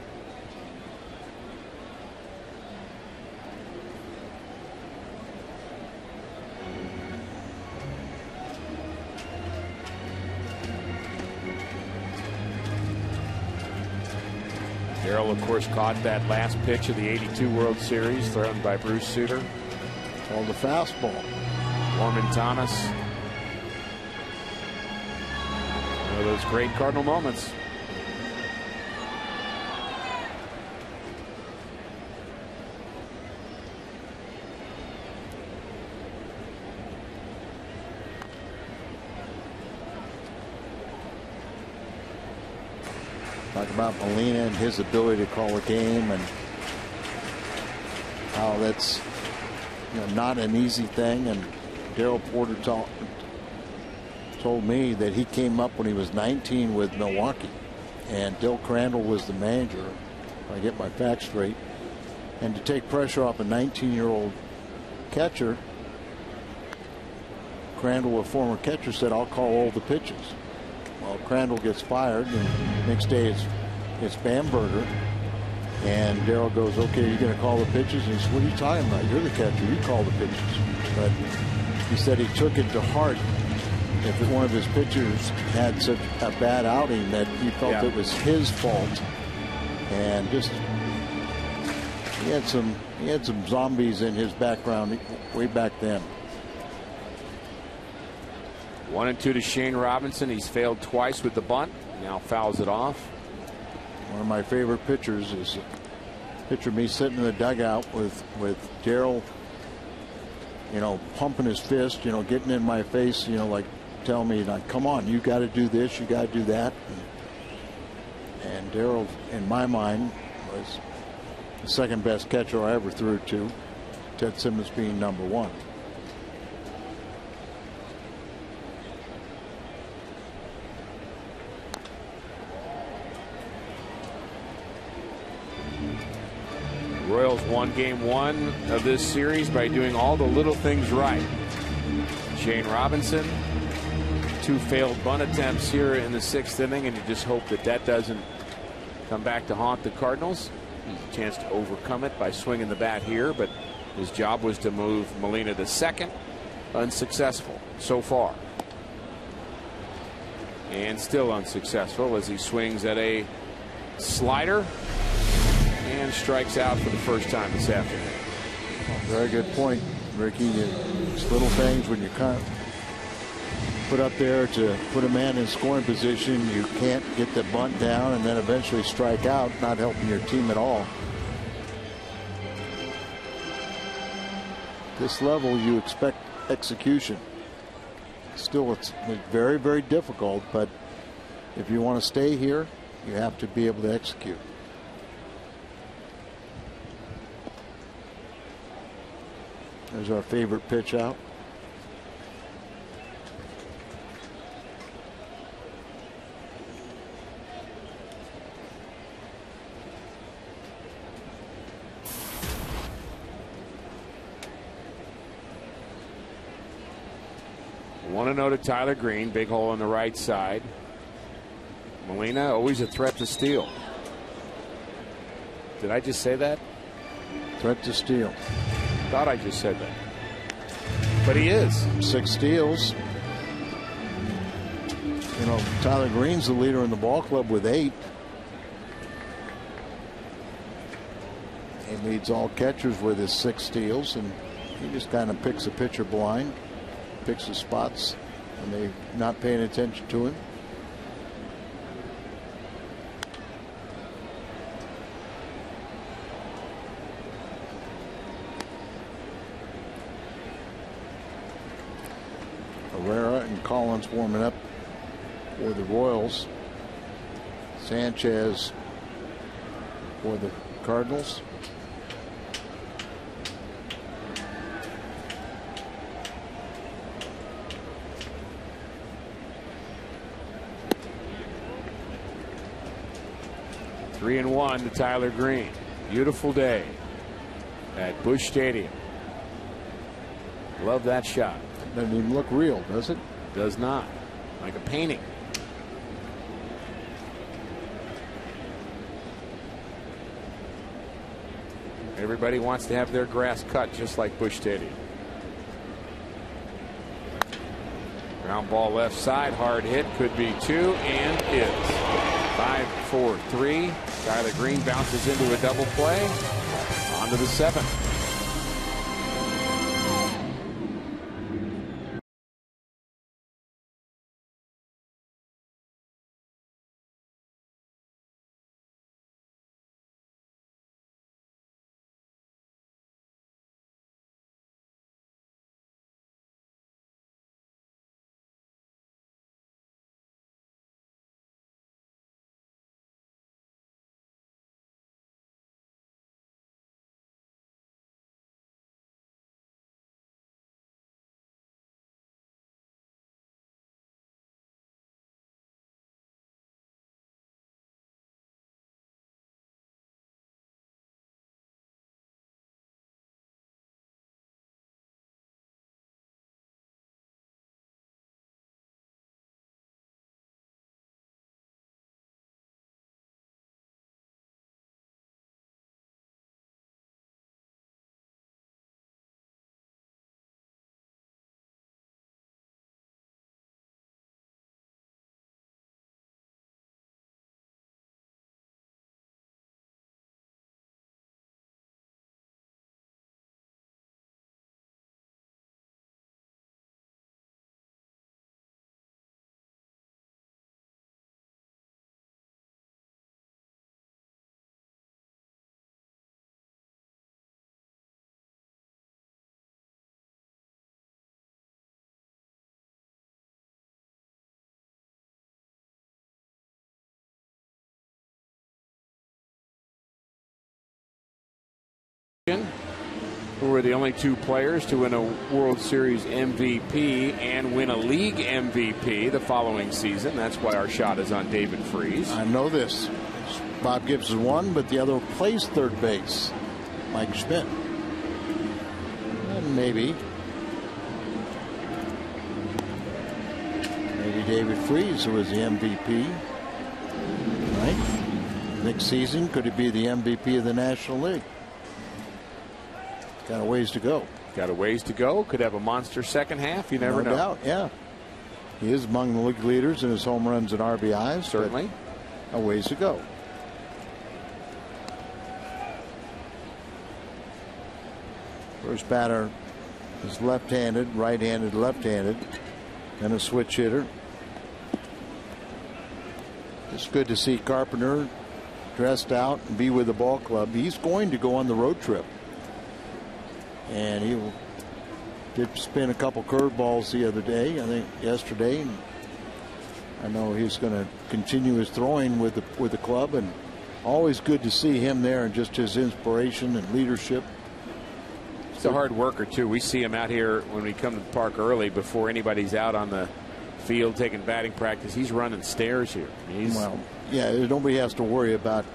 S6: Darrell, of course, caught that last pitch of the '82 World Series thrown by Bruce Sutter.
S4: Called the fastball.
S6: Norman Thomas. One of those great Cardinal moments.
S4: Talk about Molina and his ability to call a game, and how that's not an easy thing. And Darrell Porter told me that he came up when he was 19 with Milwaukee, and Dill Crandall was the manager, if I get my facts straight. And to take pressure off a 19-year-old catcher, Crandall, a former catcher, said, "I'll call all the pitches." Well, Crandall gets fired, and next day it's Bamberger, and Darrell goes, "Okay, you're going to call the pitches?" And he said, "What are you talking about? You're the catcher. You call the pitches." But he said he took it to heart. If one of his pitchers had such a bad outing, that he felt it was his fault, and just he had some zombies in his background way back then.
S6: 1-2 to Shane Robinson. He's failed twice with the bunt. Now fouls it off.
S4: One of my favorite pictures is a picture of me sitting in the dugout with Darrell, pumping his fist, getting in my face, like tell me, like, come on, you got to do this, you got to do that. And Darryl, in my mind, was the second best catcher I ever threw to, Ted Simmons being number one.
S6: Royals won game one of this series by doing all the little things right. Shane Robinson, 2 failed bunt attempts here in the 6th inning, and you just hope that that doesn't come back to haunt the Cardinals. A chance to overcome it by swinging the bat here, but his job was to move Molina to second. Unsuccessful so far. And still unsuccessful as he swings at a slider and strikes out for the first time this afternoon.
S4: Very good point, Ricky. It's little things when you kind of put up there to put a man in scoring position, you can't get the bunt down and then eventually strike out, not helping your team at all. This level, you expect execution. Still, it's very, very difficult, but if you want to stay here, you have to be able to execute. There's our favorite pitch out.
S6: One to 0 to Tyler Green. Big hole on the right side. Molina always a threat to steal. Did I just say that?
S4: Threat to steal.
S6: Thought I just said that. But he is. 6 steals.
S4: You know, Tyler Green's the leader in the ball club with 8. He leads all catchers with his 6 steals, and he just kind of picks a pitcher blind, picks the spots when they're not paying attention to him. Herrera and Collins warming up for the Royals. Sanchez for the Cardinals.
S6: Three and 1 to Tyler Green. Beautiful day at Busch Stadium. Love that shot.
S4: Doesn't even look real, does it?
S6: Does not. Like a painting. Everybody wants to have their grass cut just like Busch Stadium. Ground ball left side. Hard hit. Could be 2 and is. 5-4-3. Tyler Green bounces into a double play. On to the 7th. who were the only two players to win a World Series MVP and win a league MVP the following season. That's why our shot is on David Freese.
S4: I know this. Bob Gibbs is one, but the other plays third base. Mike Schmidt. And maybe David Freese, who was the MVP. Right? Next season, could he be the MVP of the National League? Got a ways to go.
S6: Got a ways to go. Could have a monster second half. You never know.
S4: No doubt, yeah. He is among the league leaders in his home runs and RBIs.
S6: Certainly.
S4: A ways to go. First batter is left-handed, right-handed, left-handed, and a switch hitter. It's good to see Carpenter dressed out and be with the ball club. He's going to go on the road trip. And he did spin a couple curveballs the other day, I think yesterday. And I know he's going to continue his throwing with the club, and always good to see him there and just his inspiration and leadership.
S6: He's a hard worker too. We see him out here when we come to the park early before anybody's out on the field taking batting practice. He's running stairs here.
S4: Well, yeah, nobody has to worry about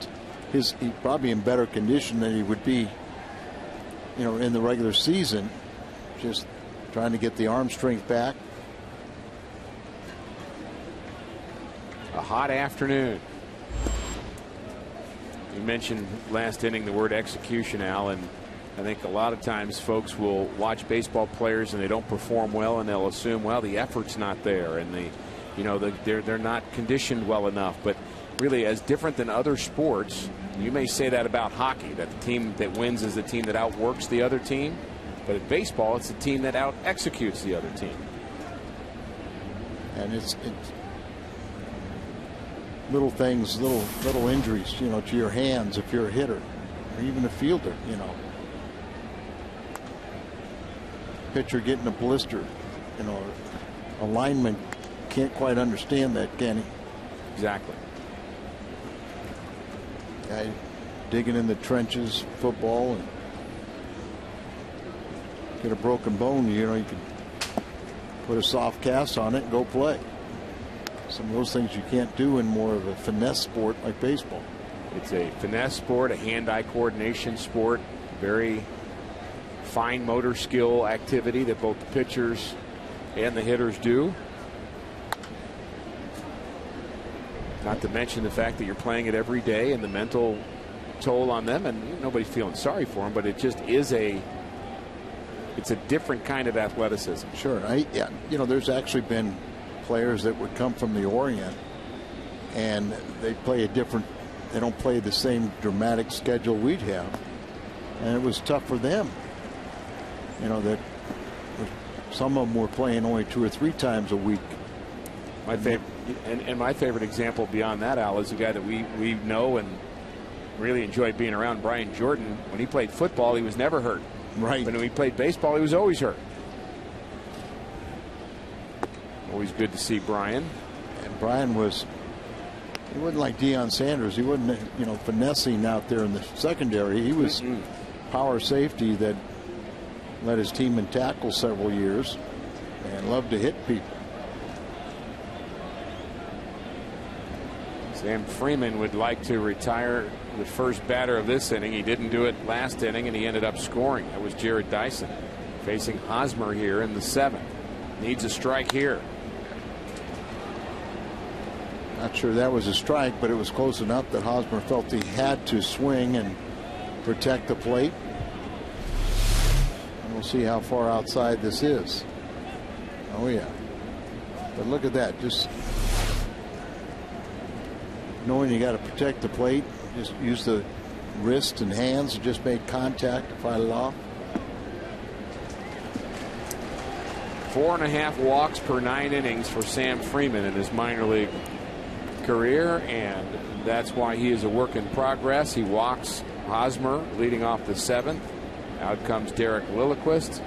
S4: he's probably in better condition than he would be, you know, in the regular season. Just trying to get the arm strength back.
S6: A hot afternoon. You mentioned last inning the word execution, Al, and I think a lot of times folks will watch baseball players and they don't perform well, and they'll assume, well, the effort's not there, and they're not conditioned well enough. But really, as different than other sports, you may say that about hockey, that the team that wins is the team that outworks the other team. But in baseball, it's the team that out executes the other team.
S4: And it's little things, little injuries, you know, to your hands if you're a hitter, or even a fielder, you know. Pitcher getting a blister, you know, a lineman can't quite understand that, can he?
S6: Exactly.
S4: Guy digging in the trenches, football, and get a broken bone, you know, you could put a soft cast on it and go play. Some of those things you can't do in more of a finesse sport like baseball.
S6: It's a finesse sport, a hand-eye coordination sport, very fine motor skill activity that both the pitchers and the hitters do. Not to mention the fact that you're playing it every day and the mental toll on them, and nobody's feeling sorry for them, but it just is it's a different kind of athleticism.
S4: Sure. Yeah, you know, there's actually been players that would come from the Orient and they don't play the same dramatic schedule we'd have, and it was tough for them. You know, that some of them were playing only 2 or 3 times a week.
S6: My favorite, and my favorite example beyond that, Al, is a guy that we know and really enjoyed being around, Brian Jordan. When he played football, he was never hurt.
S4: Right.
S6: But when he played baseball, he was always hurt. Always good to see Brian.
S4: And Brian he wasn't like Deion Sanders. He wasn't, you know, finessing out there in the secondary. He was power safety that led his team in tackles several years and loved to hit people.
S6: Sam Freeman would like to retire the first batter of this inning. He didn't do it last inning, and he ended up scoring. That was Jared Dyson facing Hosmer here in the 7th. Needs a strike here.
S4: Not sure that was a strike, but it was close enough that Hosmer felt he had to swing and protect the plate. And we'll see how far outside this is. Oh yeah. But look at that. Just knowing you got to protect the plate. Just use the wrist and hands and just made contact to fight it off.
S6: 4.5 walks per 9 innings for Sam Freeman in his minor league career, and that's why he is a work in progress. He walks Hosmer leading off the 7th. Out comes Derek Lilliquist.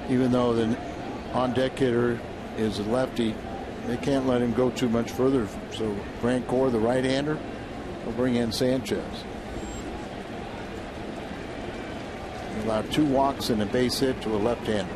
S4: Even though the on-deck hitter is a lefty, they can't let him go too much further. So Grant Core, the right-hander, will bring in Sanchez. Allowed 2 walks and a base hit to a left-hander.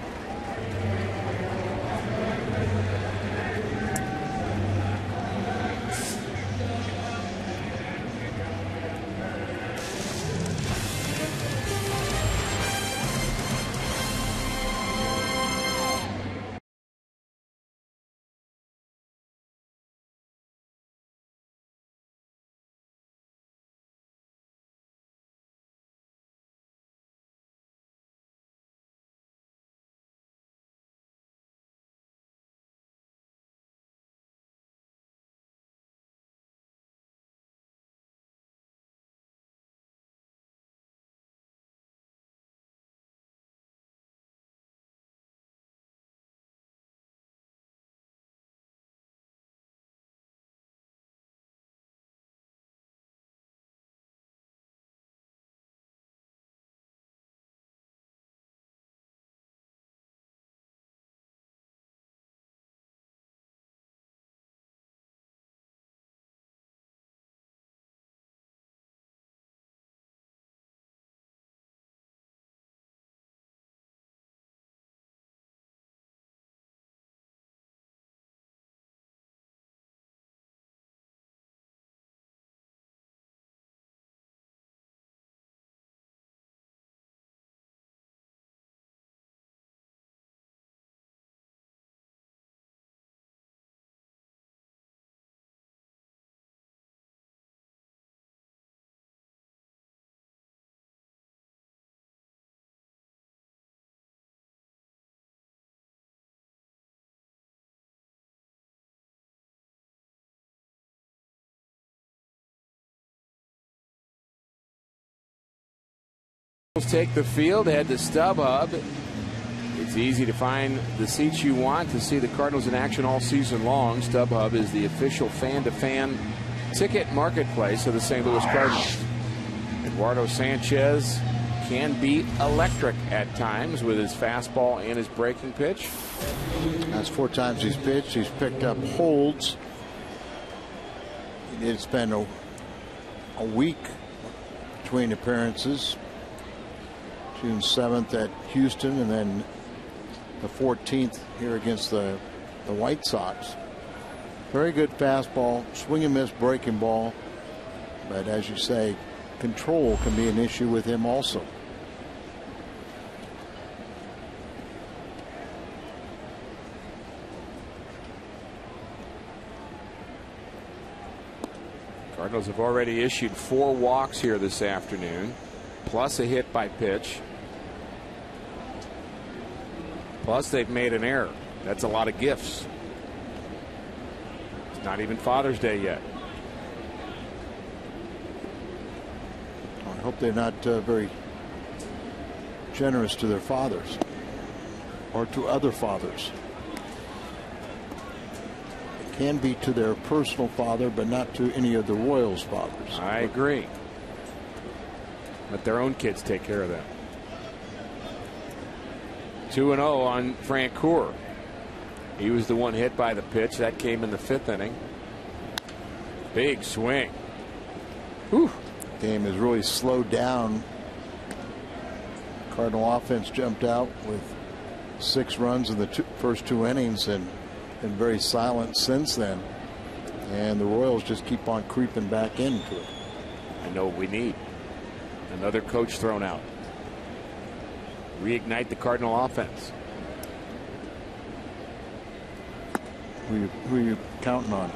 S6: Take the field, head to StubHub. It's easy to find the seats you want to see the Cardinals in action all season long. StubHub is the official fan-to-fan ticket marketplace of the St. Louis Cardinals. Eduardo Sanchez can be electric at times with his fastball and his breaking pitch.
S4: That's 4 times he's pitched. He's picked up holds. He did spend a week between appearances. June 7th at Houston, and then the 14th here against the White Sox. Very good fastball, swing and miss breaking ball, but as you say, control can be an issue with him also.
S6: Cardinals have already issued 4 walks here this afternoon, plus a hit by pitch. Plus, they've made an error. That's a lot of gifts. It's not even Father's Day yet.
S4: I hope they're not very generous to their fathers or to other fathers. It can be to their personal father, but not to any of the Royals' fathers.
S6: I agree. Let their own kids take care of them. 2-0 on Francoeur. He was the one hit by the pitch. That came in the 5th inning. Big swing. Whew.
S4: Game is really slowed down. Cardinal offense jumped out with 6 runs in the first 2 innings and been very silent since then. And the Royals just keep on creeping back into it.
S6: I know what we need. Another coach thrown out. Reignite the Cardinal offense.
S4: Who are you counting on?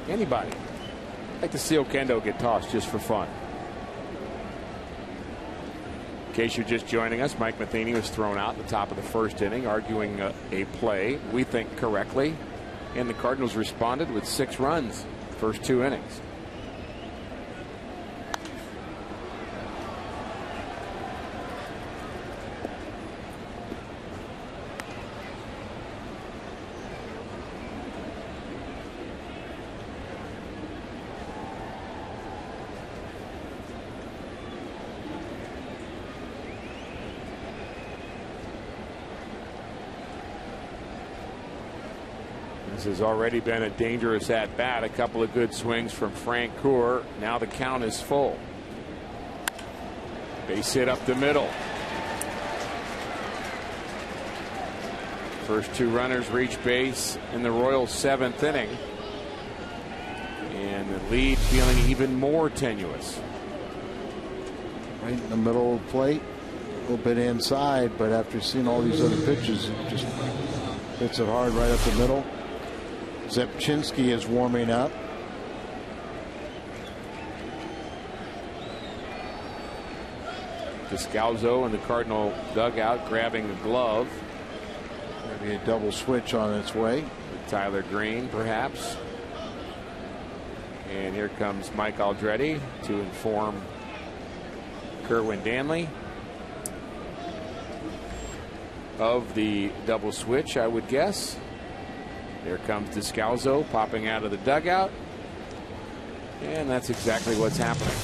S6: Anybody. I'd like to see Oquendo get tossed just for fun. In case you're just joining us, Mike Matheny was thrown out at the top of the 1st inning, arguing a play, we think correctly, and the Cardinals responded with 6 runs first 2 innings. This has already been a dangerous at-bat. A couple of good swings from Francoeur. Now the count is full. Base hit up the middle. First two runners reach base in the Royals' 7th inning. And the lead feeling even more tenuous.
S4: Right in the middle of the plate. A little bit inside, but after seeing all these other pitches, it just hits it hard right up the middle. Zepchinski is warming up.
S6: Descalzo in the Cardinal dugout grabbing a glove.
S4: Maybe a double switch on its way.
S6: With Tyler Green, perhaps. And here comes Mike Aldretti to inform Kerwin Danley of the double switch, I would guess. There comes Descalzo popping out of the dugout. And that's exactly what's happening.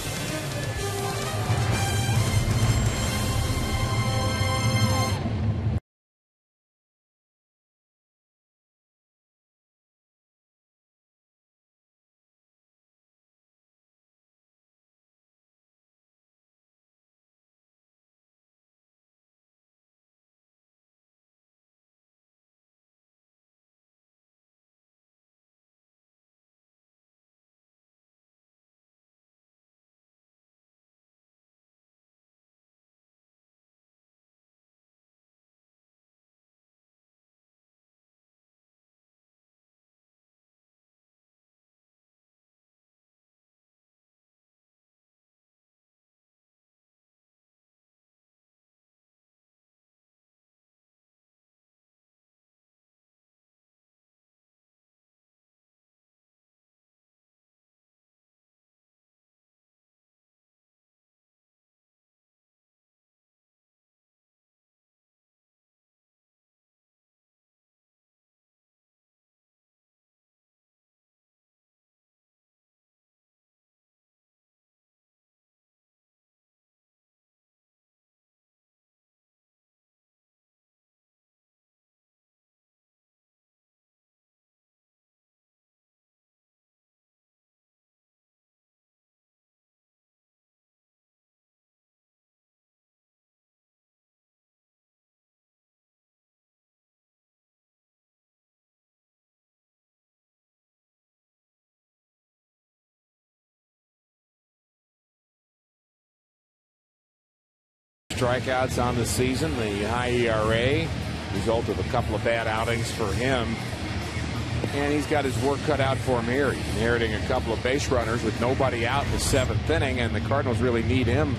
S6: Strikeouts on the season, the high ERA, result of a couple of bad outings for him. And he's got his work cut out for him here. He's inheriting a couple of base runners with nobody out in the 7th inning, and the Cardinals really need him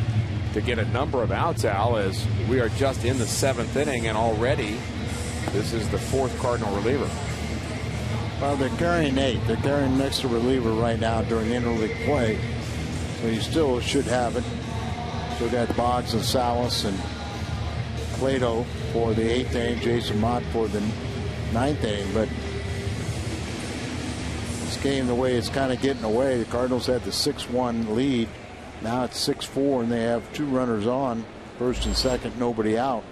S6: to get a number of outs, Al, as we are just in the 7th inning, and already this is the 4th Cardinal reliever.
S4: Well, they're carrying 8. They're carrying an extra reliever right now during interleague play, so you still should have it. So we got Boggs and Salas and Plato for the 8th inning, Jason Mott for the 9th inning. But this game, the way it's kind of getting away, the Cardinals had the 6-1 lead. Now it's 6-4, and they have 2 runners on, first and second, nobody out.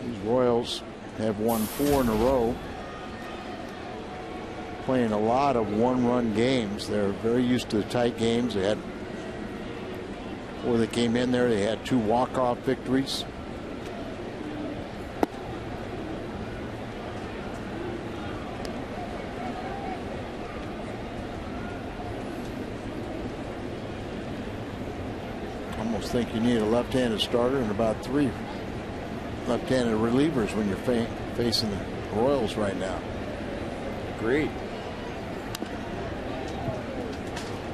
S4: These Royals have won 4 in a row. Playing a lot of one-run games. They're very used to the tight games. They had, before they came in there, they had 2 walk-off victories. Almost think you need a left-handed starter and about 3 left-handed relievers when you're facing the Royals right now.
S6: Agreed.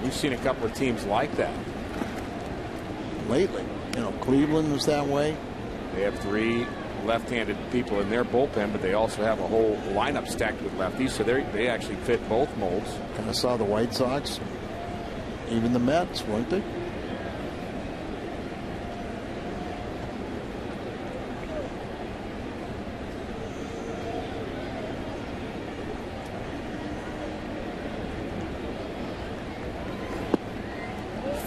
S6: We've seen a couple of teams like that
S4: lately. You know, Cleveland was that way.
S6: They have 3 left-handed people in their bullpen, but they also have a whole lineup stacked with lefties, so they actually fit both molds.
S4: Kind of saw the White Sox, even the Mets, weren't they?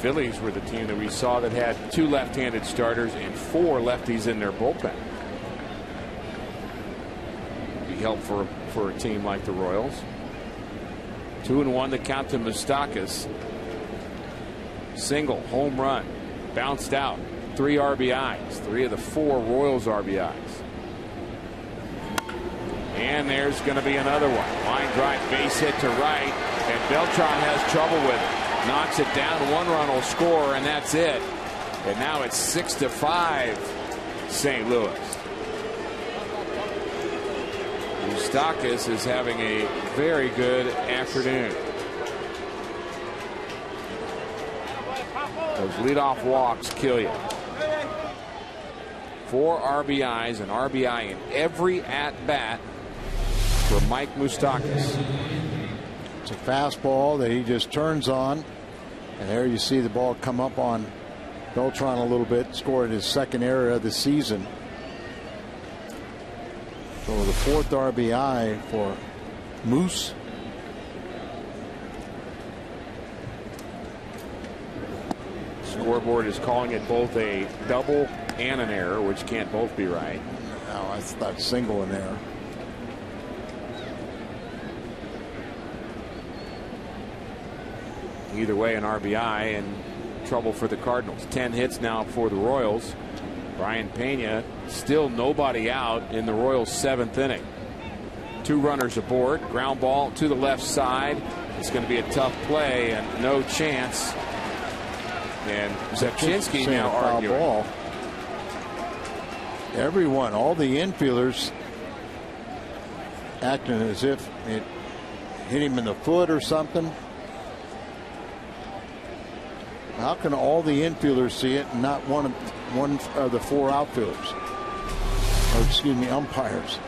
S6: Phillies were the team that we saw that had 2 left-handed starters and 4 lefties in their bullpen. Be helpful for a team like the Royals. 2-1 the count to Moustakas. Single, home run, bounced out. 3 RBIs, 3 of the 4 Royals RBIs. And there's going to be another one. Line drive, base hit to right, and Beltran has trouble with it. Knocks it down. 1 run will score, and that's it. And now it's 6-5 St. Louis. Moustakas is having a very good afternoon. Those leadoff walks kill you. 4 RBIs, an RBI in every at-bat for Mike Moustakas.
S4: It's a fastball that he just turns on, and there you see the ball come up on Beltran a little bit. Scored his 2nd error of the season. So the 4th RBI for Moose.
S6: Scoreboard is calling it both a double and an error, which can't both be right.
S4: No, I thought single and error.
S6: Either way, an RBI and trouble for the Cardinals. 10 hits now for the Royals. Brian Pena, still nobody out in the Royals' 7th inning. 2 runners aboard. Ground ball to the left side. It's going to be a tough play and no chance. And Zepchinski now arguing. Ball.
S4: Everyone, all the infielders acting as if it hit him in the foot or something. How can all the infielders see it and not one of the 4 outfielders? Or excuse me, umpires.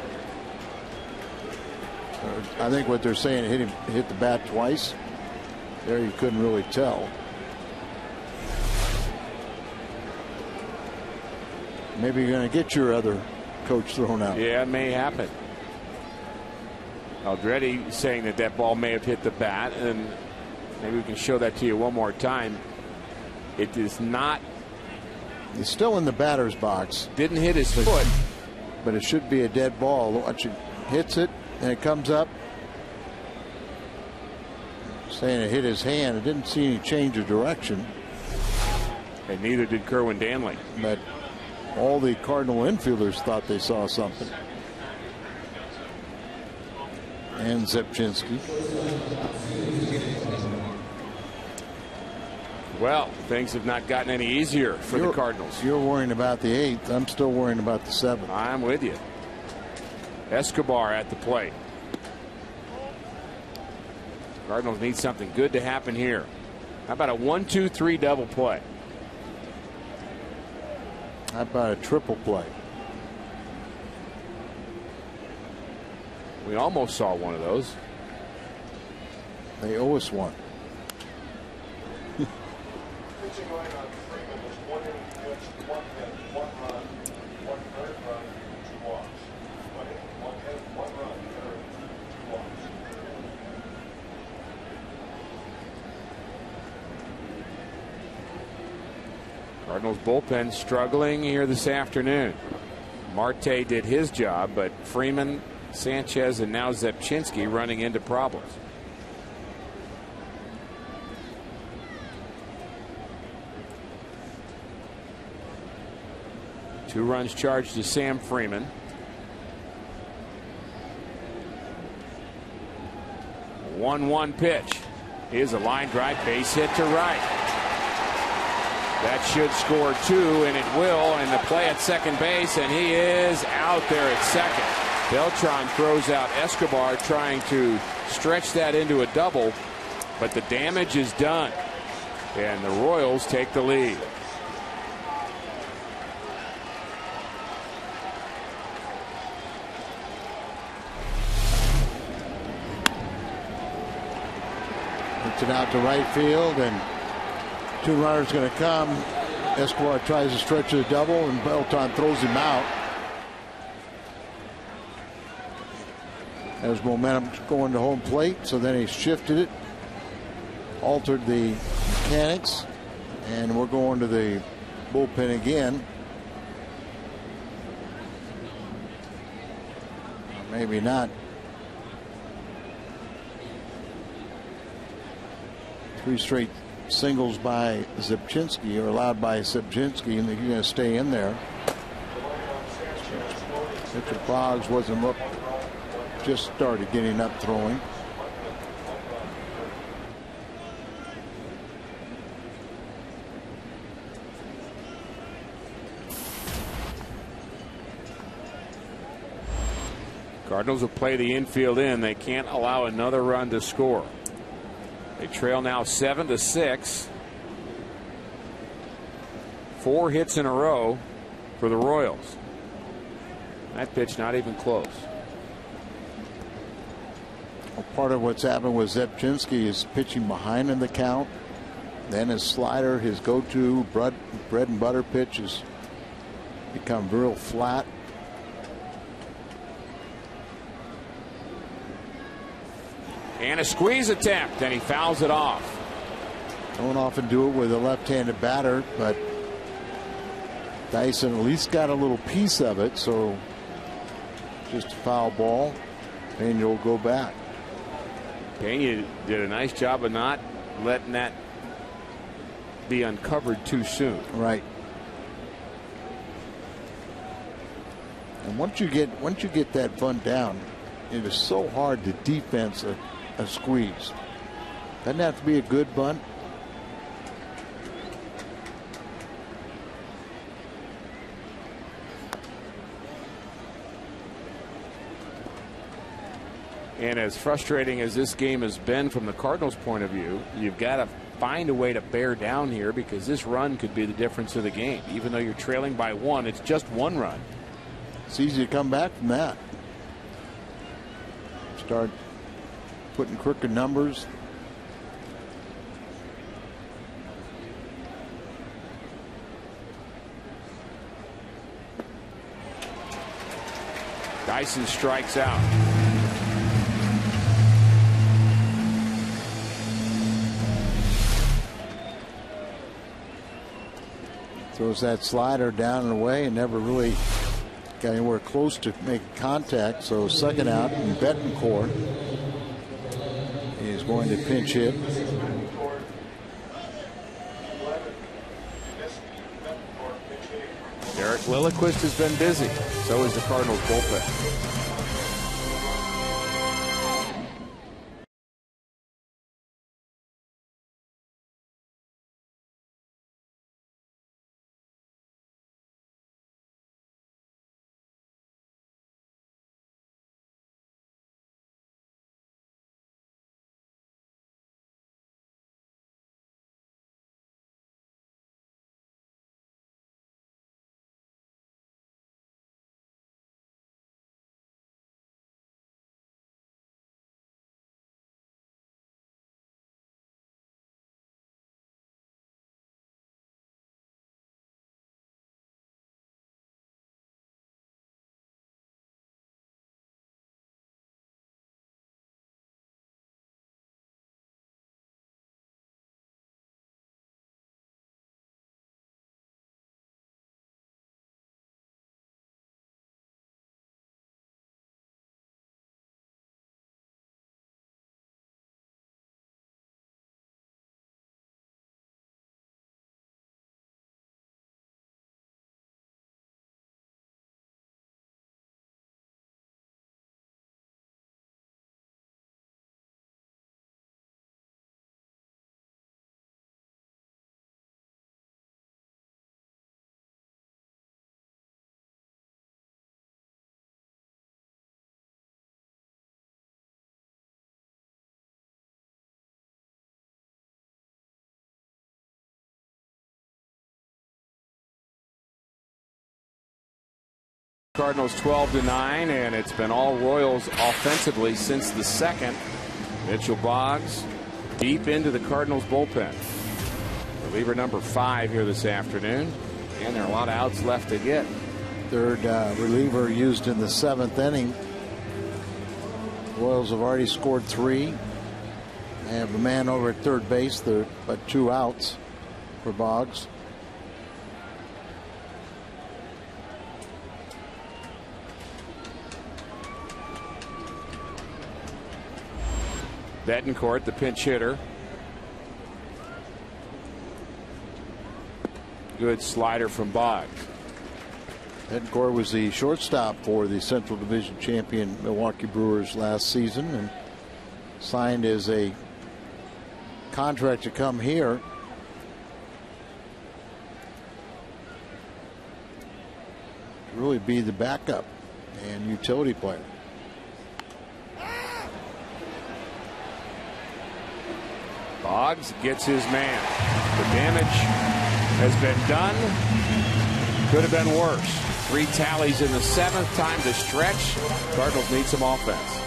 S4: I think what they're saying, hit the bat twice. There you couldn't really tell. Maybe you're going to get your other coach thrown out.
S6: Yeah, it may happen. Aldretti saying that ball may have hit the bat, and maybe we can show that to you one more time. It is not.
S4: It's still in the batter's box.
S6: Didn't hit his foot.
S4: But it should be a dead ball. Watch it. Hits it, and it comes up. Saying it hit his hand. It didn't see any change of direction.
S6: And neither did Kerwin Danley.
S4: But all the Cardinal infielders thought they saw something. And Zepchinski.
S6: Well, things have not gotten any easier for the Cardinals.
S4: You're worrying about the 8th. I'm still worrying about the 7th.
S6: I'm with you. Escobar at the plate. Cardinals need something good to happen here. How about a 1-2-3 double play?
S4: How about a triple play?
S6: We almost saw one of those.
S4: They owe us one.
S6: Cardinals bullpen struggling here this afternoon. Marte did his job, but Freeman, Sanchez, and now Zepchinski running into problems. Two runs charged to Sam Freeman. 1-1 pitch. Here's a line drive, base hit to right. That should score 2, and it will. And the play at second base, and he is out there at second. Beltran throws out Escobar, trying to stretch that into a double, but the damage is done, and the Royals take the lead.
S4: Puts it out to right field, and 2 runners going to come. Escobar tries to stretch the double, and Beltran throws him out. There's momentum going to home plate, so then he shifted it, altered the mechanics, and we're going to the bullpen again. Maybe not. 3 straight singles by Zipchinski, or allowed by Zipchinski, and you're going to stay in there. Pitcher Boggs wasn't up, just started getting up throwing.
S6: Cardinals will play the infield in. They can't allow another run to score. They trail now 7-6. 4 hits in a row for the Royals. That pitch not even close.
S4: Well, part of what's happened with Zepchinski is pitching behind in the count. Then his slider, his go-to bread and butter pitch, has become real flat.
S6: And a squeeze attempt, and he fouls it off.
S4: Don't often do it with a left-handed batter, but Dyson at least got a little piece of it, so just a foul ball. Pena will go back.
S6: Pena did a nice job of not letting that be uncovered too soon.
S4: Right. And once you get that bunt down, it is so hard to defense a squeeze. Doesn't have to be a good bunt.
S6: And as frustrating as this game has been from the Cardinals' point of view, you've got to find a way to bear down here, because this run could be the difference of the game. Even though you're trailing by 1, it's just 1 run.
S4: It's easy to come back from that. Start putting crooked numbers.
S6: Dyson strikes out.
S4: Throws that slider down and away and never really got anywhere close to making contact. So second out, and Betancourt is going to pinch hit.
S6: Derek Lilliquist has been busy. So is the Cardinals bullpen. Cardinals 12-9, and it's been all Royals offensively since the second. Mitchell Boggs deep into the Cardinals bullpen. Reliever number 5 here this afternoon, and there are a lot of outs left to get.
S4: Third reliever used in the 7th inning. Royals have already scored 3. They have a man over at third base, but 2 outs for Boggs.
S6: Betancourt, the pinch hitter. good slider from Boggs.
S4: Edgar was the shortstop for the Central Division champion Milwaukee Brewers last season and signed as a contract to come here. To really be the backup and utility player.
S6: Boggs gets his man. The damage has been done. Could have been worse. 3 tallies in the 7th. Time to stretch. Cardinals need some offense.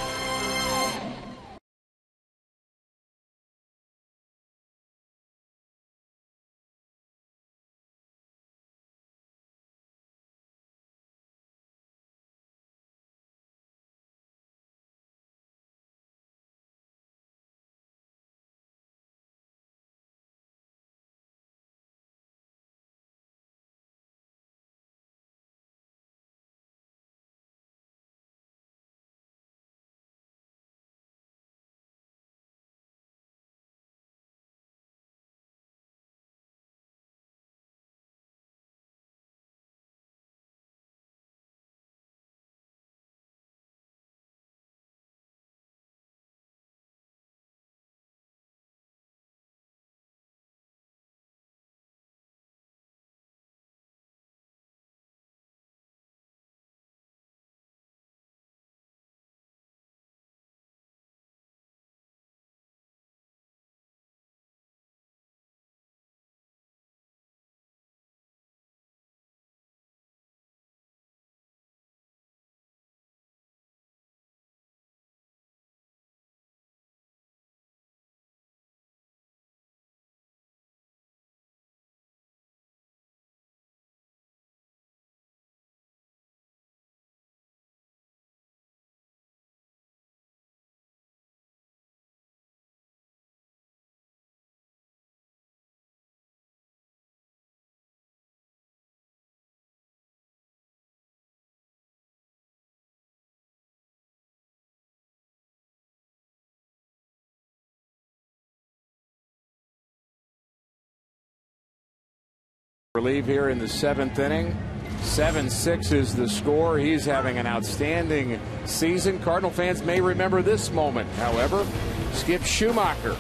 S6: Relief here in the 7th inning. 7-6 is the score. He's having an outstanding season. Cardinal fans may remember this moment, however. Skip Schumacher,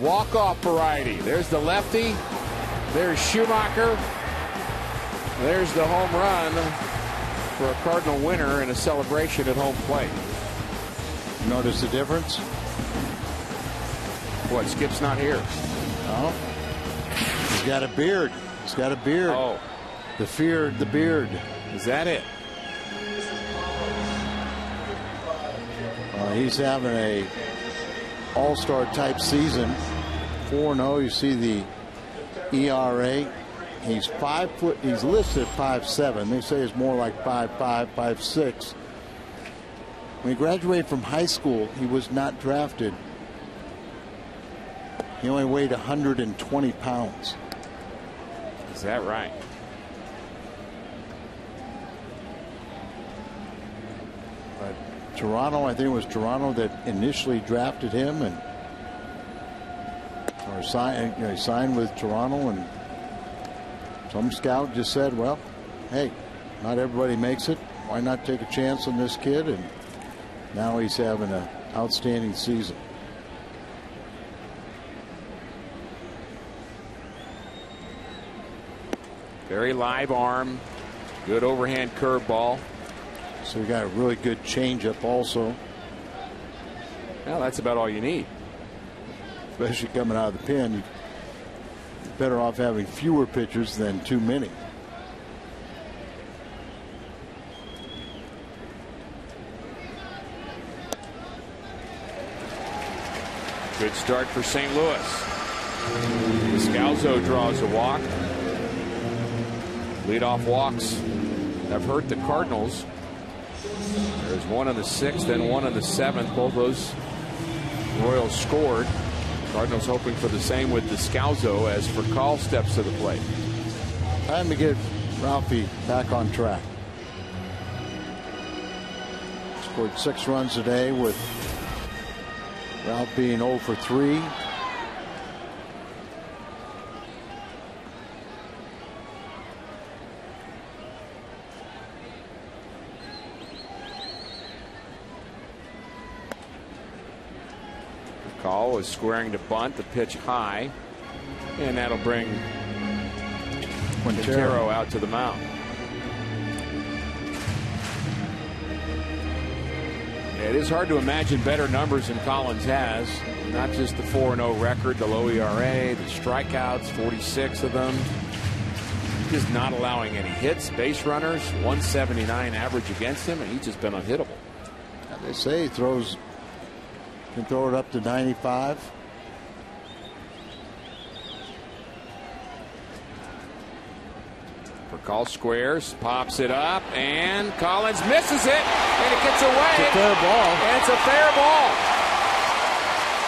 S6: walk-off variety. There's the lefty. There's Schumacher. There's the home run for a Cardinal winner and a celebration at home plate.
S4: Notice the difference?
S6: What, Skip's not here?
S4: No. He's got a beard. He's got a beard.
S6: Oh.
S4: The beard.
S6: Is that it?
S4: He's having a all-star type season. 4-0. You see the ERA. He's 5 foot. He's listed 5'7". They say it's more like 5'5", 5'6". When he graduated from high school, he was not drafted. He only weighed 120 pounds.
S6: Is that right?
S4: But Toronto, I think it was Toronto that initially drafted him and or he signed with Toronto, and some scout just said, well, hey, not everybody makes it. Why not take a chance on this kid? And now he's having an outstanding season.
S6: Very live arm. Good overhand curveball.
S4: So you got a really good changeup also.
S6: Well, that's about all you need.
S4: Especially coming out of the pen. You're better off having fewer pitchers than too many.
S6: Good start for St. Louis. Descalzo draws a walk. Leadoff walks have hurt the Cardinals. There's one in the 6th and one in the 7th. Both those Royals scored. Cardinals hoping for the same with Descalzo as Furcal steps to the plate.
S4: Time to get Ralphie back on track. Scored 6 runs today with Ralph being 0 for 3.
S6: Call is squaring to bunt, the pitch high, and that'll bring Quintero out to the mound. Yeah, it is hard to imagine better numbers than Collins has. Not just the 4-0 record, the low ERA, the strikeouts, 46 of them. Just not allowing any hits, base runners, 179 average against him, and he's just been unhittable.
S4: They say he can throw it up to 95.
S6: Call squares, pops it up, and Collins misses it, and it gets away.
S4: It's a fair ball.
S6: And it's a fair ball.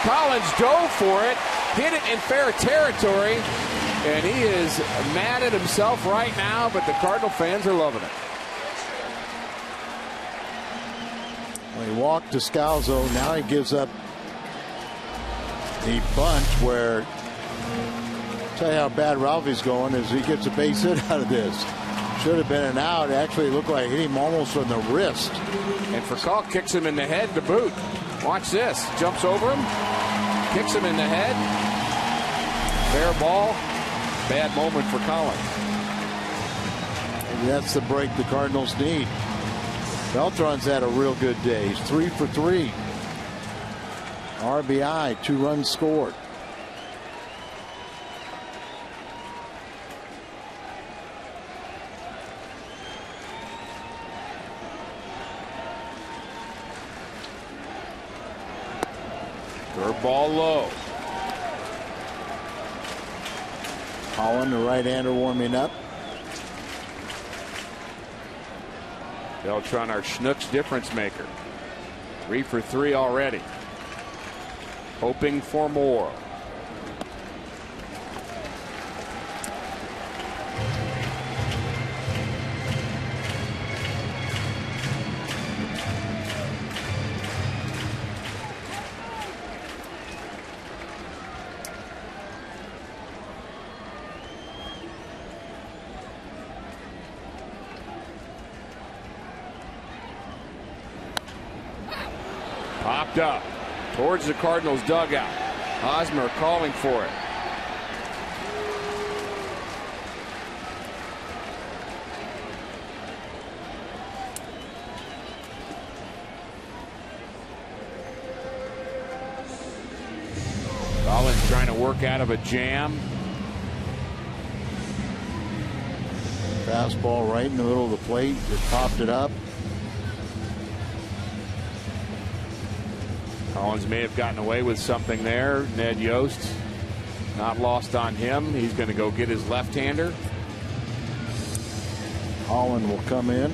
S6: Collins dove for it, hit it in fair territory, and he is mad at himself right now, but the Cardinal fans are loving it.
S4: Well, he walked to Scalzo. Now he gives up the bunch where, tell you how bad Ralphie's going is he gets a base hit out of this. Should have been an out. It actually looked like hit him almost on the wrist.
S6: And Furcal kicks him in the head to boot. Watch this. Jumps over him, kicks him in the head. Fair ball. Bad moment for Collins.
S4: Maybe that's the break the Cardinals need. Beltran's had a real good day. He's 3 for 3. RBI, 2 runs scored.
S6: Ball low.
S4: Holland, the right-hander, warming up.
S6: Beltran, our Schnucks difference maker. 3 for 3 already. Hoping for more. Popped up towards the Cardinals dugout. Hosmer calling for it. Collins trying to work out of a jam.
S4: Fastball right in the middle of the plate. It popped it up.
S6: Collins may have gotten away with something there. Ned Yost, not lost on him. He's going to go get his left-hander.
S4: Holland will come in.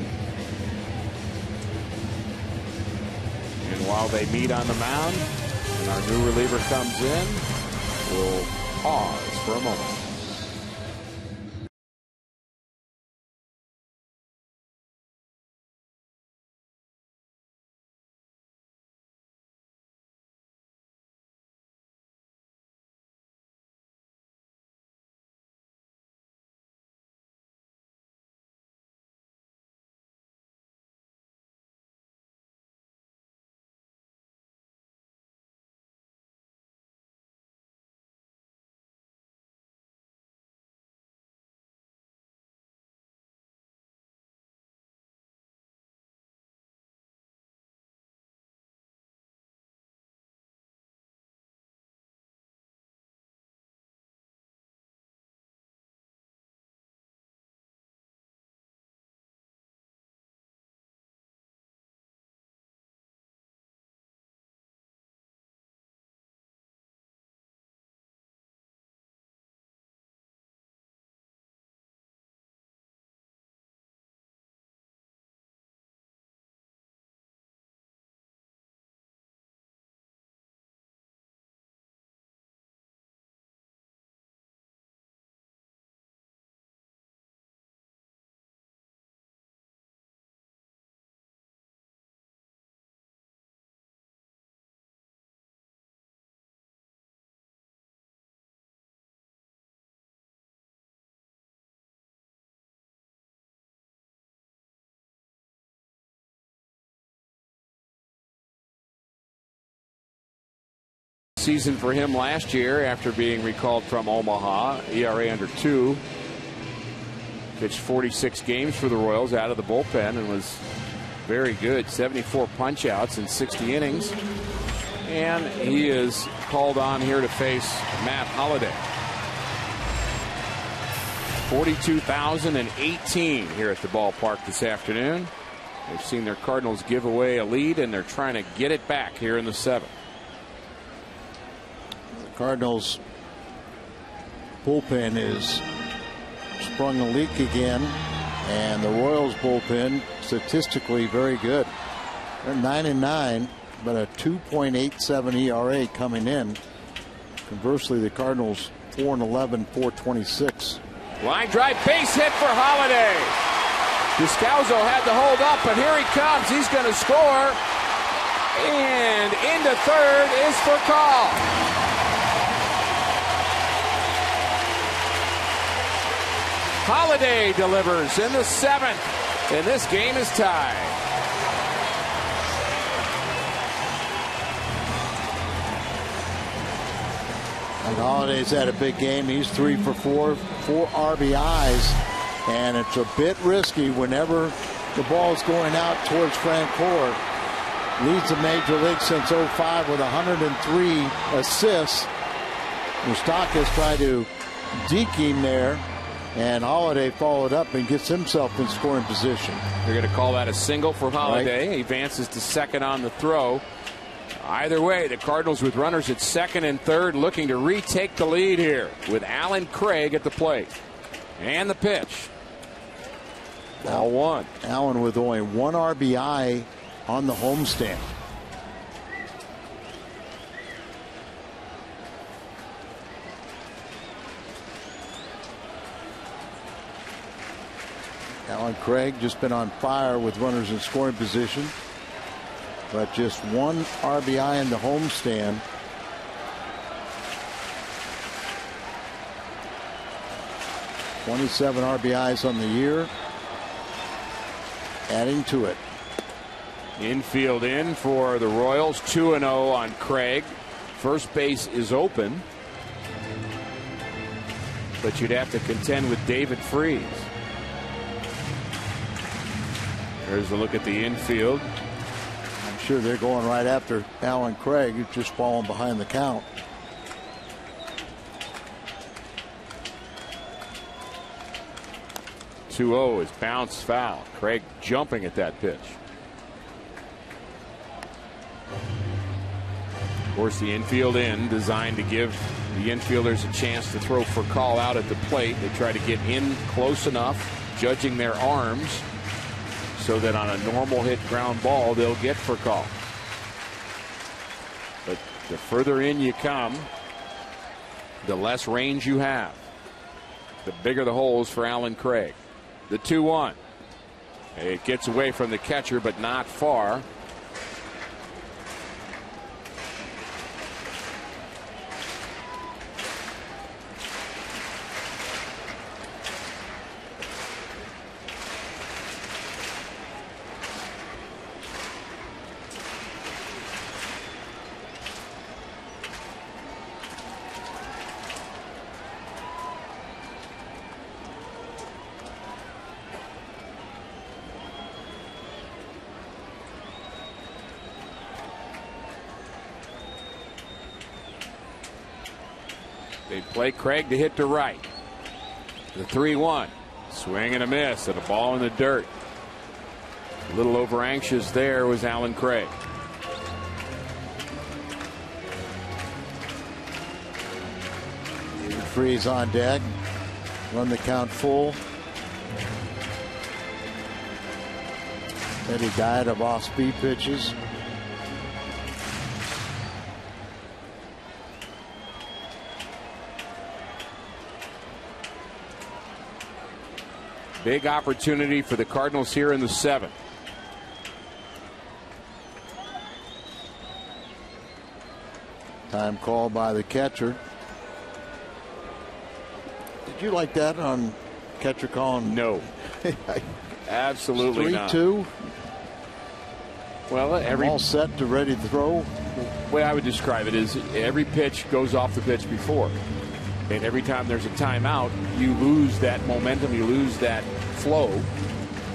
S6: And while they meet on the mound and our new reliever comes in, we'll pause for a moment. season for him last year after being recalled from Omaha. ERA under 2. Pitched 46 games for the Royals out of the bullpen and was very good. 74 punch-outs in 60 innings. And he is called on here to face Matt Holliday. 42,018 here at the ballpark this afternoon. They've seen their Cardinals give away a lead, and they're trying to get it back here in the 7th.
S4: The Cardinals bullpen is sprung a leak again, and the Royals bullpen statistically very good. They're 9-9, but a 2.87 ERA coming in. Conversely, the Cardinals 4-11, 4.26.
S6: Line drive, base hit for Holliday. Descalzo had to hold up, but here he comes. He's going to score. And into third is for call. Holliday delivers in the 7th, and this game is tied.
S4: And Holliday's had a big game. He's 3 for 4 RBIs. And it's a bit risky whenever the ball is going out towards Francoeur. Leads the major league since 05 with 103 assists. Moustakas tried to deke him there, and Holliday followed up and gets himself in scoring position.
S6: They're going to call that a single for Holliday. He advances to second on the throw. Either way, the Cardinals with runners at second and third looking to retake the lead here with Alan Craig at the plate. And the pitch. Ball 1.
S4: Allen with only 1 RBI on the homestand. Alan Craig just been on fire with runners in scoring position, but just 1 RBI in the homestand. (27 RBIs on the year), adding to it.
S6: Infield in for the Royals. 2-0 on Craig. First base is open, but you'd have to contend with David Freese. There's a look at the infield.
S4: I'm sure they're going right after Alan Craig, who's just fallen behind the count.
S6: (2-0) is bounced foul. Craig jumping at that pitch. Of course, the infield in designed to give the infielders a chance to throw for call out at the plate. They try to get in close enough, judging their arms, so that on a normal hit ground ball they'll get for call. But the further in you come, the less range you have. The bigger the holes for Alan Craig. The 2-1. It gets away from the catcher, but not far. They play Craig to hit to right. The 3-1. Swing and a miss and a ball in the dirt. A little over anxious there was Alan Craig.
S4: Freeze on deck. Run the count full. Eddie died of off-speed pitches.
S6: Big opportunity for the Cardinals here in the 7th.
S4: Time called by the catcher. Did you like that on catcher calling?
S6: No. Absolutely not.
S4: 3-2.
S6: Well,
S4: all set to ready to throw.
S6: The way I would describe it is every pitch goes off the pitch before. And every time there's a timeout, you lose that momentum, you lose that flow.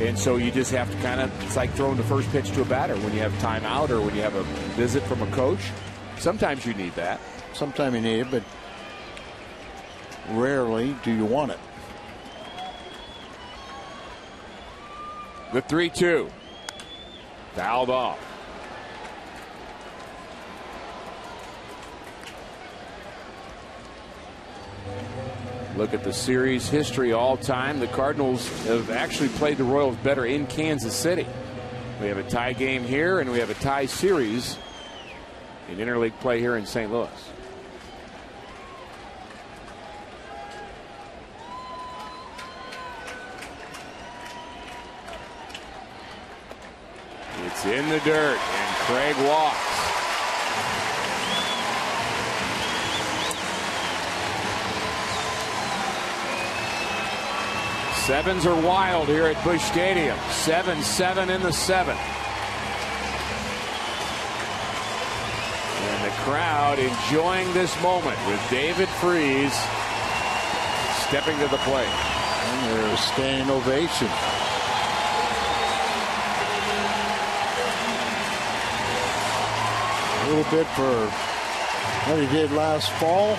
S6: And so you just have to kind of, it's like throwing the first pitch to a batter when you have timeout or when you have a visit from a coach. Sometimes you need that.
S4: Sometimes you need it, but rarely do you want it.
S6: The 3-2. Fouled off. Look at the series history all time. The Cardinals have actually played the Royals better in Kansas City. We have a tie game here, and we have a tie series in interleague play here in St. Louis. It's in the dirt, and Craig walks. Sevens are wild here at Busch Stadium. 7-7 in the seventh. And the crowd enjoying this moment with David Freese stepping to the plate.
S4: And there's a standing ovation. A little bit for what he did last fall,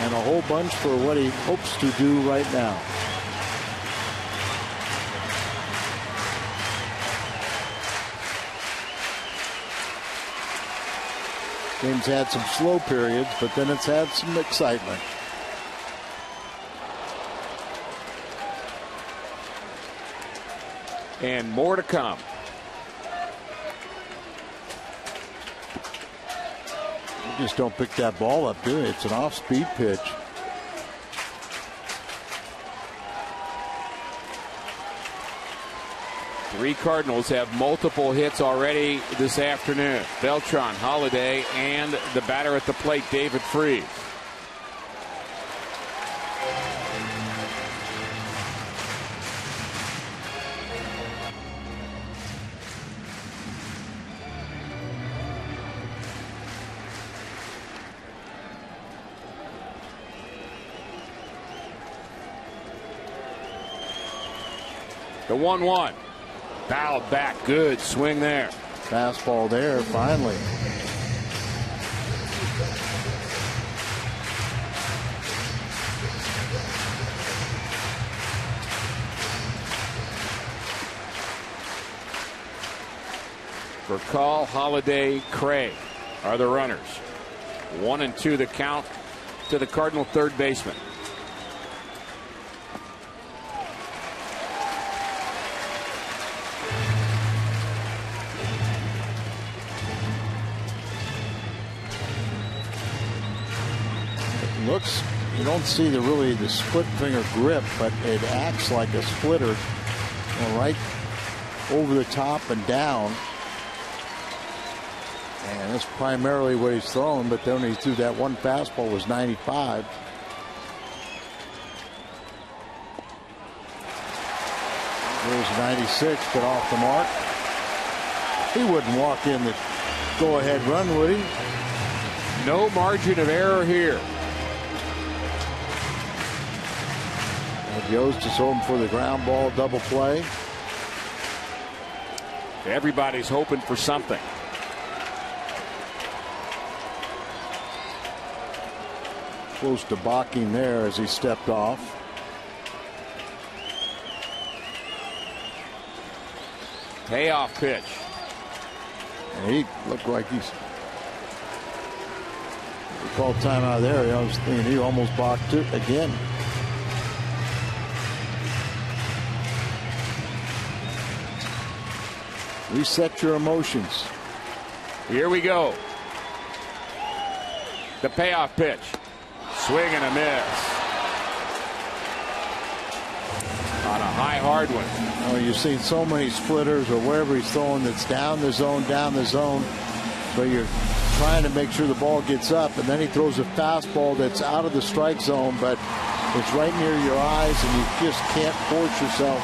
S4: and a whole bunch for what he hopes to do right now. Game's had some slow periods, but then it's had some excitement.
S6: And more to come.
S4: You just don't pick that ball up, do you? It's an off-speed pitch.
S6: Three Cardinals have multiple hits already this afternoon. Beltran, Holiday, and the batter at the plate, David Freese. The 1-1. Fouled back. Good swing there.
S4: Fastball there, finally.
S6: Burkall, Holiday, Craig are the runners. 1-2 the count to the Cardinal third baseman.
S4: Looks, you don't see the split finger grip, but it acts like a splitter, right over the top and down. And that's primarily what he's throwing, but then he threw that one fastball was 95. There's 96, but off the mark. He wouldn't walk in the go-ahead run, would he?
S6: No margin of error here.
S4: Yost is home for the ground ball double play.
S6: Everybody's hoping for something.
S4: Close to balking there as he stepped off.
S6: Payoff pitch.
S4: And he looked like he called timeout there. I was thinking he almost balked it again. Reset your emotions.
S6: Here we go. The payoff pitch. Swing and a miss. On a high, hard one.
S4: Oh, you've seen so many splitters or wherever he's throwing that's down the zone. So you're trying to make sure the ball gets up, and then he throws a fastball that's out of the strike zone, but it's right near your eyes, and you just can't force yourself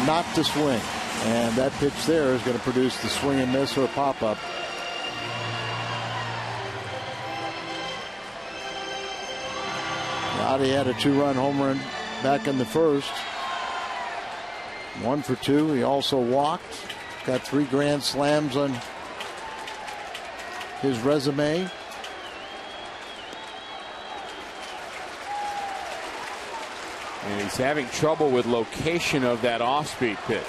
S4: not to swing. And that pitch there is going to produce the swing and miss or pop-up. Yachty had a 2-run home run back in the first. 1 for 2. He also walked. Got 3 grand slams on his resume.
S6: And he's having trouble with location of that off-speed pitch.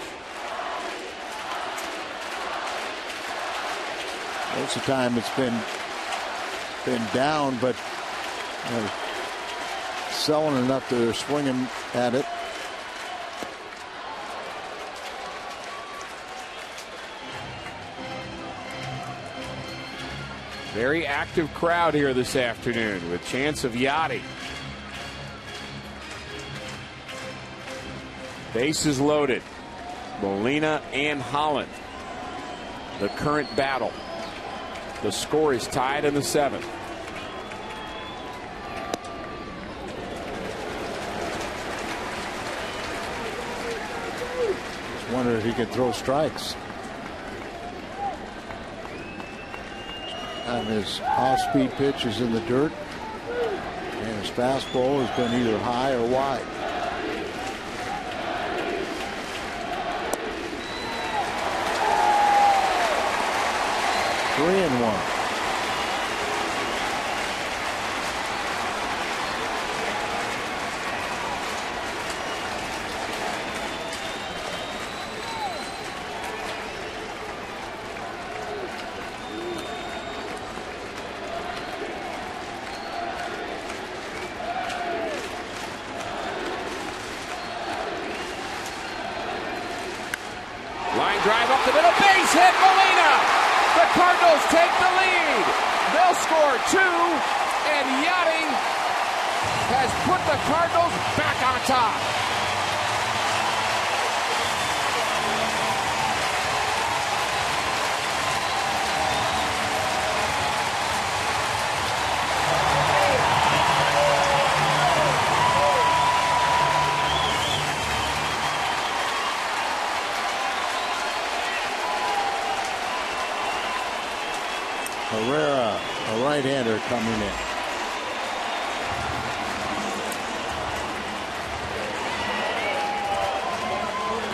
S4: Most of the time it's been down, but selling enough that they're swinging at it.
S6: Very active crowd here this afternoon with chants of Yachty. Bases loaded. Molina and Holland. The current battle. The score is tied in the 7th.
S4: Just wonder if he can throw strikes. And his off-speed pitch is in the dirt. And his fastball has been either high or wide. Three and 1.
S6: Line drive up the middle, base hit, Molina! The Cardinals take the lead. They'll score 2, and Yachty has put the Cardinals back on top.
S4: Herrera, a right-hander, coming in.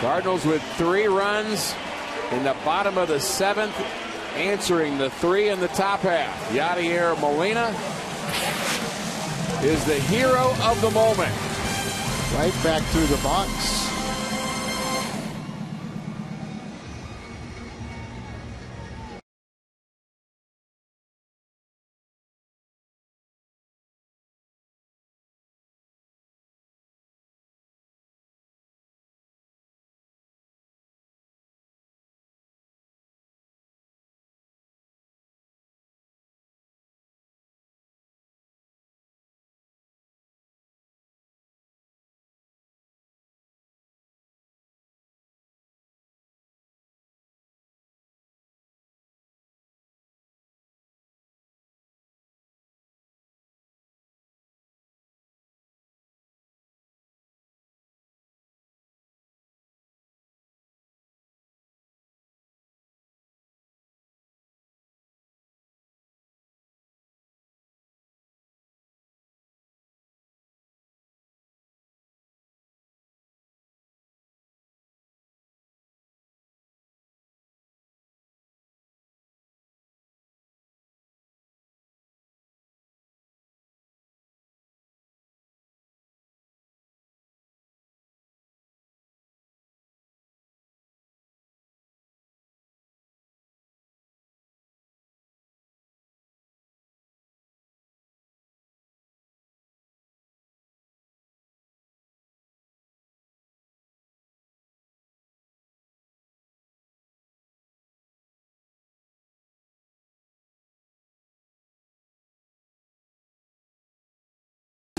S6: Cardinals with 3 runs in the bottom of the 7th, answering the 3 in the top half. Yadier Molina is the hero of the moment.
S4: Right back through the box.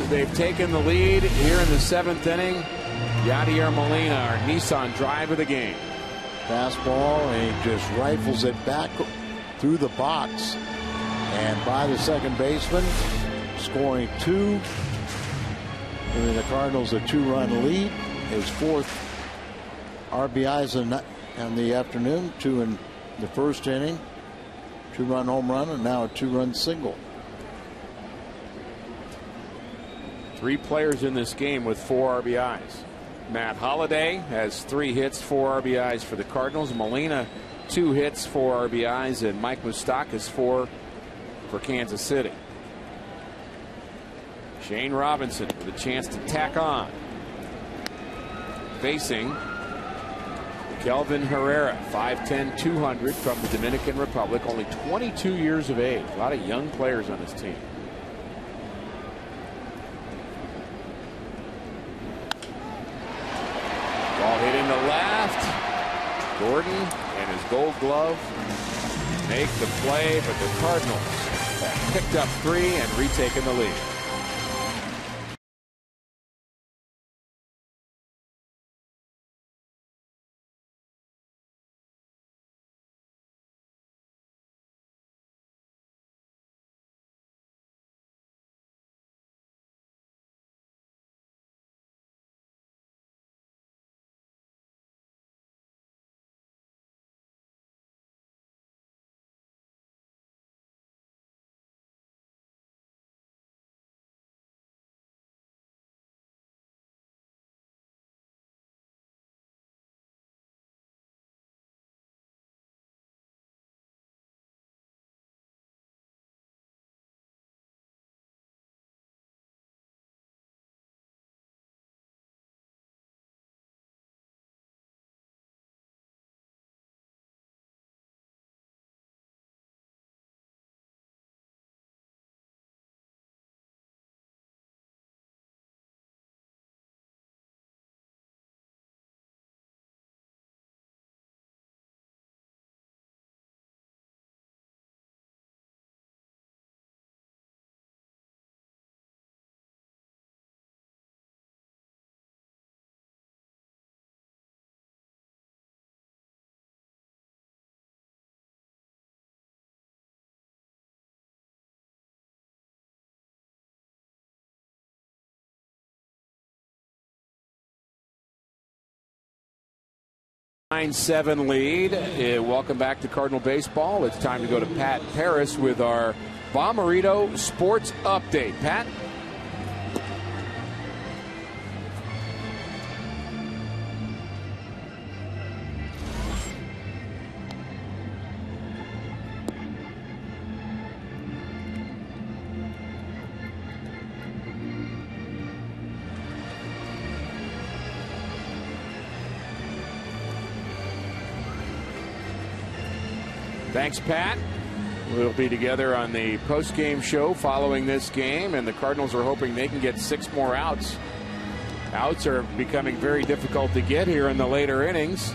S6: They've taken the lead here in the 7th inning. Yadier Molina, our Nissan drive of the game.
S4: Fastball, and he just rifles it back through the box and by the second baseman, scoring 2. Giving the Cardinals a 2-run lead. His 4th RBIs in the afternoon, 2 in the first inning, 2-run home run, and now a 2-run single.
S6: 3 players in this game with 4 RBIs. Matt Holliday has 3 hits, 4 RBIs for the Cardinals. Molina, 2 hits, 4 RBIs, and Mike Moustakas 4 for Kansas City. Shane Robinson with a chance to tack on. Facing Kelvin Herrera, 5'10", 200 from the Dominican Republic, only 22 years of age. A lot of young players on this team. Ball hit into left. Gordon and his Gold Glove make the play, but the Cardinals have picked up 3 and retaken the lead. Nine-7 lead. Welcome back to Cardinal Baseball. It's time to go to Pat Paris with our Bommarito Sports Update. Pat? Thanks, Pat. We'll be together on the post-game show following this game, and the Cardinals are hoping they can get 6 more outs. Outs are becoming very difficult to get here in the later innings.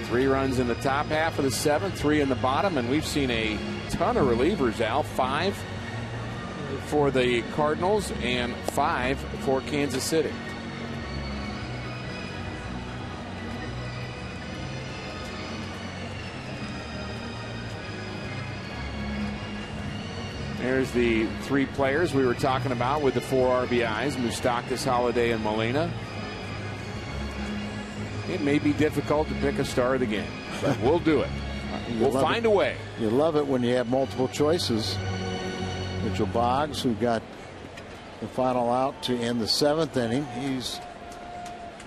S6: 3 runs in the top half of the 7th, 3 in the bottom, and we've seen a ton of relievers, Al. 5 for the Cardinals and 5 for Kansas City. There's the 3 players we were talking about with the 4 RBIs, Moustakas, Holliday, and Molina. It may be difficult to pick a star of the game, but we'll do it. We'll find a way.
S4: You love it when you have multiple choices. Mitchell Boggs, who got the final out to end the 7th inning. He's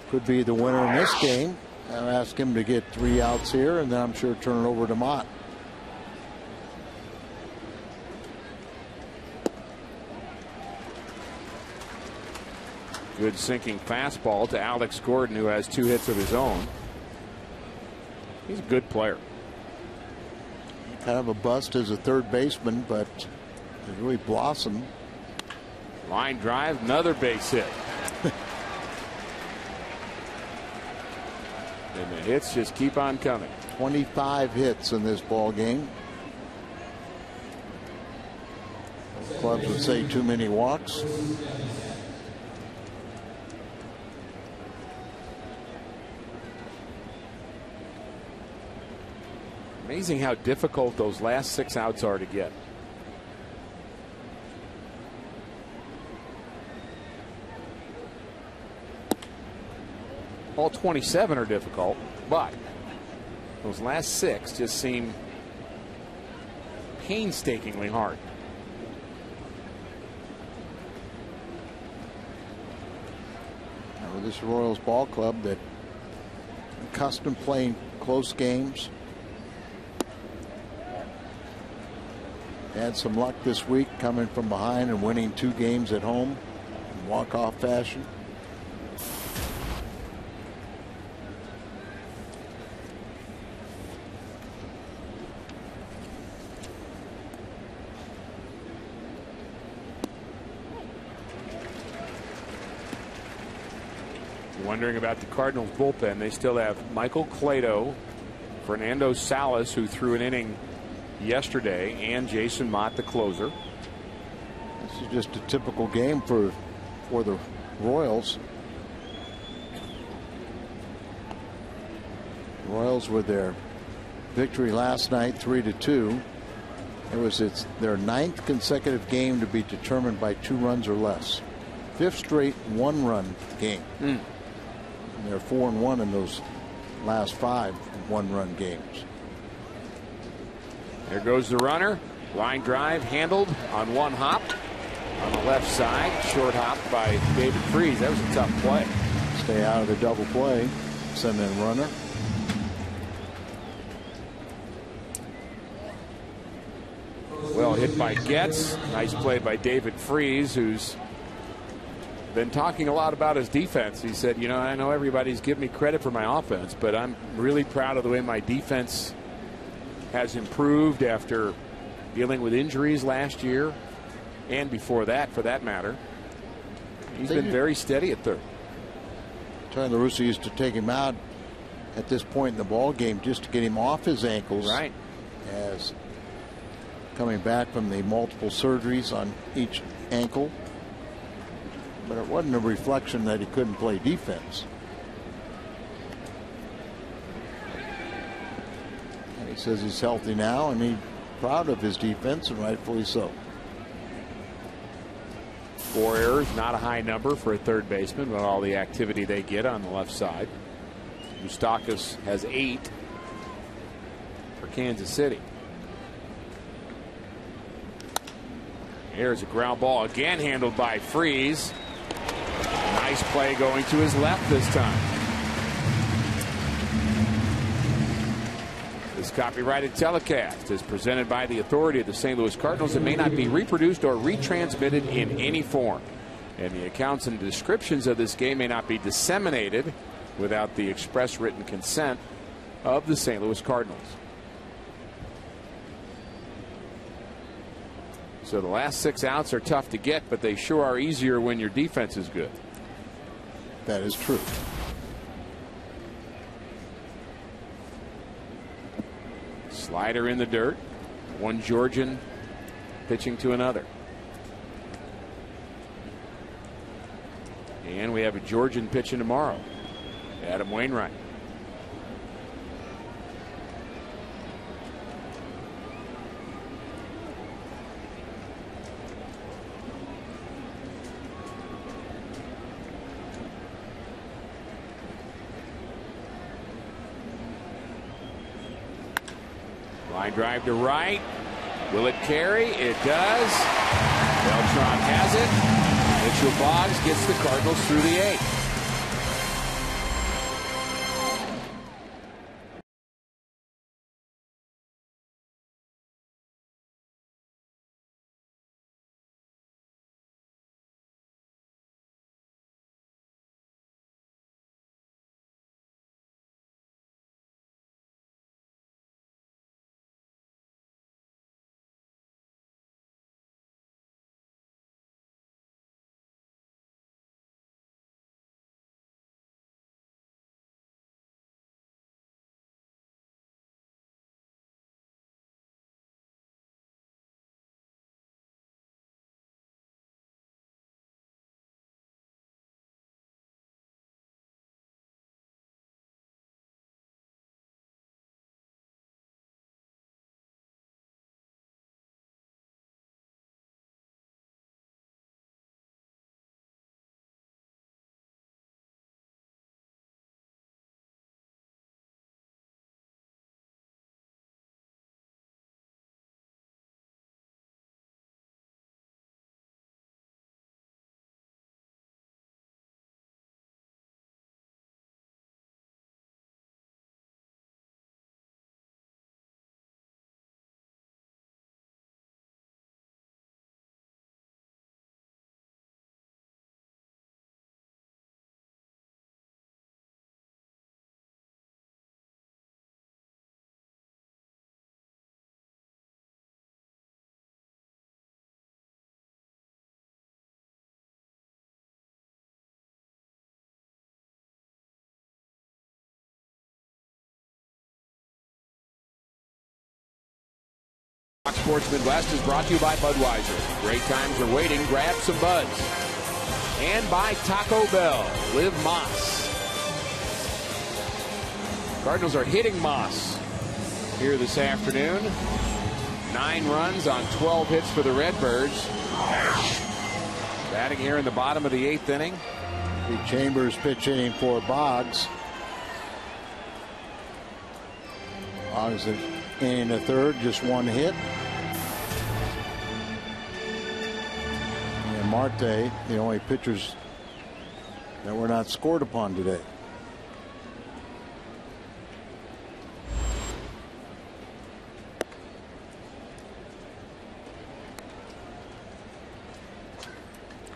S4: could be the winner in this game. I'll ask him to get 3 outs here, and then I'm sure turn it over to Mott.
S6: Good sinking fastball to Alex Gordon, who has 2 hits of his own. He's a good player.
S4: Kind of a bust as a third baseman, but has really blossomed.
S6: Line drive, another base hit. And the hits just keep on coming.
S4: 25 hits in this ball game. Clubs would say too many walks.
S6: Amazing how difficult those last 6 outs are to get. All 27 are difficult, but Those last 6 just seem painstakingly hard.
S4: Now with this Royals ball club that accustomed playing close games, had some luck this week coming from behind and winning 2 games at home in walk-off fashion.
S6: Wondering about the Cardinals bullpen. They still have Michael Clado, Fernando Salas, who threw an inning yesterday, and Jason Mott, the closer.
S4: This is just a typical game for the Royals. Royals with their victory last night, 3-2. It was their 9th consecutive game to be determined by 2 runs or less. 5th straight 1-run game. And they're 4-1 in those last 5 1-run games.
S6: There goes the runner. Line drive handled on 1 hop on the left side. Short hop by David Freese. That was a tough play.
S4: Stay out of the double play. Send in runner.
S6: Well hit by Getz. Nice play by David Freese, who's been talking a lot about his defense. He said, you know, I know everybody's giving me credit for my offense, but I'm really proud of the way my defense has improved after dealing with injuries last year and before that, for that matter. He's been very steady at third.
S4: Tony La Russa used to take him out at this point in the ball game just to get him off his ankles.
S6: Right.
S4: As coming back from the multiple surgeries on each ankle. But it wasn't a reflection that he couldn't play defense. And he says he's healthy now and he's proud of his defense, and rightfully so.
S6: 4 errors, not a high number for a third baseman with all the activity they get on the left side. Moustakas has 8 for Kansas City. Here's a ground ball again, handled by Freese. Nice play going to his left this time. This copyrighted telecast is presented by the authority of the St. Louis Cardinals. It may not be reproduced or retransmitted in any form. And the accounts and descriptions of this game may not be disseminated without the express written consent of the St. Louis Cardinals. So the last 6 outs are tough to get, but they sure are easier when your defense is good.
S4: That is true.
S6: Slider in the dirt. One Georgian pitching to another. And we have a Georgian pitching tomorrow. Adam Wainwright. Line drive to right. Will it carry? It does. Beltran has it. Mitchell Boggs gets the Cardinals through the 8th. Fox Sports Midwest is brought to you by Budweiser. Great times are waiting. Grab some buds. And by Taco Bell. Live Moss. Cardinals are hitting Moss here this afternoon. 9 runs on 12 hits for the Redbirds. Batting here in the bottom of the 8th inning.
S4: Chambers pitch inning for Boggs. Boggs in the 3rd, just 1 hit. And Marte, the only pitchers that were not scored upon today.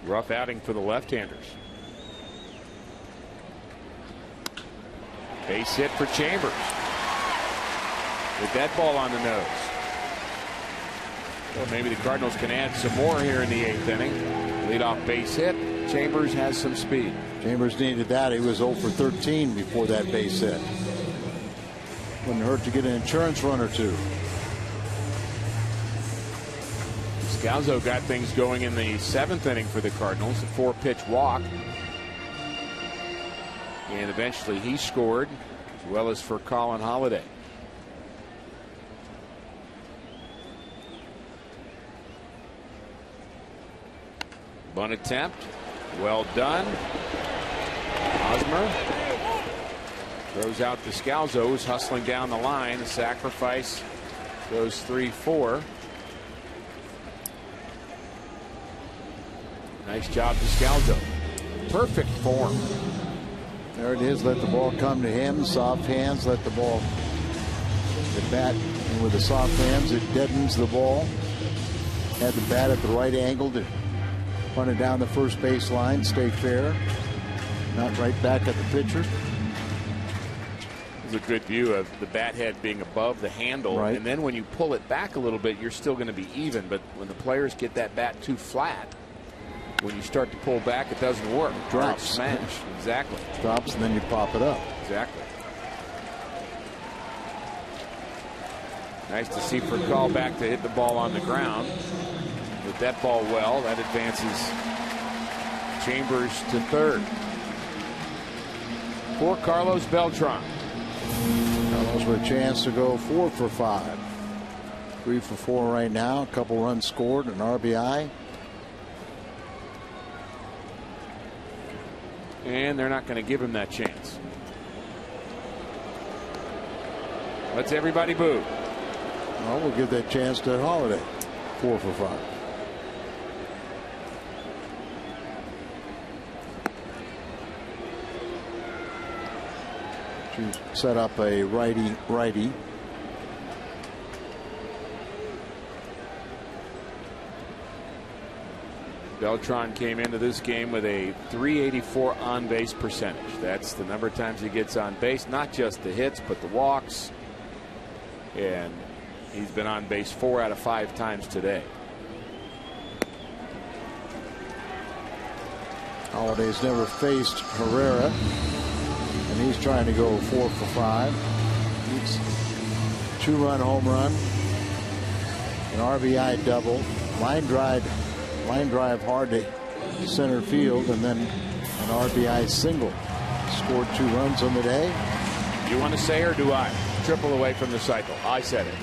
S6: Rough outing for the left-handers. Base hit for Chambers. With that ball on the nose. Well, maybe the Cardinals can add some more here in the 8th inning. Leadoff base hit. Chambers has some speed.
S4: Chambers needed that. He was 0 for 13 before that base hit. Wouldn't hurt to get an insurance run or two.
S6: Scalzo got things going in the 7th inning for the Cardinals. A 4-pitch walk. And eventually he scored, as well as for Colin Holiday. Bunt attempt. Well done. Hosmer throws out to Scalzo, who's hustling down the line. The sacrifice goes 3-4. Nice job to Scalzo. Perfect form.
S4: There it is. Let the ball come to him. Soft hands. Let the ball. The bat, and with the soft hands, it deadens the ball. Had the bat at the right angle to run it down the first base line. Stay fair. Not right back at the pitcher.
S6: It's a good view of the bat head being above the handle.
S4: Right.
S6: And then when you pull it back a little bit, you're still going to be even. But when the players get that bat too flat, when you start to pull back, it doesn't work.
S4: Drops.
S6: Smash. Exactly.
S4: Drops, and then you pop it up.
S6: Exactly. Nice to see for callback to hit the ball on the ground. With that ball well, that advances Chambers to 3rd. For Carlos Beltran.
S4: Carlos with a chance to go 4 for 5. 3 for 4 right now. A couple runs scored, an RBI.
S6: And they're not going to give him that chance. Let's everybody boo.
S4: Well, we'll give that chance to Holiday. 4 for 5. To set up a righty.
S6: Beltran came into this game with a .384 on base percentage. That's the number of times he gets on base, not just the hits, but the walks. And he's been on base 4 out of 5 times today.
S4: Holiday's never faced Herrera, and he's trying to go 4 for 5. Needs 2-run home run, an RBI double, line drive hard to center field, and then an RBI single. Scored 2 runs on the day.
S6: You want to say, or do I? Triple away from the cycle. I said it.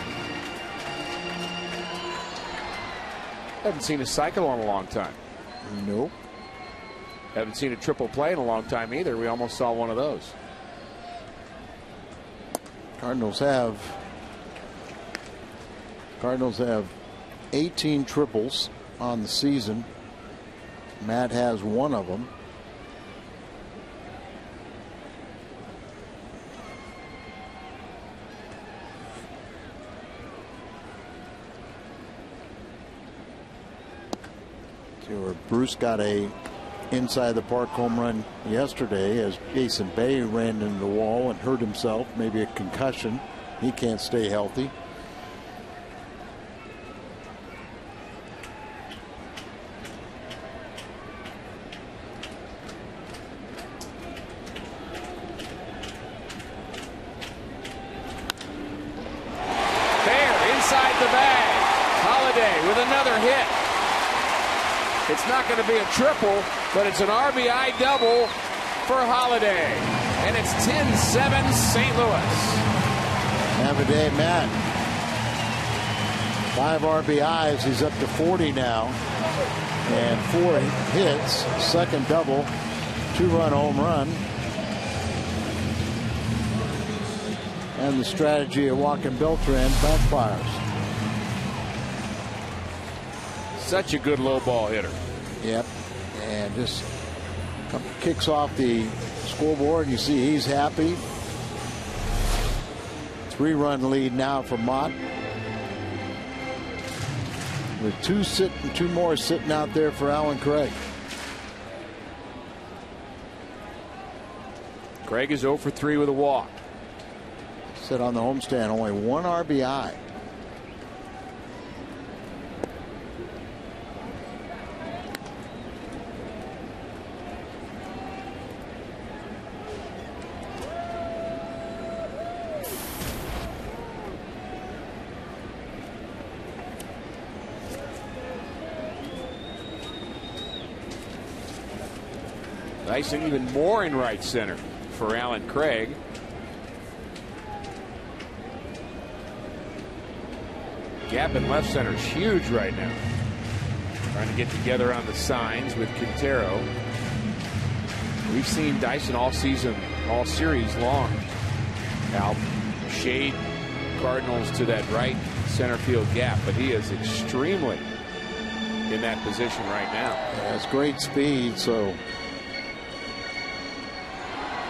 S6: Haven't seen a cycle in a long time.
S4: Nope.
S6: Haven't seen a triple play in a long time either. We almost saw one of those.
S4: Cardinals have 18 triples on the season. Matt has 1 of them. Bruce got a inside the park home run yesterday as Jason Bay ran into the wall and hurt himself, maybe a concussion. He can't stay healthy.
S6: Fair inside the bag. It's not going to be a triple, but it's an RBI double for Holiday. And it's 10-7 St. Louis.
S4: Have a day, Matt. 5 RBIs. He's up to 40 now. And 4 hits. Second double. 2-run home run. And the strategy of Joaquin Beltran backfires.
S6: Such a good low ball hitter.
S4: Yep. And just kicks off the scoreboard. You see he's happy. 3-run lead now for Mott. With 2 more sitting out there for Alan Craig.
S6: Craig is 0 for 3 with a walk.
S4: Sit on the homestand, only 1 RBI.
S6: Nice and even more in right center for Alan Craig. Gap in left center is huge right now. Trying to get together on the signs with Quintero. We've seen Dyson all season, all series long. Now shade Cardinals to that right center field gap, but he is extremely in that position right now.
S4: Has great speed, so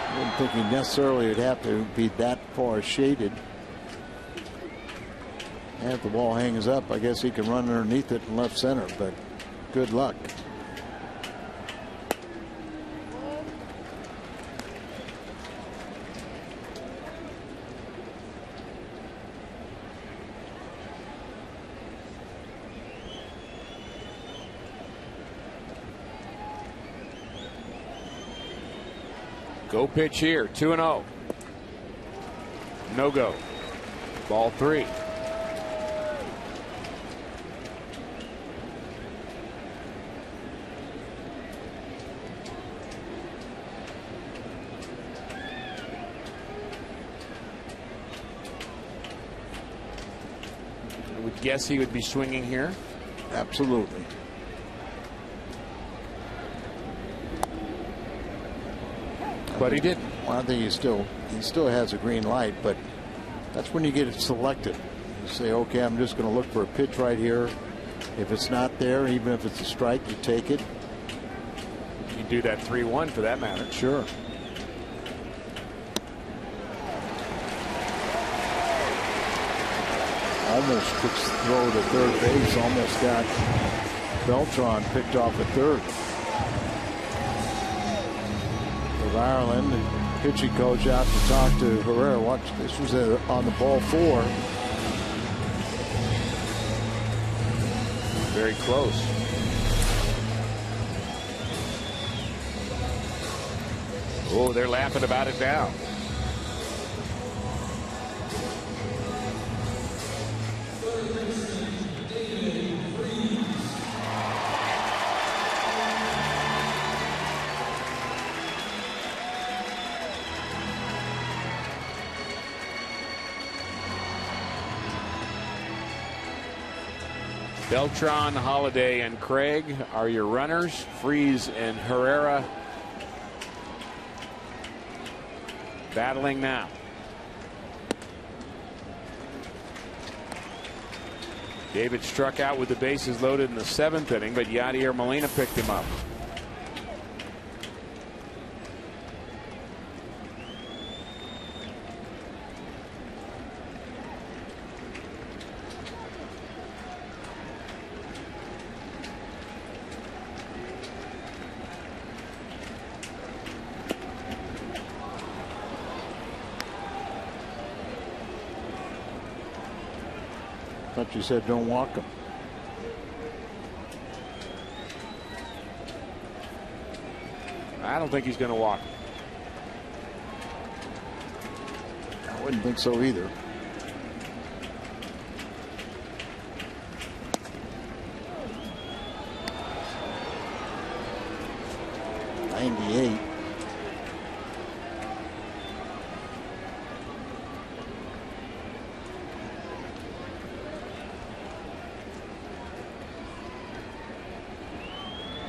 S4: I didn't think he necessarily would have to be that far shaded. And if the ball hangs up, I guess he can run underneath it in left center, but good luck.
S6: Go pitch here, 2-0. No go. Ball 3. I would guess he would be swinging here.
S4: Absolutely.
S6: But he didn't.
S4: Well, I think he still has a green light, but that's when you get it selected. You say, okay, I'm just going to look for a pitch right here. If it's not there, even if it's a strike, you take it.
S6: You can do that 3-1 for that matter.
S4: Sure. Almost took throw to third base. Almost got Beltran picked off at third. Ireland, pitching coach out to talk to Herrera. Watch, this was on the ball 4.
S6: Very close. Oh, they're laughing about it now. Beltran, Holiday, and Craig are your runners. Freese and Herrera battling now. David struck out with the bases loaded in the 7th inning, but Yadier Molina picked him up.
S4: Thought you said don't walk him.
S6: I don't think he's going to walk.
S4: I wouldn't think so either.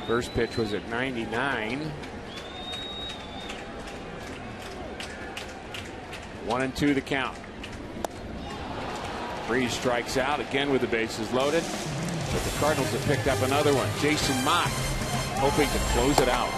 S6: First pitch was at 99. 1-2 the count. Freese strikes out again with the bases loaded. But the Cardinals have picked up another one. Jason Mott hoping to close it out.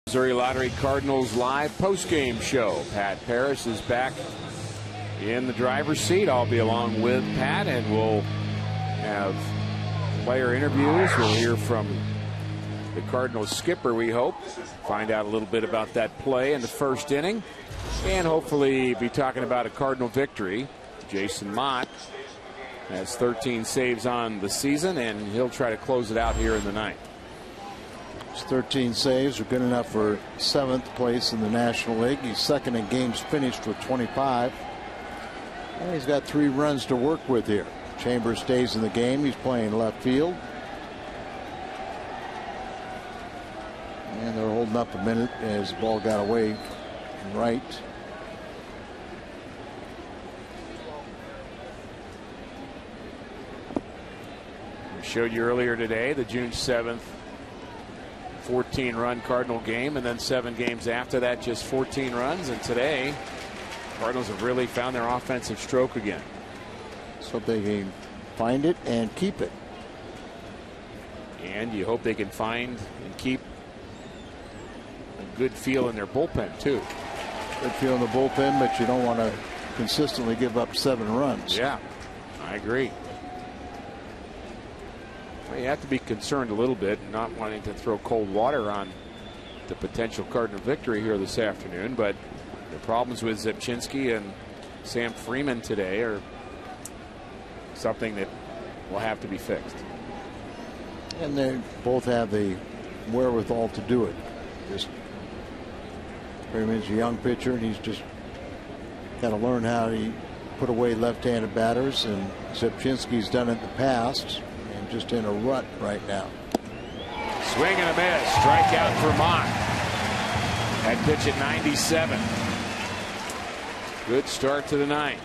S6: Missouri Lottery Cardinals live post-game show. Pat Paris is back in the driver's seat. I'll be along with Pat, and we'll have player interviews. We'll hear from the Cardinals skipper, we hope. Find out a little bit about that play in the first inning. And hopefully be talking about a Cardinal victory. Jason Mott has 13 saves on the season, and he'll try to close it out here in the ninth.
S4: 13 saves are good enough for 7th place in the National League. He's second in games finished with 25. And he's got 3 runs to work with here. Chambers stays in the game. He's playing left field. And they're holding up a minute as the ball got away right.
S6: We showed you earlier today the June 7th 14-run Cardinal game, and then 7 games after that just 14 runs. And today Cardinals have really found their offensive stroke again.
S4: So they can find it and keep it.
S6: And you hope they can find and keep a good feel in their bullpen too.
S4: Good feel in the bullpen, but you don't want to consistently give up 7 runs.
S6: Yeah, I agree. You have to be concerned a little bit, not wanting to throw cold water on the potential Cardinal victory here this afternoon, but the problems with Zepchinski and Sam Freeman today are something that will have to be fixed.
S4: And they both have the wherewithal to do it. Just Freeman's a young pitcher, and he's just got to learn how to put away left-handed batters, and Zepchinski's done it in the past. Just in a rut right now.
S6: Swing and a miss. Strikeout for Mott. That pitch at 97. Good start to the ninth.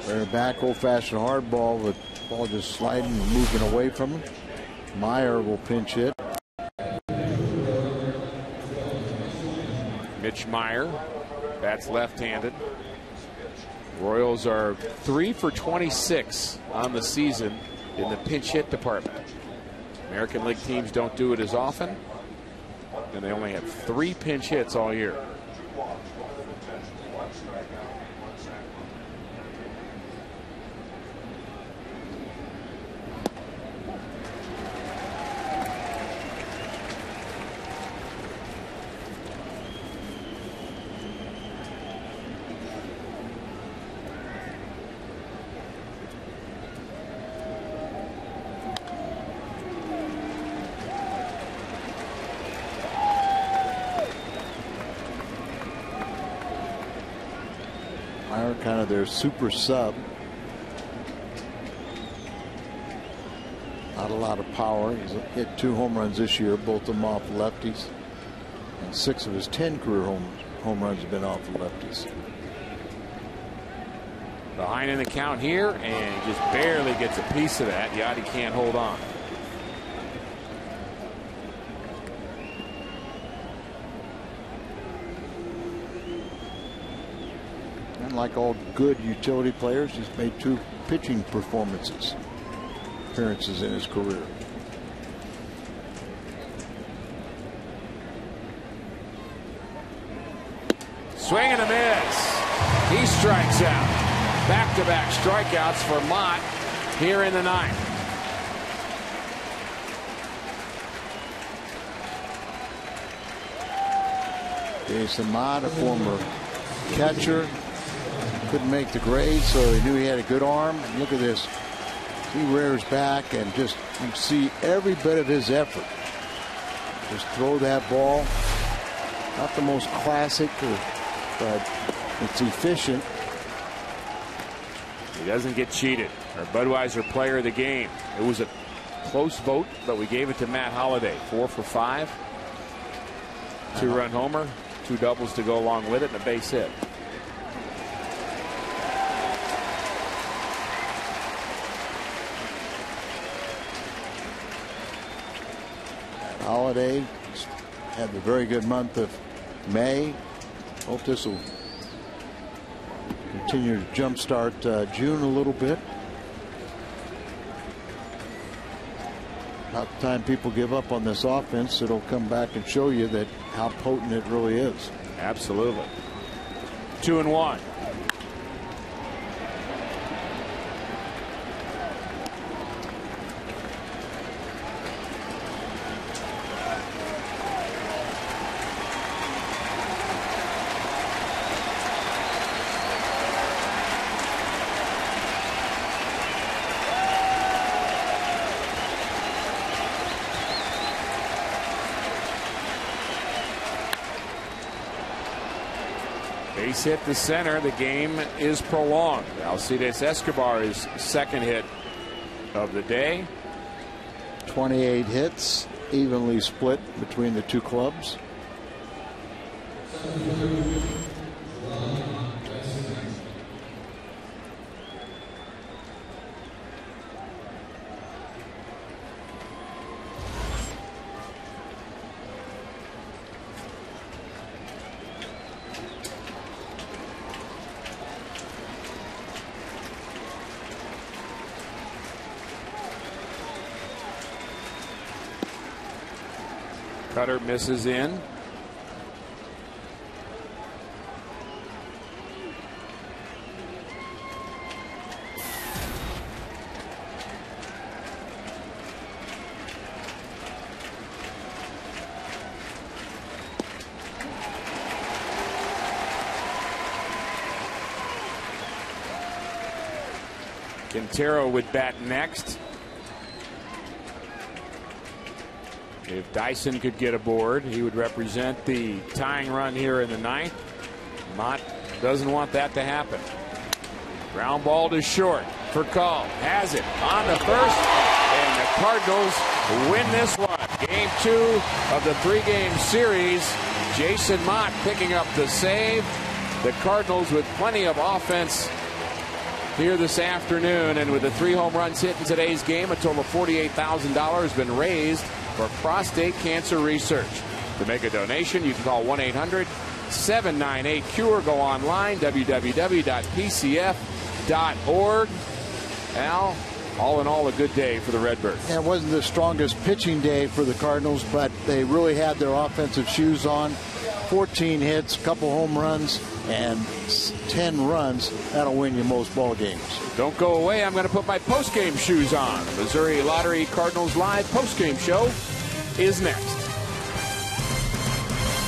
S4: They're back, old-fashioned hard ball with the ball just sliding and moving away from him. Meyer will pinch hit.
S6: Mitch Meyer. That's left-handed. Royals are 3 for 26 on the season in the pinch hit department. American League teams don't do it as often, and they only have 3 pinch hits all year.
S4: kind of their super sub. Not a lot of power. He's hit 2 home runs this year, both of them off lefties. And 6 of his 10 career home runs have been off the lefties.
S6: Behind in the count here, and just barely gets a piece of that. Yachty can't hold on.
S4: And like all good utility players, he's made 2 pitching appearances in his career.
S6: Swing and a miss. He strikes out. Back-to-back strikeouts for Mott here in the 9th.
S4: Jason Mott, a former catcher, couldn't make the grade, so he knew he had a good arm. And look at this. He rears back and just, you see every bit of his effort. Just throw that ball. Not the most classic, but it's efficient.
S6: He doesn't get cheated. Our Budweiser player of the game. It was a close vote, but we gave it to Matt Holliday. 4 for 5. 2-run homer, 2 doubles to go along with it, and a base hit.
S4: Holliday had a very good month of May. Hope this will continue to jumpstart June a little bit. About the time people give up on this offense, it'll come back and show you that how potent it really is.
S6: Absolutely. 2-1. Base hit to center. The game is prolonged. Alcides Escobar's 2nd hit of the day.
S4: 28 hits, evenly split between the 2 clubs.
S6: Cutter misses in. Quintero would bat next. If Dyson could get aboard, he would represent the tying run here in the 9th. Mott doesn't want that to happen. Ground ball to short for call. Has it on the first, and the Cardinals win this one. Game 2 of the 3-game series. Jason Mott picking up the save. The Cardinals with plenty of offense here this afternoon, and with the 3 home runs hit in today's game, a total of $48,000 has been raised for prostate cancer research. To make a donation, you can call 1-800-798-CURE. Go online, www.pcf.org. Al, all in all, a good day for the Redbirds.
S4: And it wasn't the strongest pitching day for the Cardinals, but they really had their offensive shoes on. 14 hits, a couple home runs, and 10 runs. That'll win you most ball games.
S6: Don't go away. I'm going to put my post-game shoes on. The Missouri Lottery Cardinals Live post-game show is next.